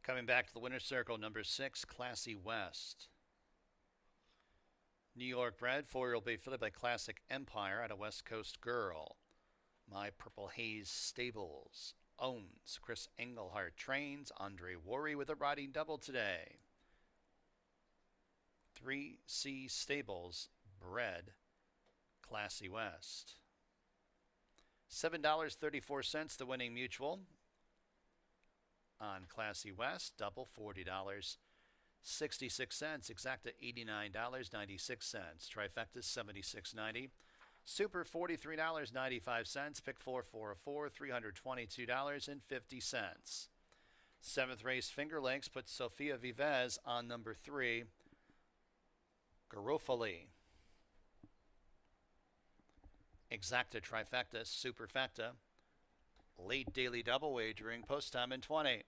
Coming back to the winner's circle, number 6, Classy West. New York bred, 4-year-old bay filly by Classic Empire out of West Coast Girl. My Purple Haze Stables owns. Chris Engelhart trains. Andre Worry with a riding double today. 3C Stables bred Classy West. $7.34 the winning mutual on Classy West. Double $40. 66 cents. Exacta $89.96. Trifecta $76.90. Super $43.95. Pick 404, $322.50. Seventh race, Finger Lakes, puts Sofia Vives on number 3, Garofali. Exacta, trifecta, superfecta. Late daily double wagering, post time in 20.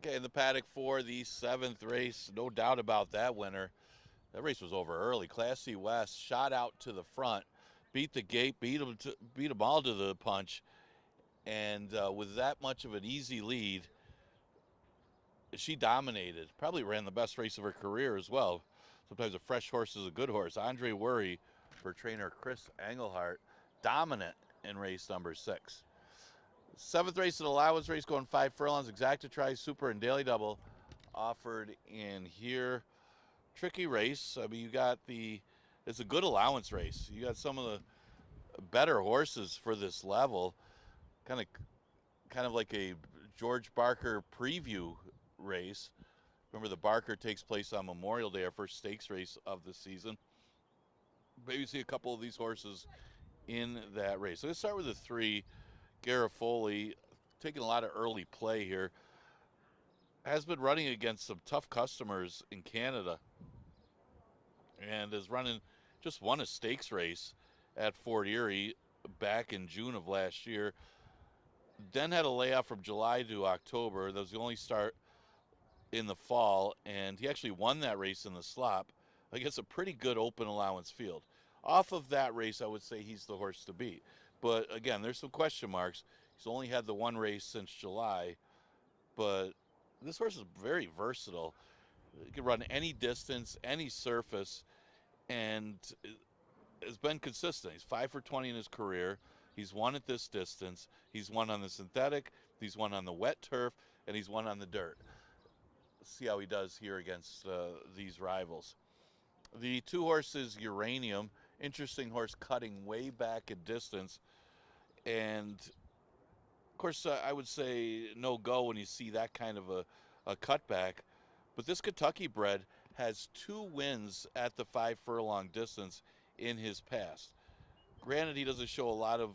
Okay, in the paddock for the 7th race, no doubt about that winner. That race was over early. Class C West shot out to the front, beat the gate, beat them all to the punch, and with that much of an easy lead, she dominated. Probably ran the best race of her career as well. Sometimes a fresh horse is a good horse. Andre Worry for trainer Chris Engelhart, dominant in race number 6. 7th race, an allowance race going 5 furlongs. Exacta Tri Super and Daily Double offered in here. Tricky race. I mean, it's a good allowance race. You got some of the better horses for this level. Kind of like a George Barker preview race. Remember, the Barker takes place on Memorial Day, our first stakes race of the season. Maybe see a couple of these horses in that race. So let's start with the 3. Garofoli, taking a lot of early play here. Has been running against some tough customers in Canada and is just won a stakes race at Fort Erie back in June of last year. Then had a layoff from July to October. That was the only start in the fall, and he actually won that race in the slop against a pretty good open allowance field. Off of that race, I would say he's the horse to beat. But again, there's some question marks. He's only had the one race since July, but this horse is very versatile. He can run any distance, any surface, and has been consistent. He's 5 for 20 in his career. He's won at this distance. He's won on the synthetic. He's won on the wet turf, and he's won on the dirt. Let's see how he does here against these rivals. The 2 horses, Uranium, interesting horse, cutting way back in distance. And, of course, I would say no go when you see that kind of a cutback. But this Kentucky bred has 2 wins at the 5 furlong distance in his past. Granted, he doesn't show a lot of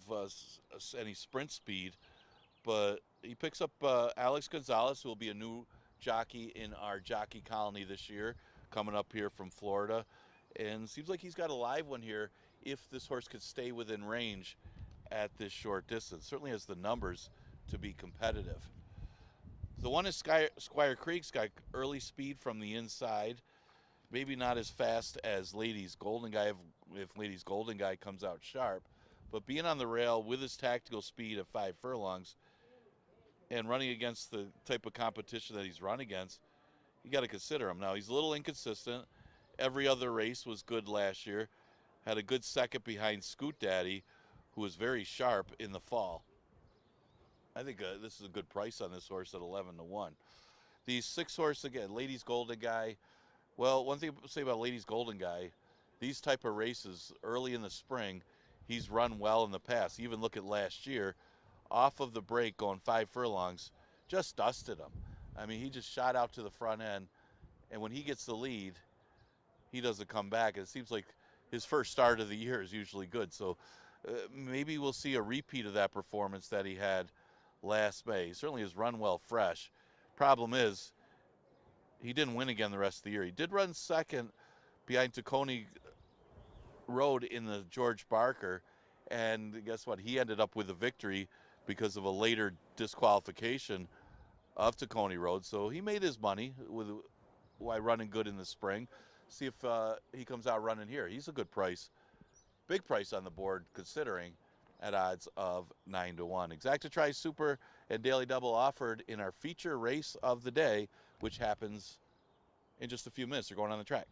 any sprint speed, but he picks up Alex Gonzalez, who will be a new jockey in our jockey colony this year, coming up here from Florida. And seems like he's got a live one here if this horse could stay within range at this short distance. Certainly has the numbers to be competitive. The one is Squire Creek's got early speed from the inside. Maybe not as fast as Ladies Golden Guy if Ladies Golden Guy comes out sharp. But being on the rail with his tactical speed at 5 furlongs and running against the type of competition that he's run against, you got to consider him. Now, he's a little inconsistent. Every other race was good last year. Had a good second behind Scoot Daddy, who was very sharp in the fall. I think this is a good price on this horse at 11-1. The 6 horse, again, Ladies Golden Guy. Well, one thing to say about Ladies Golden Guy, these type of races early in the spring, he's run well in the past. Even look at last year, off of the break going 5 furlongs, just dusted him. I mean, he just shot out to the front end, and when he gets the lead, he doesn't come back. It seems like his first start of the year is usually good. So maybe we'll see a repeat of that performance that he had last May. He certainly has run well fresh. Problem is, he didn't win again the rest of the year. He did run second behind Tacony Road in the George Barker, and guess what? He ended up with a victory because of a later disqualification of Tacony Road. So he made his money by running good in the spring. See if he comes out running here. He's a good price. Big price on the board considering at odds of 9-1. Exacta Tri Super and Daily Double offered in our feature race of the day, which happens in just a few minutes. They're going on the track.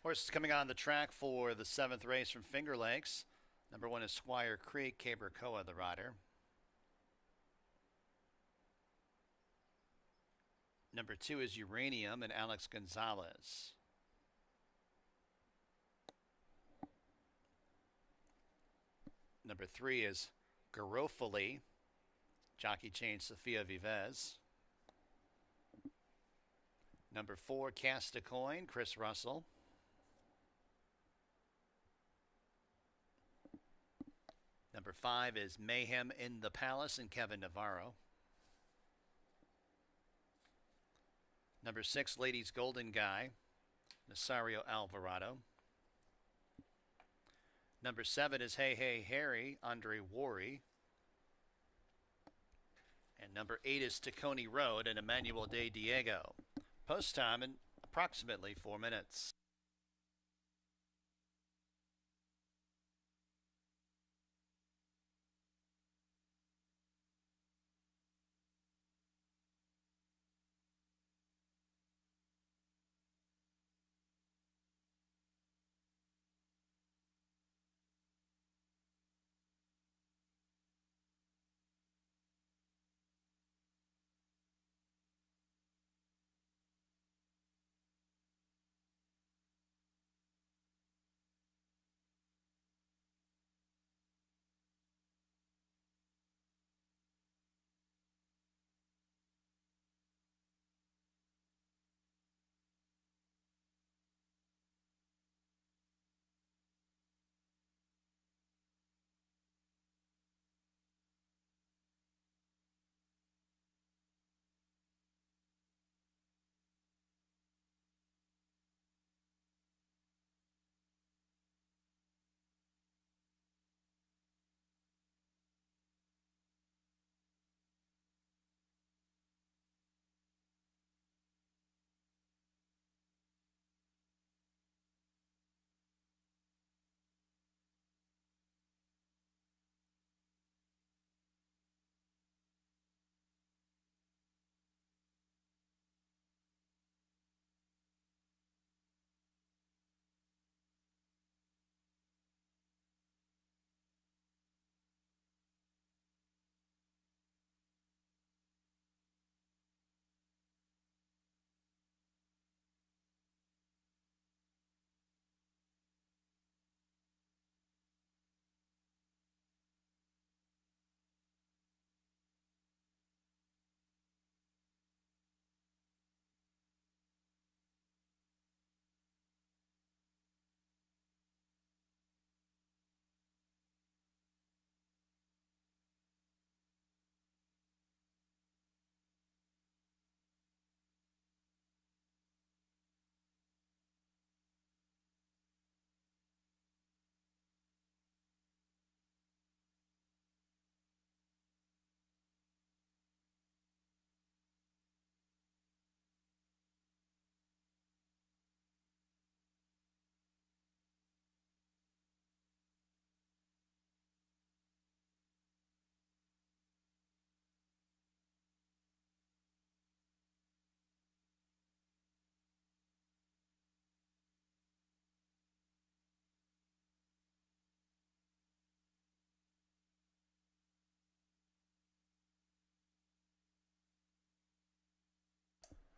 Horses coming on the track for the 7th race from Finger Lakes. Number 1 is Squire Creek, Cabercoa, the rider. Number 2 is Uranium and Alex Gonzalez. Number 3 is Garofoli, Jockey Change Sofia Vives. Number 4, Cast a Coin, Chris Russell. Number 5 is Mayhem in the Palace and Kevin Navarro. Number 6, Ladies Golden Guy, Nasario Alvarado. Number 7 is Hey Hey Harry, Andre Worry. And number 8 is Tacony Road and Emmanuel De Diego. Post time in approximately 4 minutes.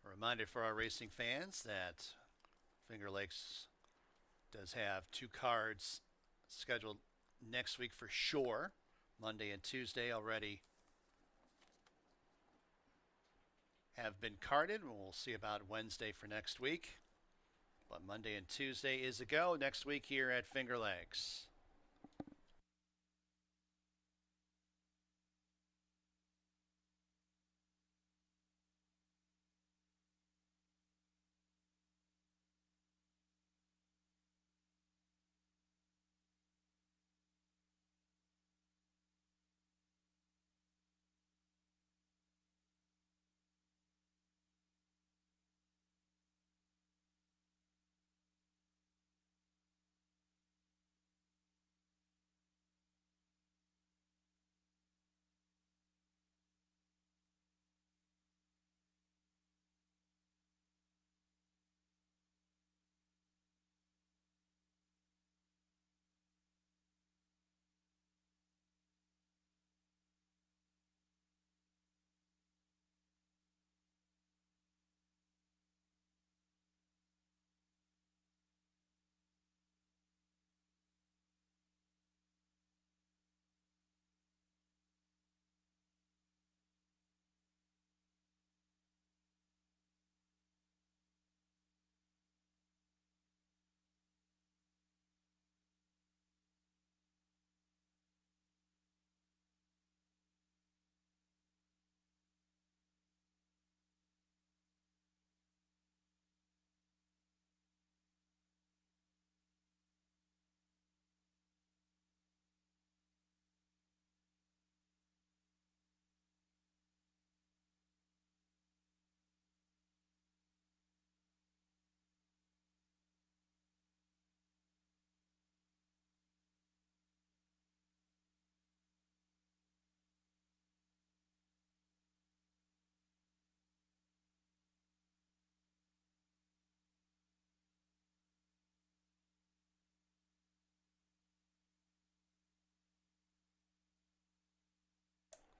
A reminder for our racing fans that Finger Lakes does have 2 cards scheduled next week for sure. Monday and Tuesday already have been carded. We'll see about Wednesday for next week. But Monday and Tuesday is a go next week here at Finger Lakes.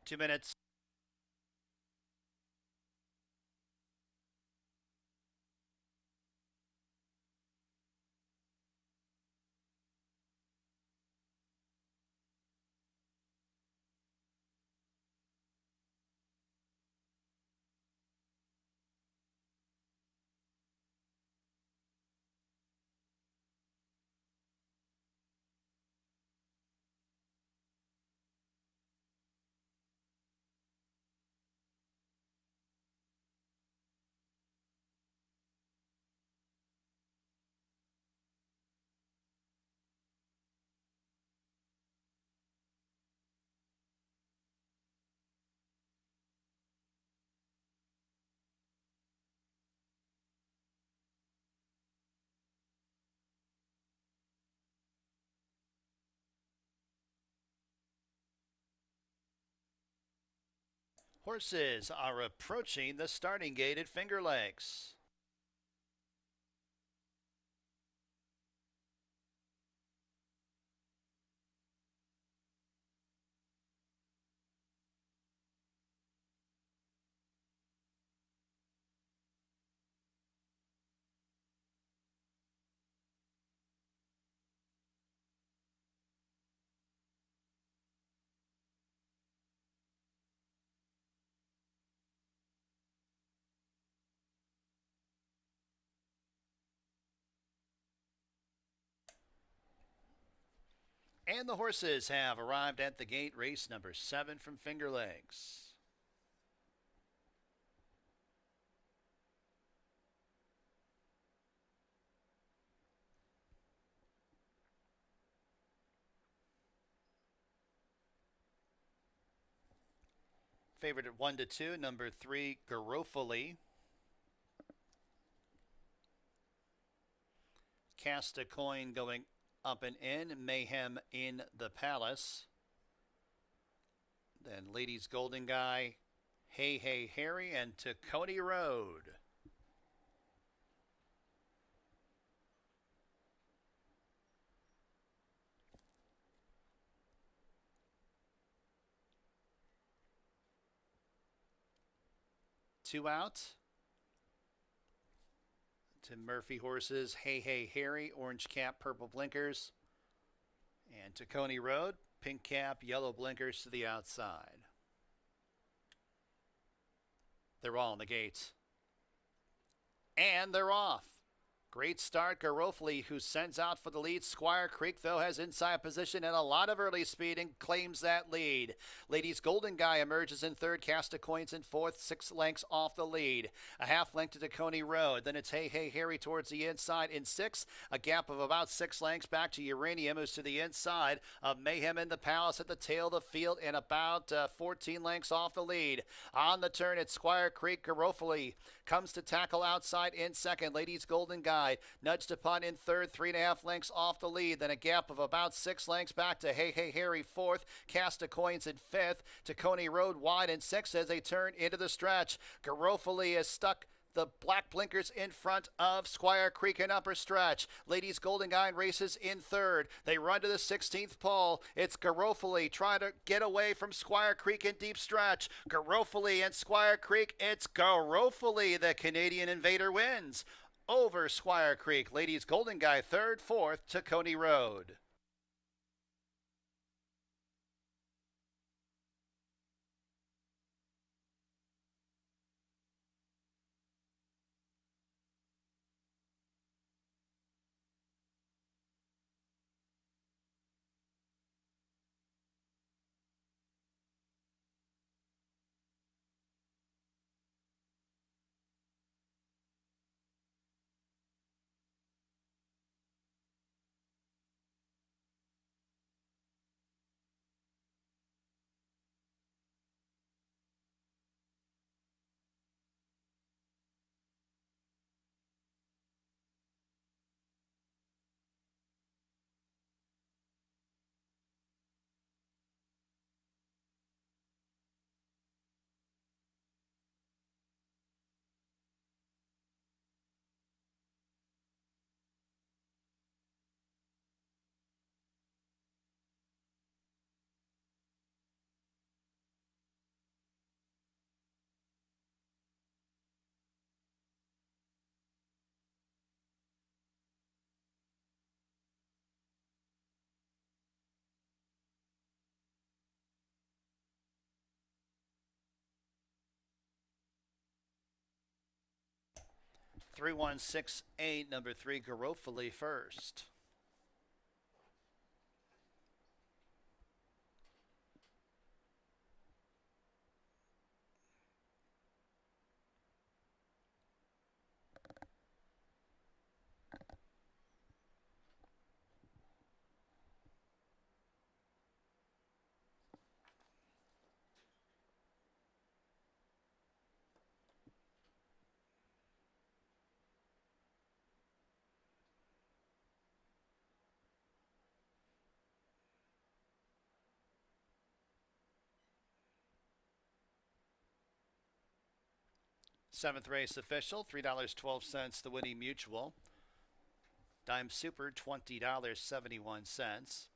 2 minutes. Horses are approaching the starting gate at Finger Lakes. And the horses have arrived at the gate, race number 7 from Finger Lakes. Favored at 1 to 2, number 3, Garofoli. Cast a coin going up and in, Mayhem in the Palace. Then Ladies Golden Guy, Hey Hey Harry, and Tacony Road. Two out. To Murphy horses, Hey Hey Harry, orange cap, purple blinkers. And Tacony Road, pink cap, yellow blinkers to the outside. They're all in the gates. And they're off. Great start, Garofoli, who sends out for the lead. Squire Creek, though, has inside position and a lot of early speed and claims that lead. Ladies Golden Guy emerges in third. Cast a Coins in fourth, 6 lengths off the lead. A half length to Tacony Road. Then it's Hey Hey Harry towards the inside in 6. A gap of about 6 lengths back to Uranium, who's to the inside of Mayhem in the Palace at the tail of the field and about 14 lengths off the lead. On the turn, it's Squire Creek. Garofoli comes to tackle outside in second. Ladies Golden Guy nudged upon in third, 3.5 lengths off the lead. Then a gap of about 6 lengths back to Hey Hey Harry fourth. Cast a Coins in fifth. Tacony Road wide in sixth as they turn into the stretch. Garofoli is stuck the black blinkers in front of Squire Creek in upper stretch. Ladies Golden Guy races in third. They run to the 16th pole. It's Garofoli trying to get away from Squire Creek in deep stretch. Garofoli and Squire Creek. It's Garofoli. The Canadian Invader wins over Squire Creek. Ladies Golden Guy third, fourth, Tacony Road. 3168, number 3, Garofoli first. Seventh race official, $3.12 the winning mutual. Dime Super, $20.71.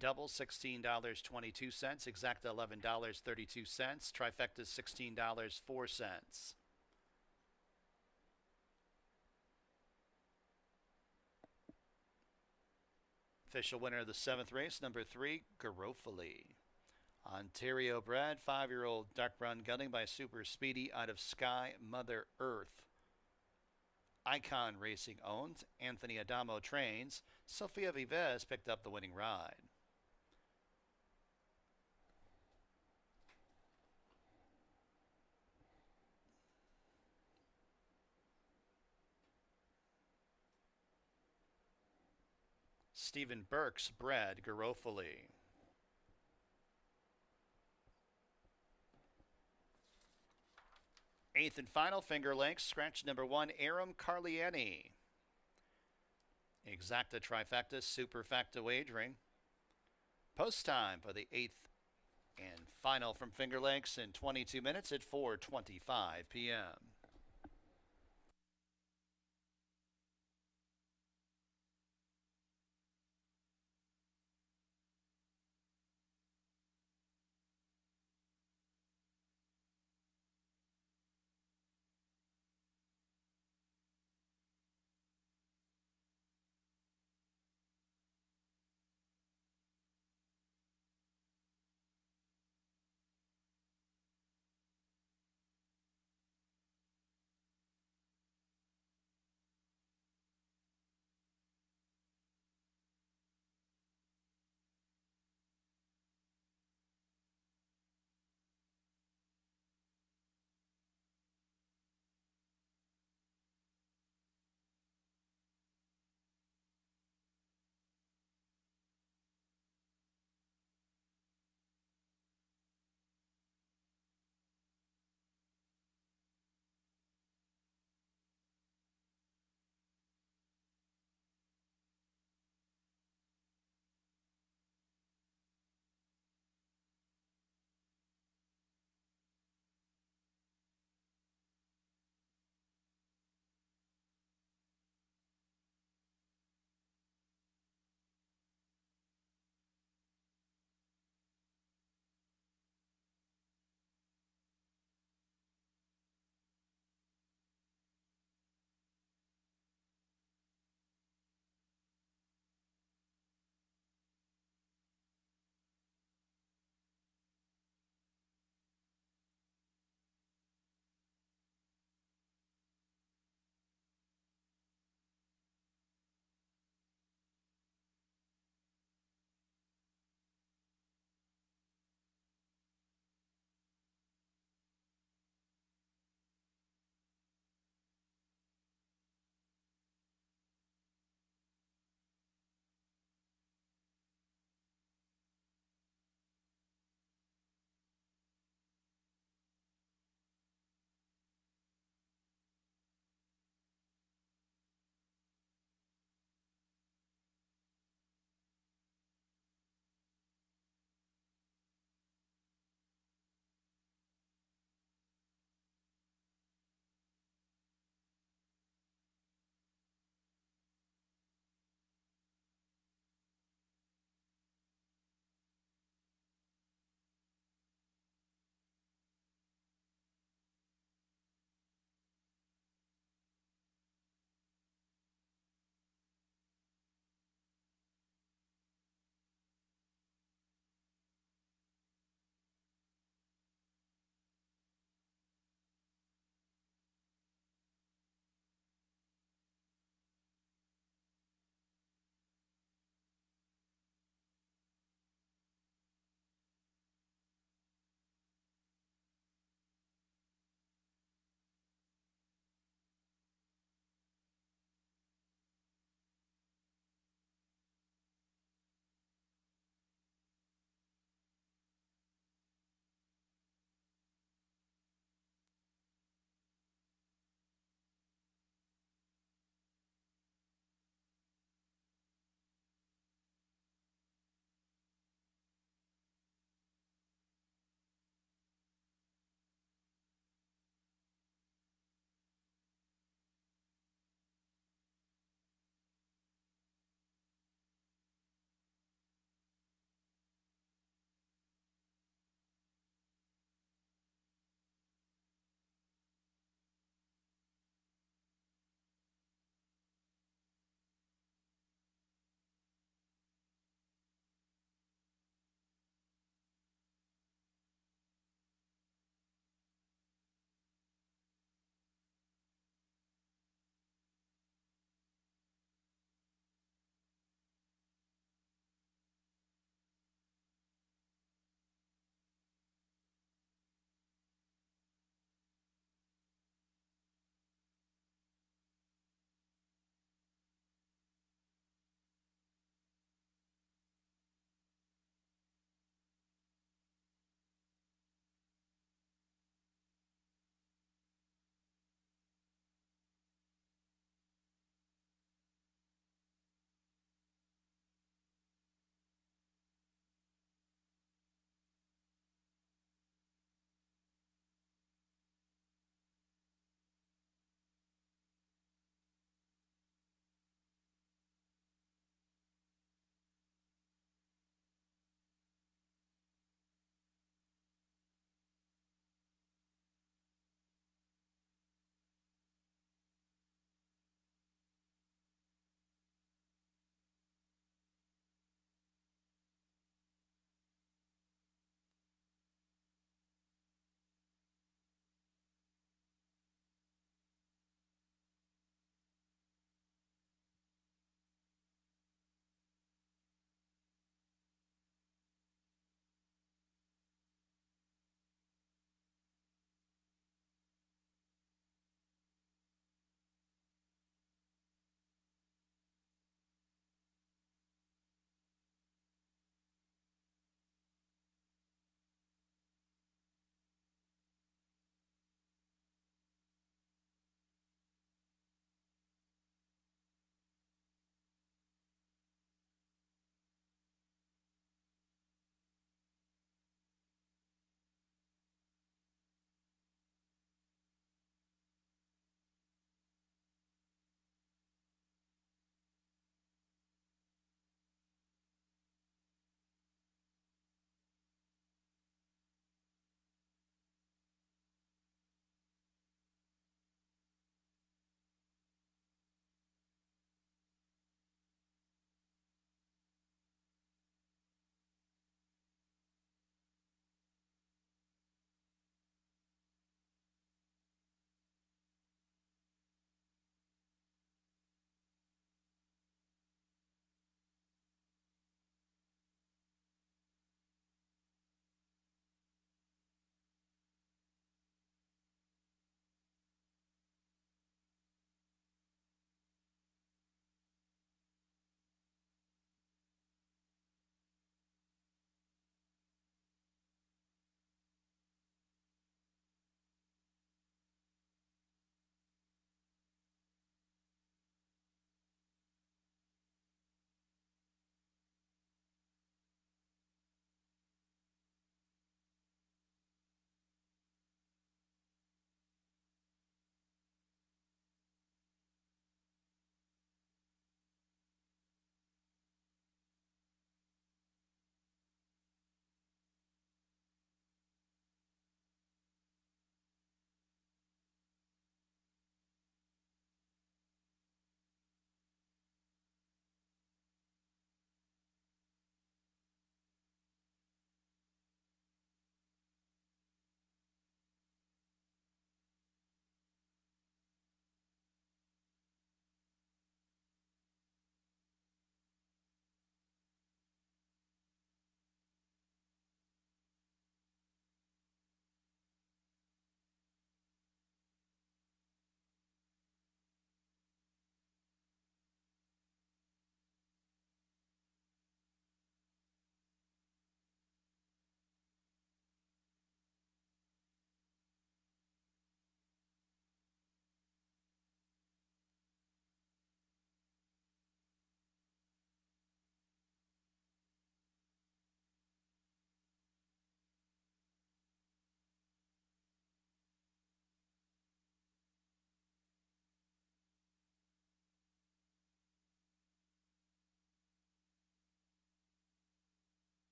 Double, $16.22. Exacta, $11.32. Trifecta, $16.04. Official winner of the seventh race, number 3, Garofoli. Ontario bred, 5-year-old duck run gunning by Super Speedy out of Sky Mother Earth. Icon Racing owns. Anthony Adamo trains. Sofia Vives picked up the winning ride. Stephen Burks bred, Garofoli. Eighth and final, Finger Lakes, scratch number 1, Aram Carliani. Exacta trifecta, superfecta wagering. Post time for the eighth and final from Finger Lakes in 22 minutes at 4:25 p.m.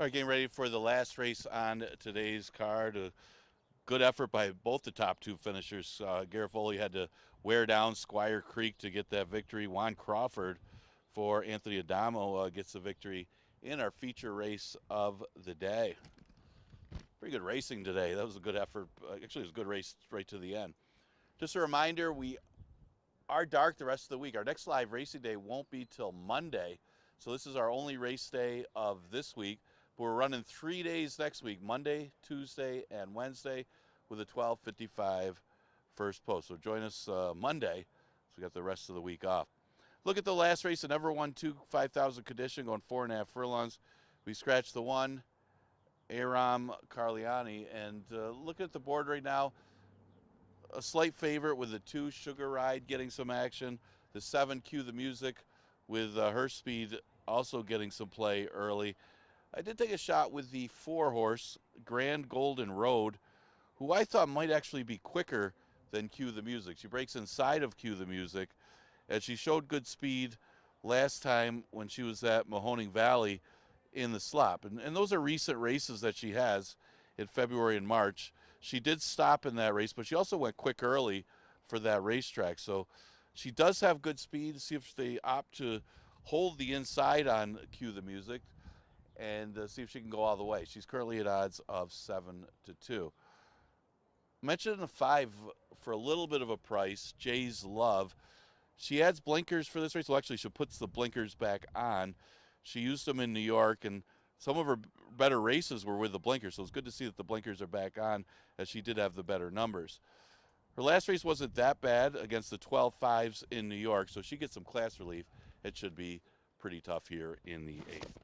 All right, getting ready for the last race on today's card. A good effort by both the top two finishers. Garofoli had to wear down Squire Creek to get that victory. Juan Crawford for Anthony Adamo gets the victory in our feature race of the day. Pretty good racing today. That was a good effort. Actually, it was a good race right to the end. Just a reminder, we are dark the rest of the week. Our next live racing day won't be till Monday. So this is our only race day of this week. But we're running 3 days next week, Monday, Tuesday, and Wednesday, with a 12:55 first post. So join us Monday, so we got the rest of the week off. Look at the last race, the never won 5,000 condition, going 4.5 furlongs. We scratched the one, Aram Carliani, and look at the board right now. A slight favorite with the 2, Sugar Ride, getting some action. The 7, Cue the Music, with her speed also getting some play early. I did take a shot with the 4 horse, Grand Golden Road, who I thought might actually be quicker than Cue the Music. She breaks inside of Cue the Music, and she showed good speed last time when she was at Mahoning Valley in the slop. And those are recent races that she has in February and March. She did stop in that race, but she also went quick early for that racetrack. So she does have good speed. See if they opt to hold the inside on Cue the Music and see if she can go all the way. She's currently at odds of 7-2. Mentioned a 5 for a little bit of a price, Jay's Love. She adds blinkers for this race. Well, actually, she puts the blinkers back on. She used them in New York, and some of her better races were with the blinkers, so it's good to see that the blinkers are back on, as she did have the better numbers. Her last race wasn't that bad against the 12-5s in New York, so she gets some class relief. It should be pretty tough here in the 8th.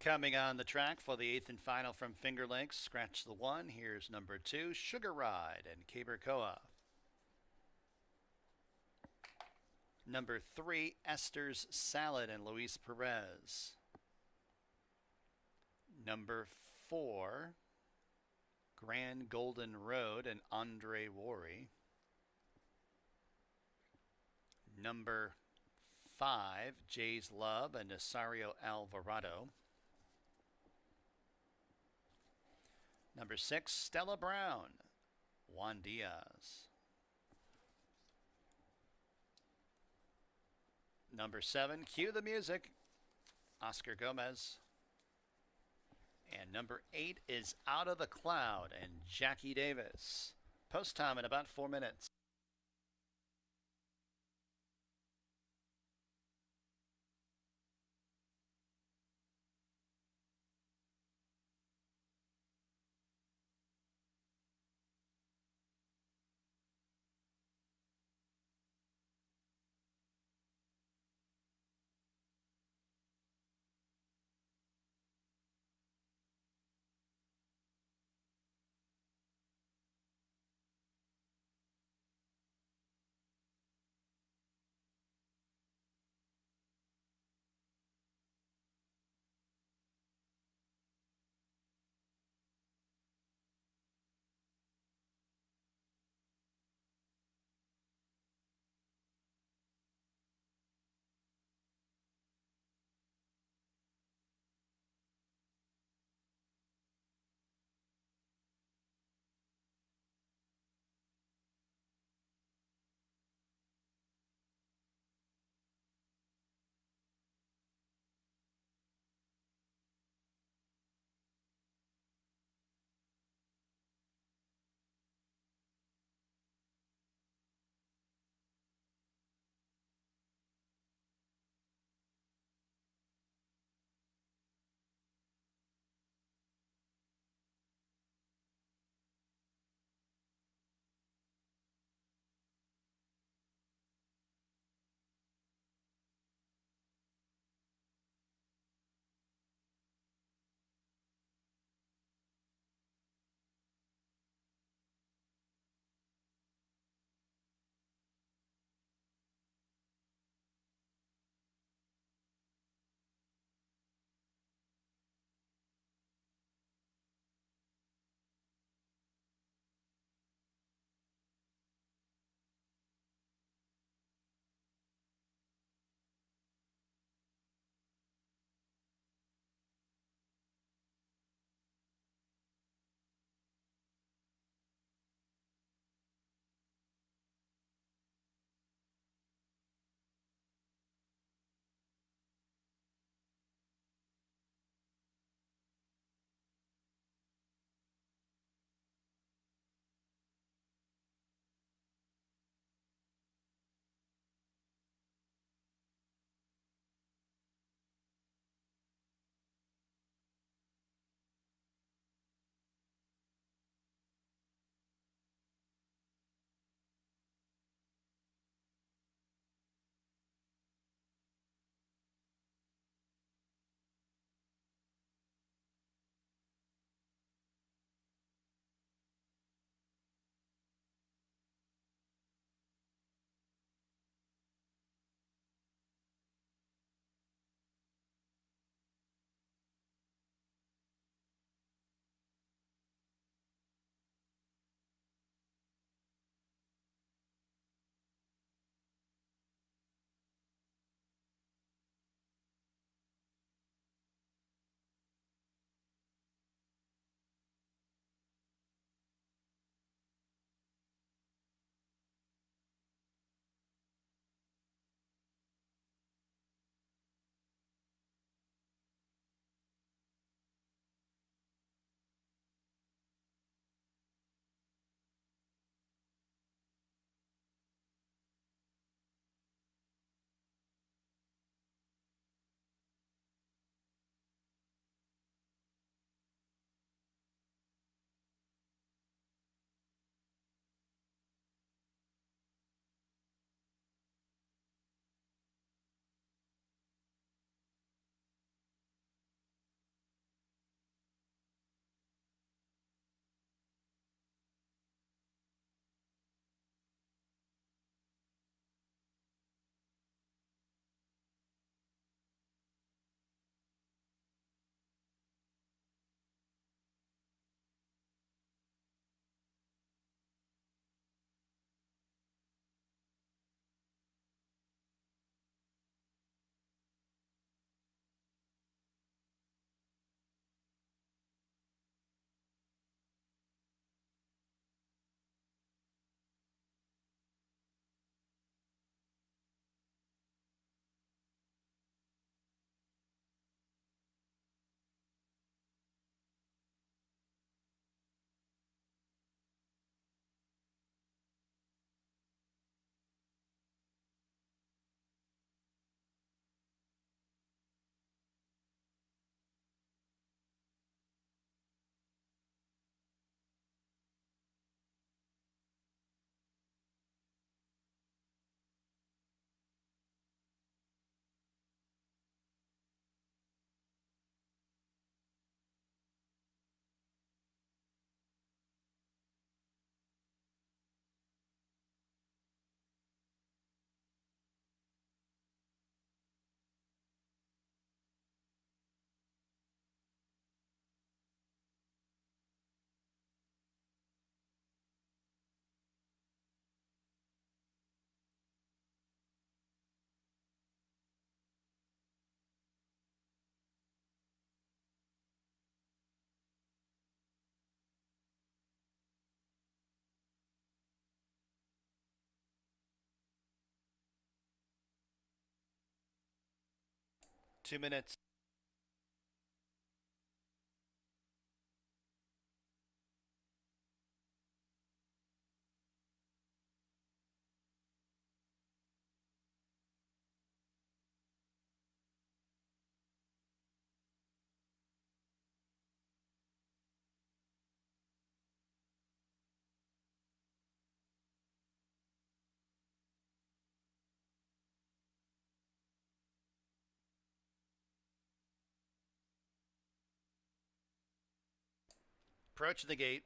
Coming on the track for the 8th and final from Finger Lakes, scratch the 1. Here's number 2, Sugar Ride and Cabercoa. Number 3, Esther's Salad and Luis Perez. Number 4, Grand Golden Road and Andre Worry. Number 5, Jay's Love and Nasario Alvarado. Number 6, Stella Brown, Juan Diaz. Number 7, Cue the Music, Oscar Gomez. And number 8 is Out of the Cloud and Jackie Davis. Post time in about 4 minutes. 2 minutes. Approach the gate.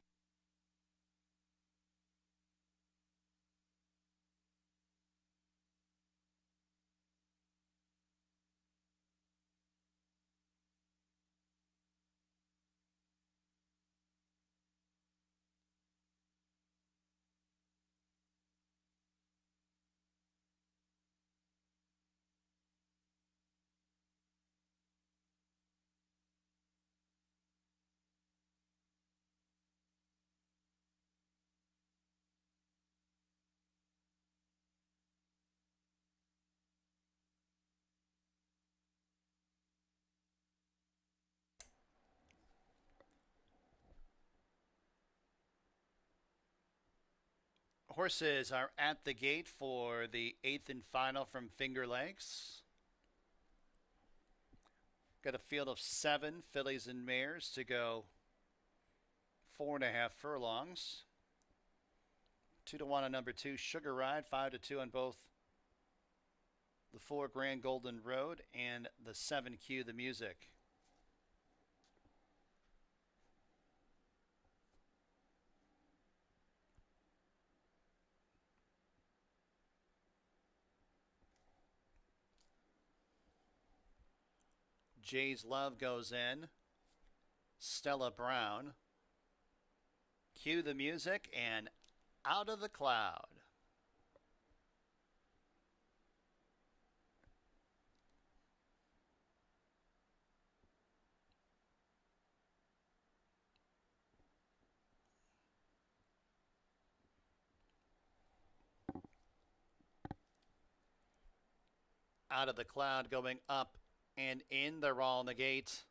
Horses are at the gate for the 8th and final from Finger Lakes. Got a field of 7 fillies and mares to go 4.5 furlongs. 2-1 on number 2, Sugar Ride. 5-2 on both the 4, Grand Golden Road, and the 7, Cue the Music. Jay's Love goes in. Stella Brown. Cue the Music, and Out of the Cloud. Out of the Cloud going up and in. They're all in the gate.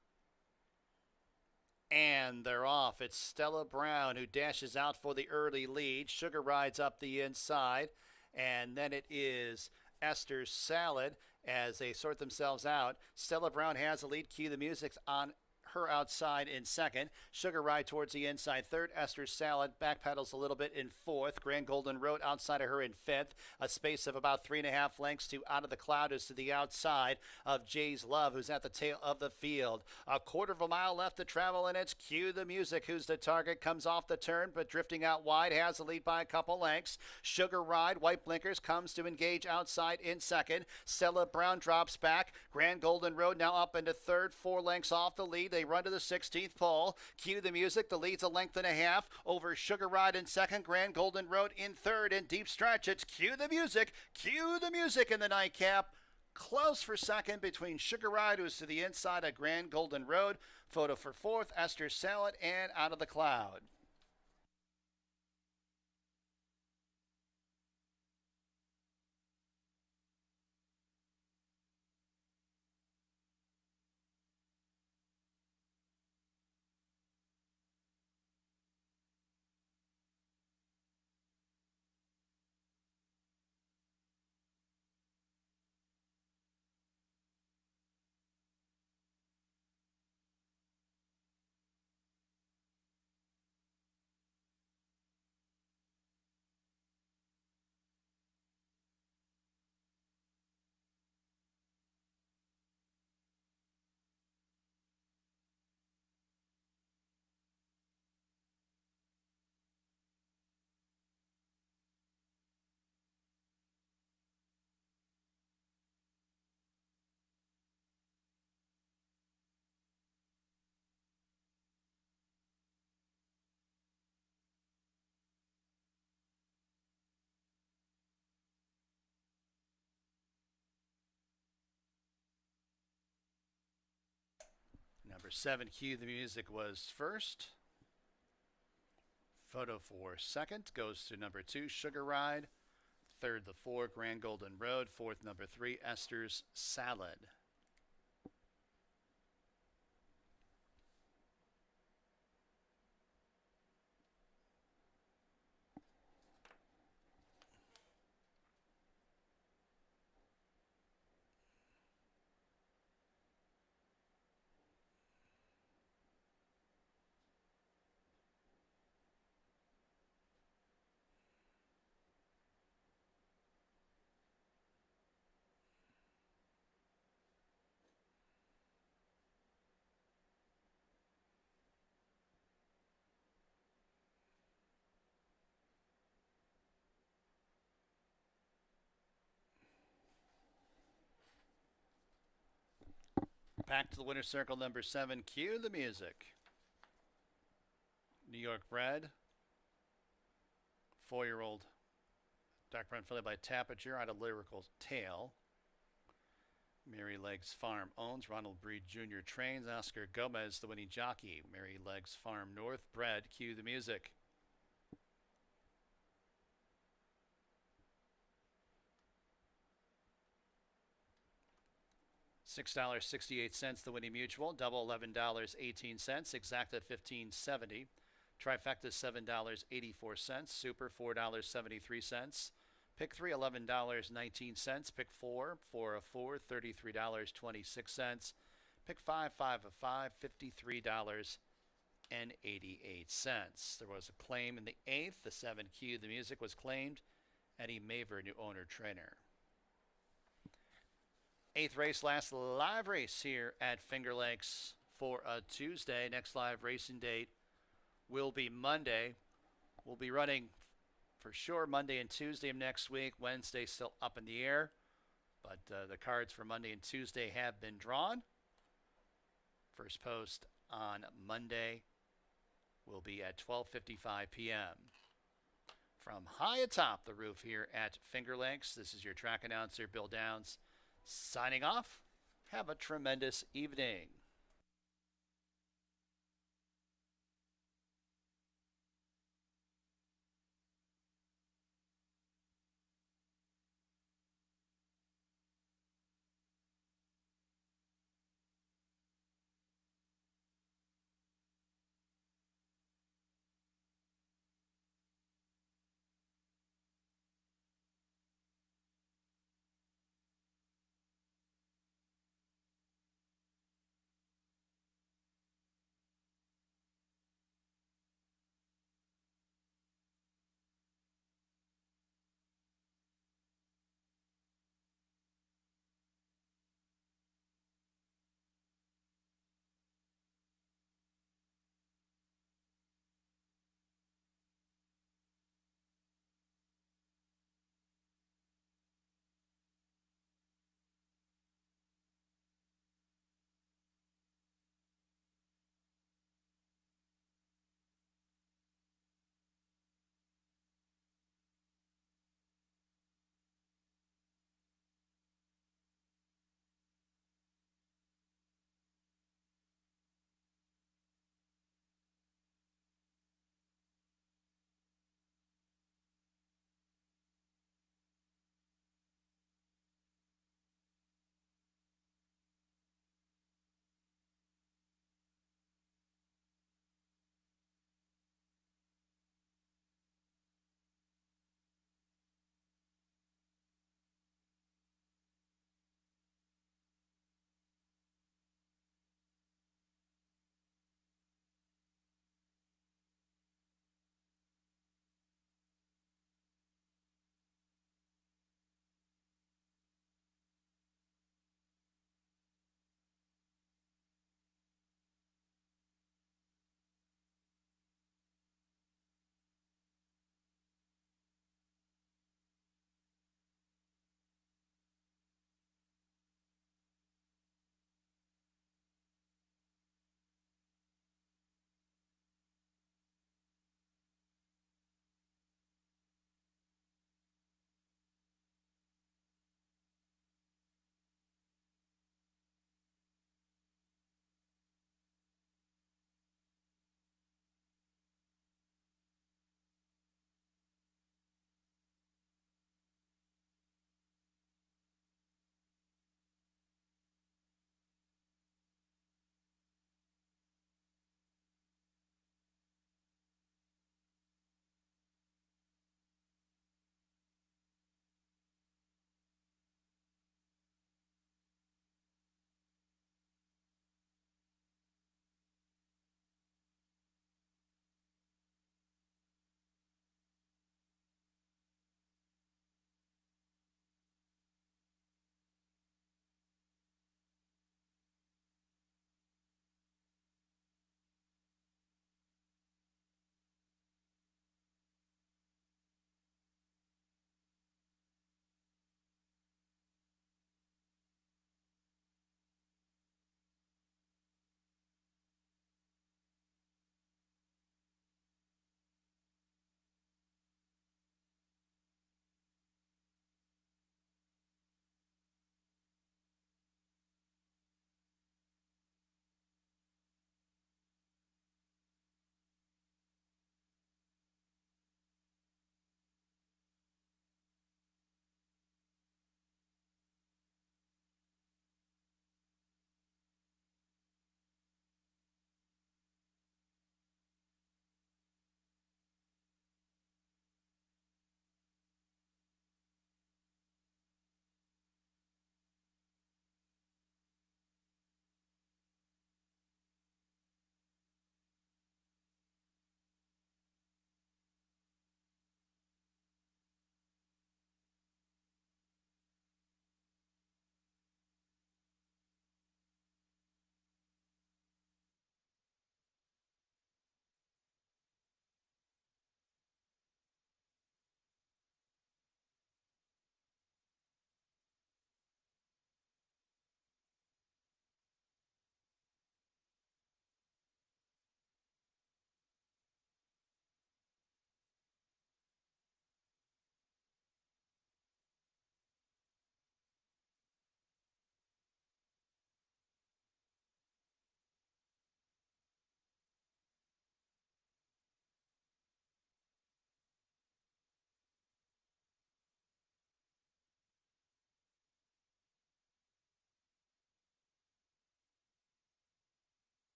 And they're off. It's Stella Brown who dashes out for the early lead. Sugar Rides up the inside. And then it is Esther's Salad as they sort themselves out. Stella Brown has the lead. Cue the Music's on her outside in second. Sugar Ride towards the inside third. Esther's Salad backpedals a little bit in fourth. Grand Golden Road outside of her in fifth. A space of about 3.5 lengths to Out of the Cloud is to the outside of Jay's Love, who's at the tail of the field. A quarter of a mile left to travel, and it's Cue the Music, who's the target. Comes off the turn, but drifting out wide, has the lead by a couple lengths. Sugar Ride, white blinkers, comes to engage outside in second. Stella Brown drops back. Grand Golden Road now up into third, 4 lengths off the lead. They run to the 16th pole. Cue the Music. The lead's a length and a half over Sugar Ride in second. Grand Golden Road in third. In deep stretch, it's Cue the Music. Cue the Music in the nightcap. Close for second between Sugar Ride, who's to the inside of Grand Golden Road. Photo for fourth, Esther's Salad, and Out of the Cloud. Number 7, Cue the Music, was first. Photo for second goes to number 2, Sugar Ride. Third, the 4, Grand Golden Road. Fourth, number 3, Esther's Salad. Back to the winner's circle, number 7. Cue the music. New York bred. 4-year-old dark brown filly by Tapinger out of Lyrical Tale. Mary Legs Farm owns. Ronald Breed Jr. trains. Oscar Gomez, the winning jockey. Mary Legs Farm North bred. Cue the music. $6.68 the winning mutual. Double $11.18. Exacta $15.70. Trifecta $7.84. Super $4.73. Pick 3 $11.19. Pick 4 4 of 4 $33.26. Pick 5 5 of 5 $53.88. There was a claim in the 8th. The 7 Cue the music was claimed. Eddie Maver, new owner trainer. 8th race, last live race here at Finger Lakes for a Tuesday. Next live racing date will be Monday. We'll be running for sure Monday and Tuesday of next week. Wednesday still up in the air, but the cards for Monday and Tuesday have been drawn. First post on Monday will be at 12:55 p.m. From high atop the roof here at Finger Lakes, this is your track announcer, Bill Downs, signing off. Have a tremendous evening.